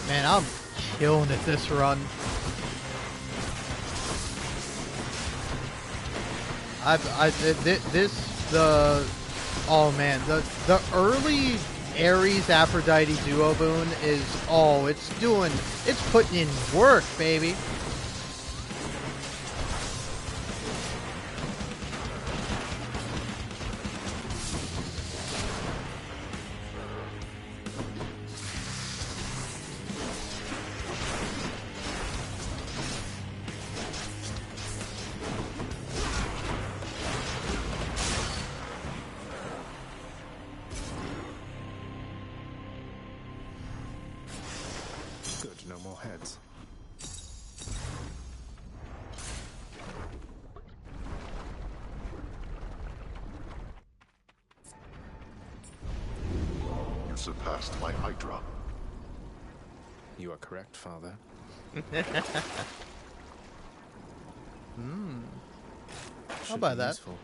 Man, I'm killing it this run. Oh man, the early Ares Aphrodite duo boon is, it's putting in work, baby. Good, no more heads. replaced by Hydra. You are correct, Father. How about that? Useful.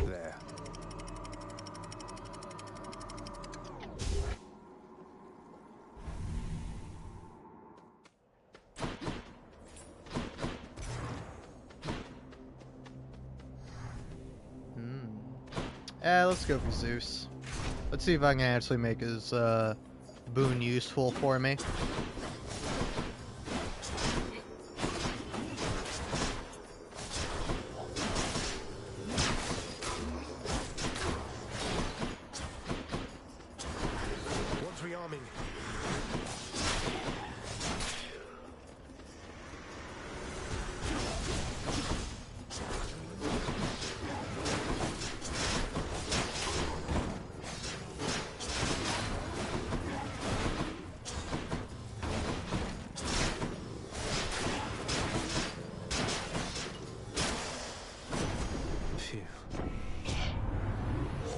There. Let's go for Zeus. Let's see if I can actually make his boon useful for me. One's rearming.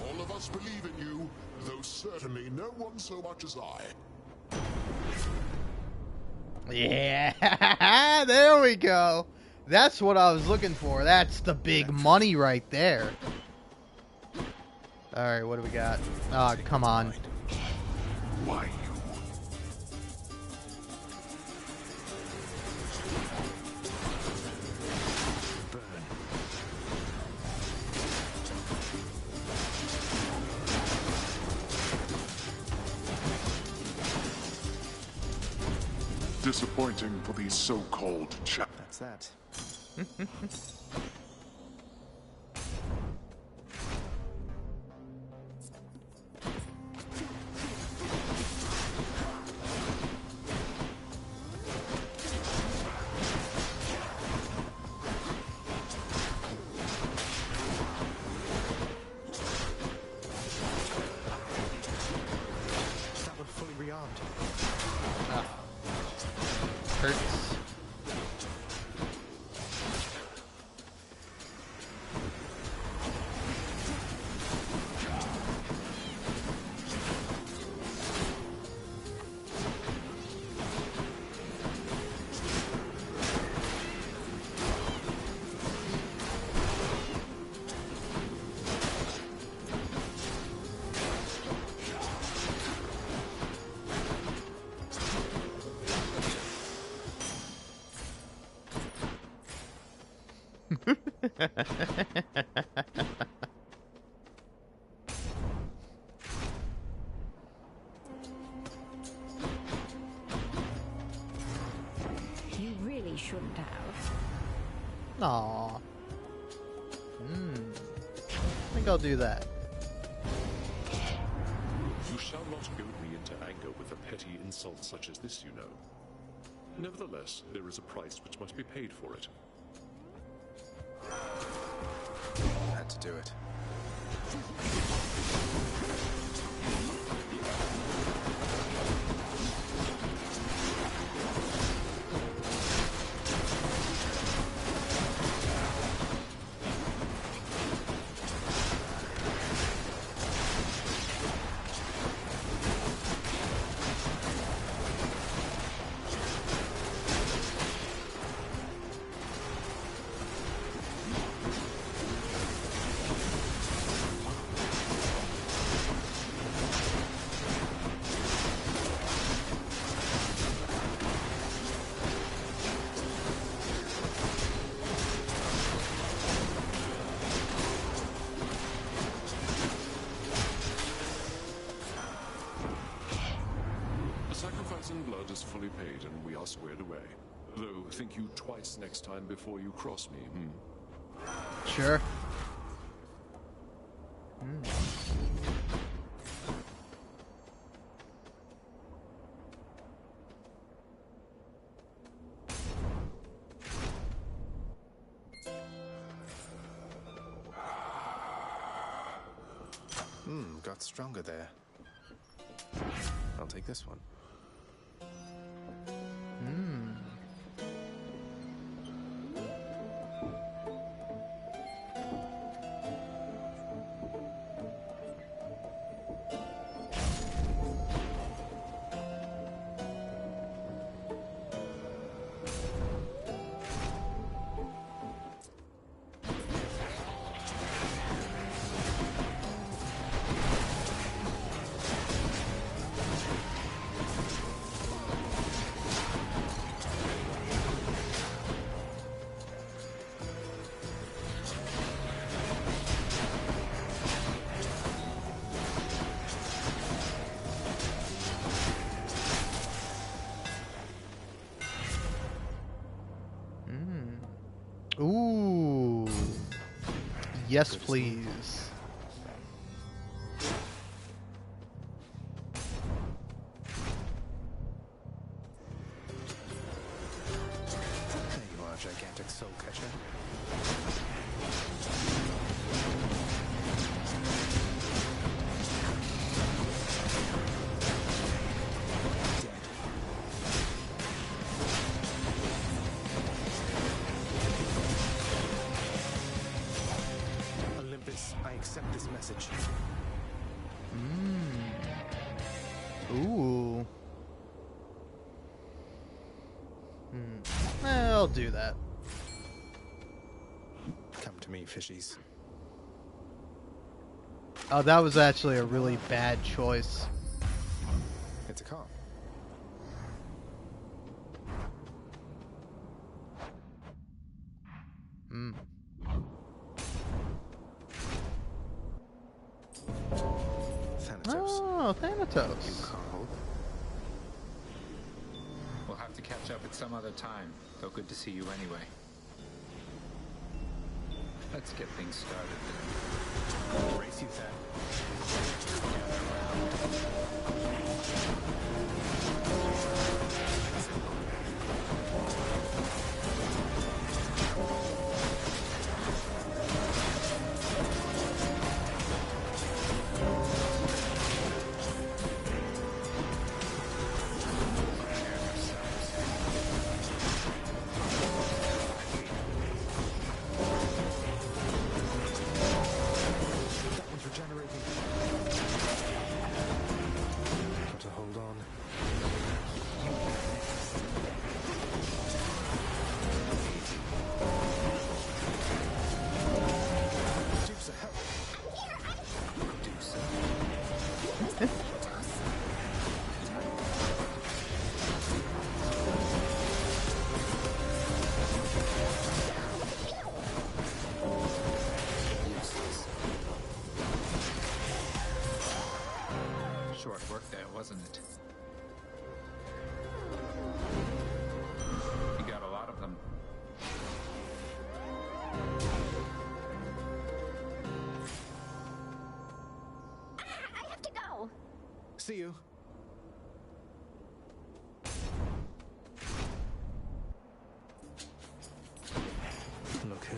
All of us believe in you, though certainly no one so much as I. Yeah, there we go. That's what I was looking for. That's the big money right there. Alright, what do we got? Oh, come on. Why you? Disappointing for these so-called That's that. That one fully rearmed. Hurts. You really shouldn't have. Aww. I think I'll do that. You shall not goad me into anger with a petty insult such as this, you know. Nevertheless, there is a price which must be paid for it. Had to do it. Sacrifice in blood is fully paid, and we are squared away. Though, think you twice next time before you cross me, Sure. Got stronger there. I'll take this one. Yes, please. There you are, gigantic soul catcher. Olympus, I accept this message. Ooh. I'll do that. Come to me, fishies. Oh, that was actually a really bad choice. It's a cop. Thanatos. Oh, Thanatos. You called? We'll have to catch up at some other time, though good to see you anyway. Let's get things started. Brace you, Than. Short work there, wasn't it? You got a lot of them. I have to go. See you. Look who.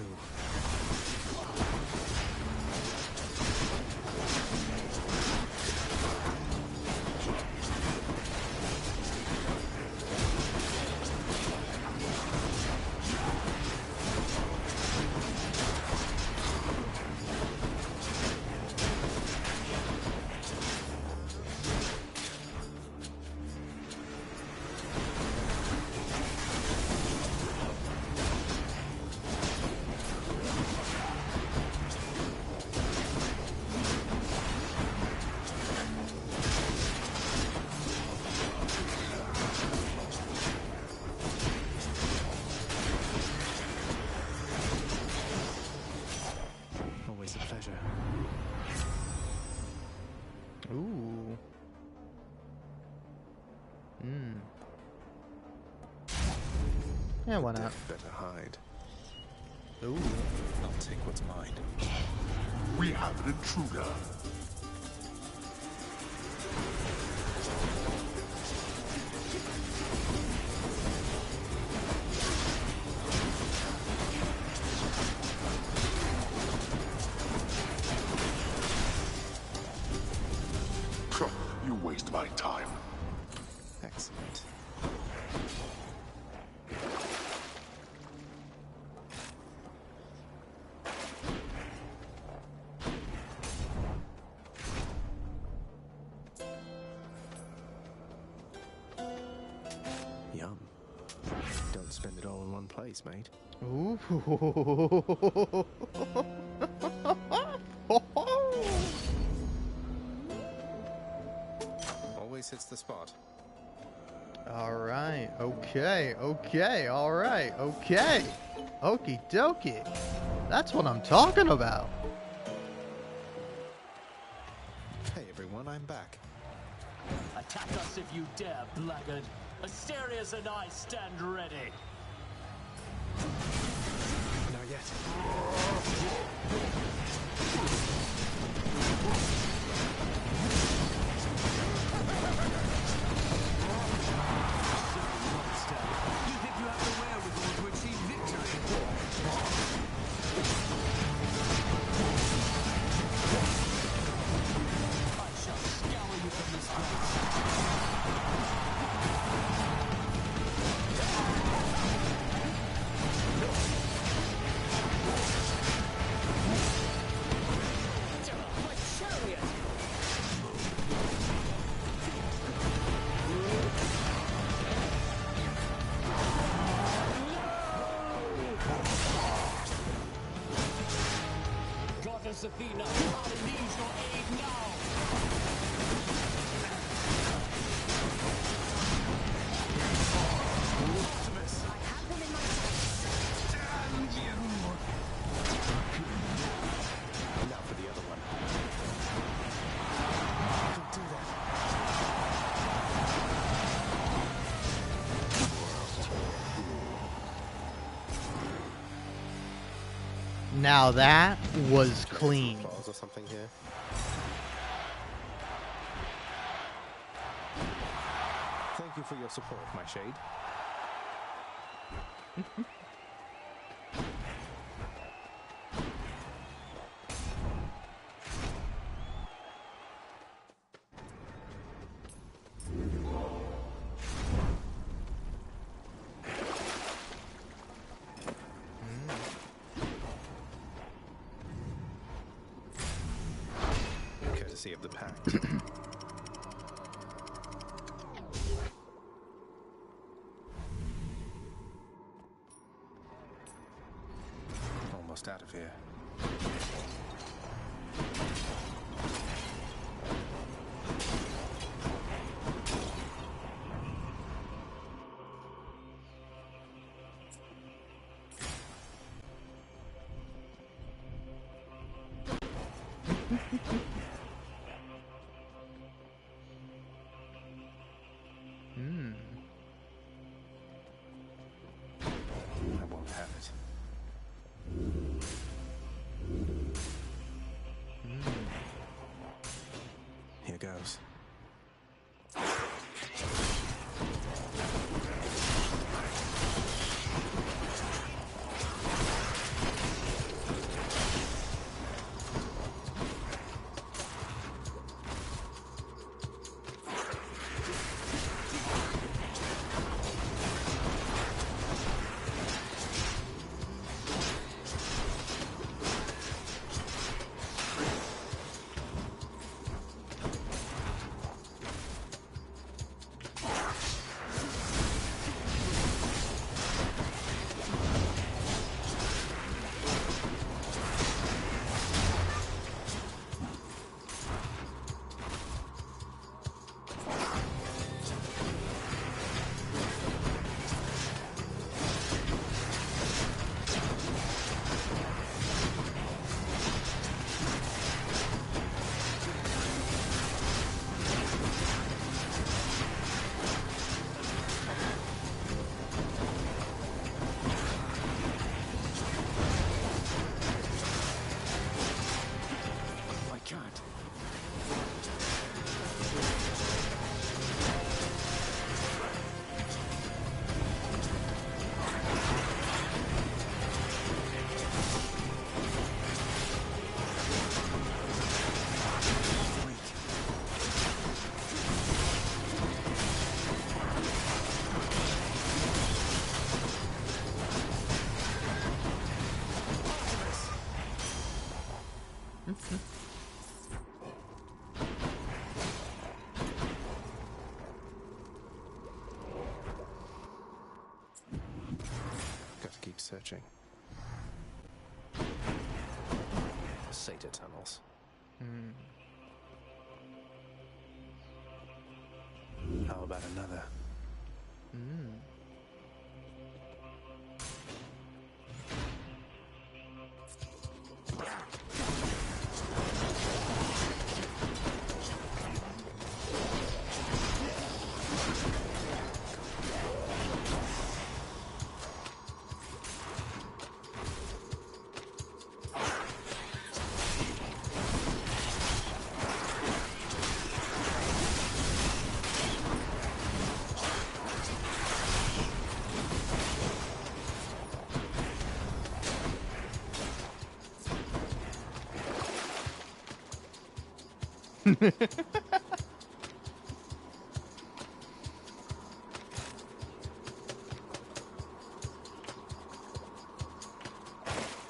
Always a pleasure. Ooh. Yeah, why not? Better hide. Ooh. I'll take what's mine. We have an intruder. You waste my time. Excellent. Yum. Don't spend it all in one place, mate. Ooh. Always hits the spot. All right. Okay. Okay. All right. Okay. Okie dokie. That's what I'm talking about. Hey everyone, I'm back. Attack us if you dare, blackguard. Asterius and I stand ready. Not yet. Princess Athena. I need your aid now. Artemis! I have them in my sights. Damn you! Now for the other one. Don't do that. Now that was clean. Claws or something here. Thank you for your support, my shade. Courtesy of the pact. Almost out of here. I won't have it. Here goes. Got to keep searching. The Satyr tunnels. How about another?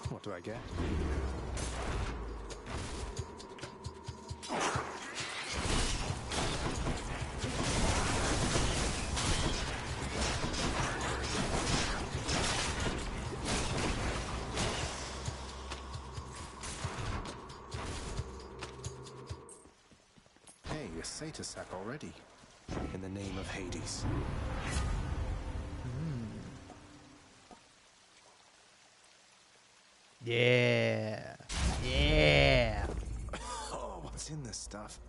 What do I get? a satyr sack already. In the name of Hades. Yeah. Yeah. Oh, what's in this stuff?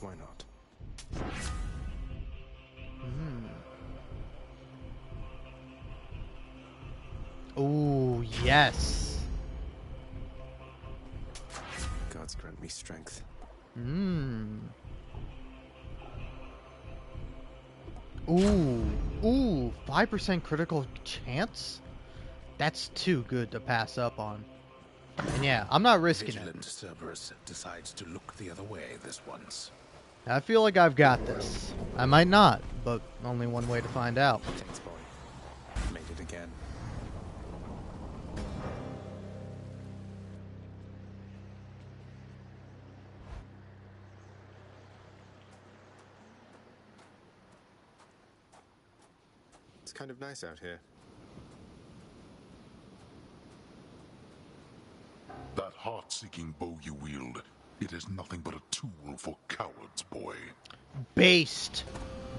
Why not? Ooh, yes. Gods grant me strength. Ooh, 5% critical chance? That's too good to pass up on. And yeah, I'm not risking Vigilant it. Cerberus decides to look the other way this once. I feel like I've got this. I might not, but only one way to find out. Thanks, boy. Made it again. It's kind of nice out here. That heart-seeking bow you wield, it is nothing but a tool for cowards, boy. Based.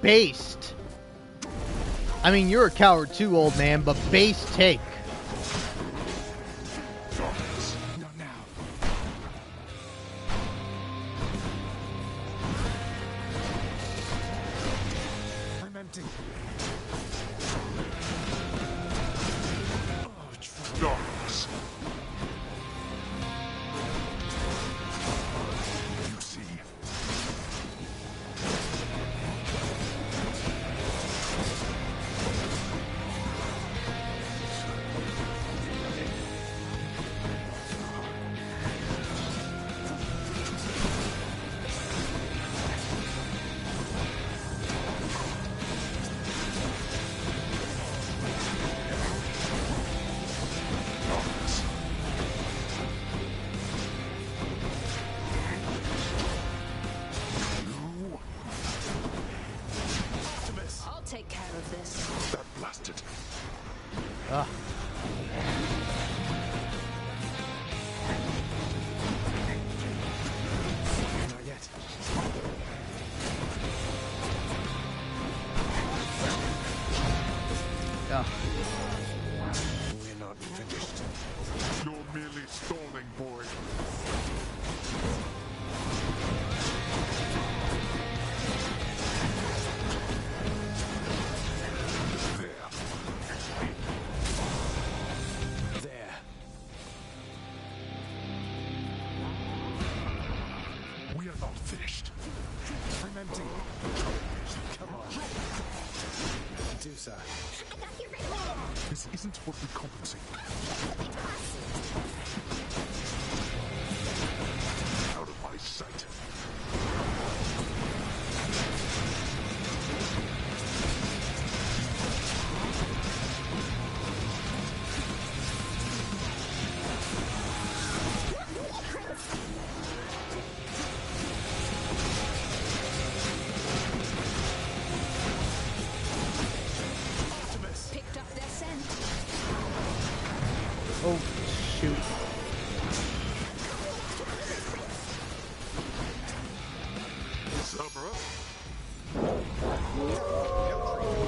Based. I mean, you're a coward too, old man, but base take. Not now. I'm empty. Darkness. You see, I'll take care of this. that blasted. Ugh. Not yet. Ugh. We're not finished. You're merely stalling, boy. There. There. We are not finished. I'm empty. Come on. Medusa. This isn't what we compensate. Out of my sight. Picked up their scent. Oh, shoot. Cerberus?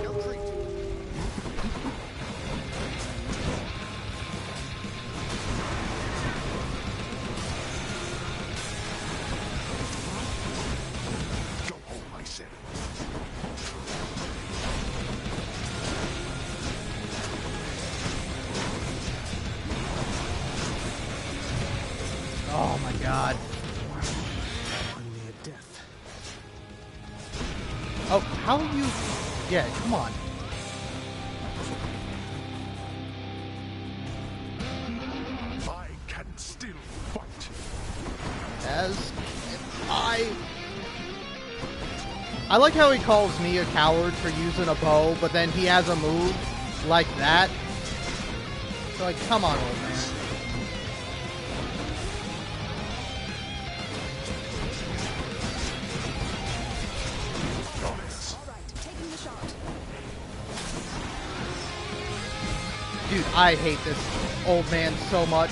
No treat. Go home, I said. Oh my god. I'm near death. Oh, how are you? Yeah, come on. I can still fight. As I like how he calls me a coward for using a bow, but then he has a move like that. So like, come on, old man. All right, taking the shot. Dude, I hate this old man so much.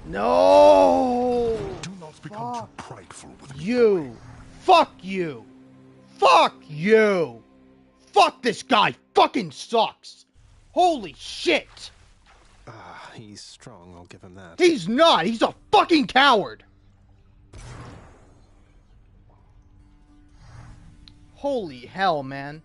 No! Do not become too prideful with me. You! Fuck you! Fuck you! Fuck this guy! Fucking sucks! Holy shit! He's strong, I'll give him that. He's not! He's a fucking coward! Holy hell, man.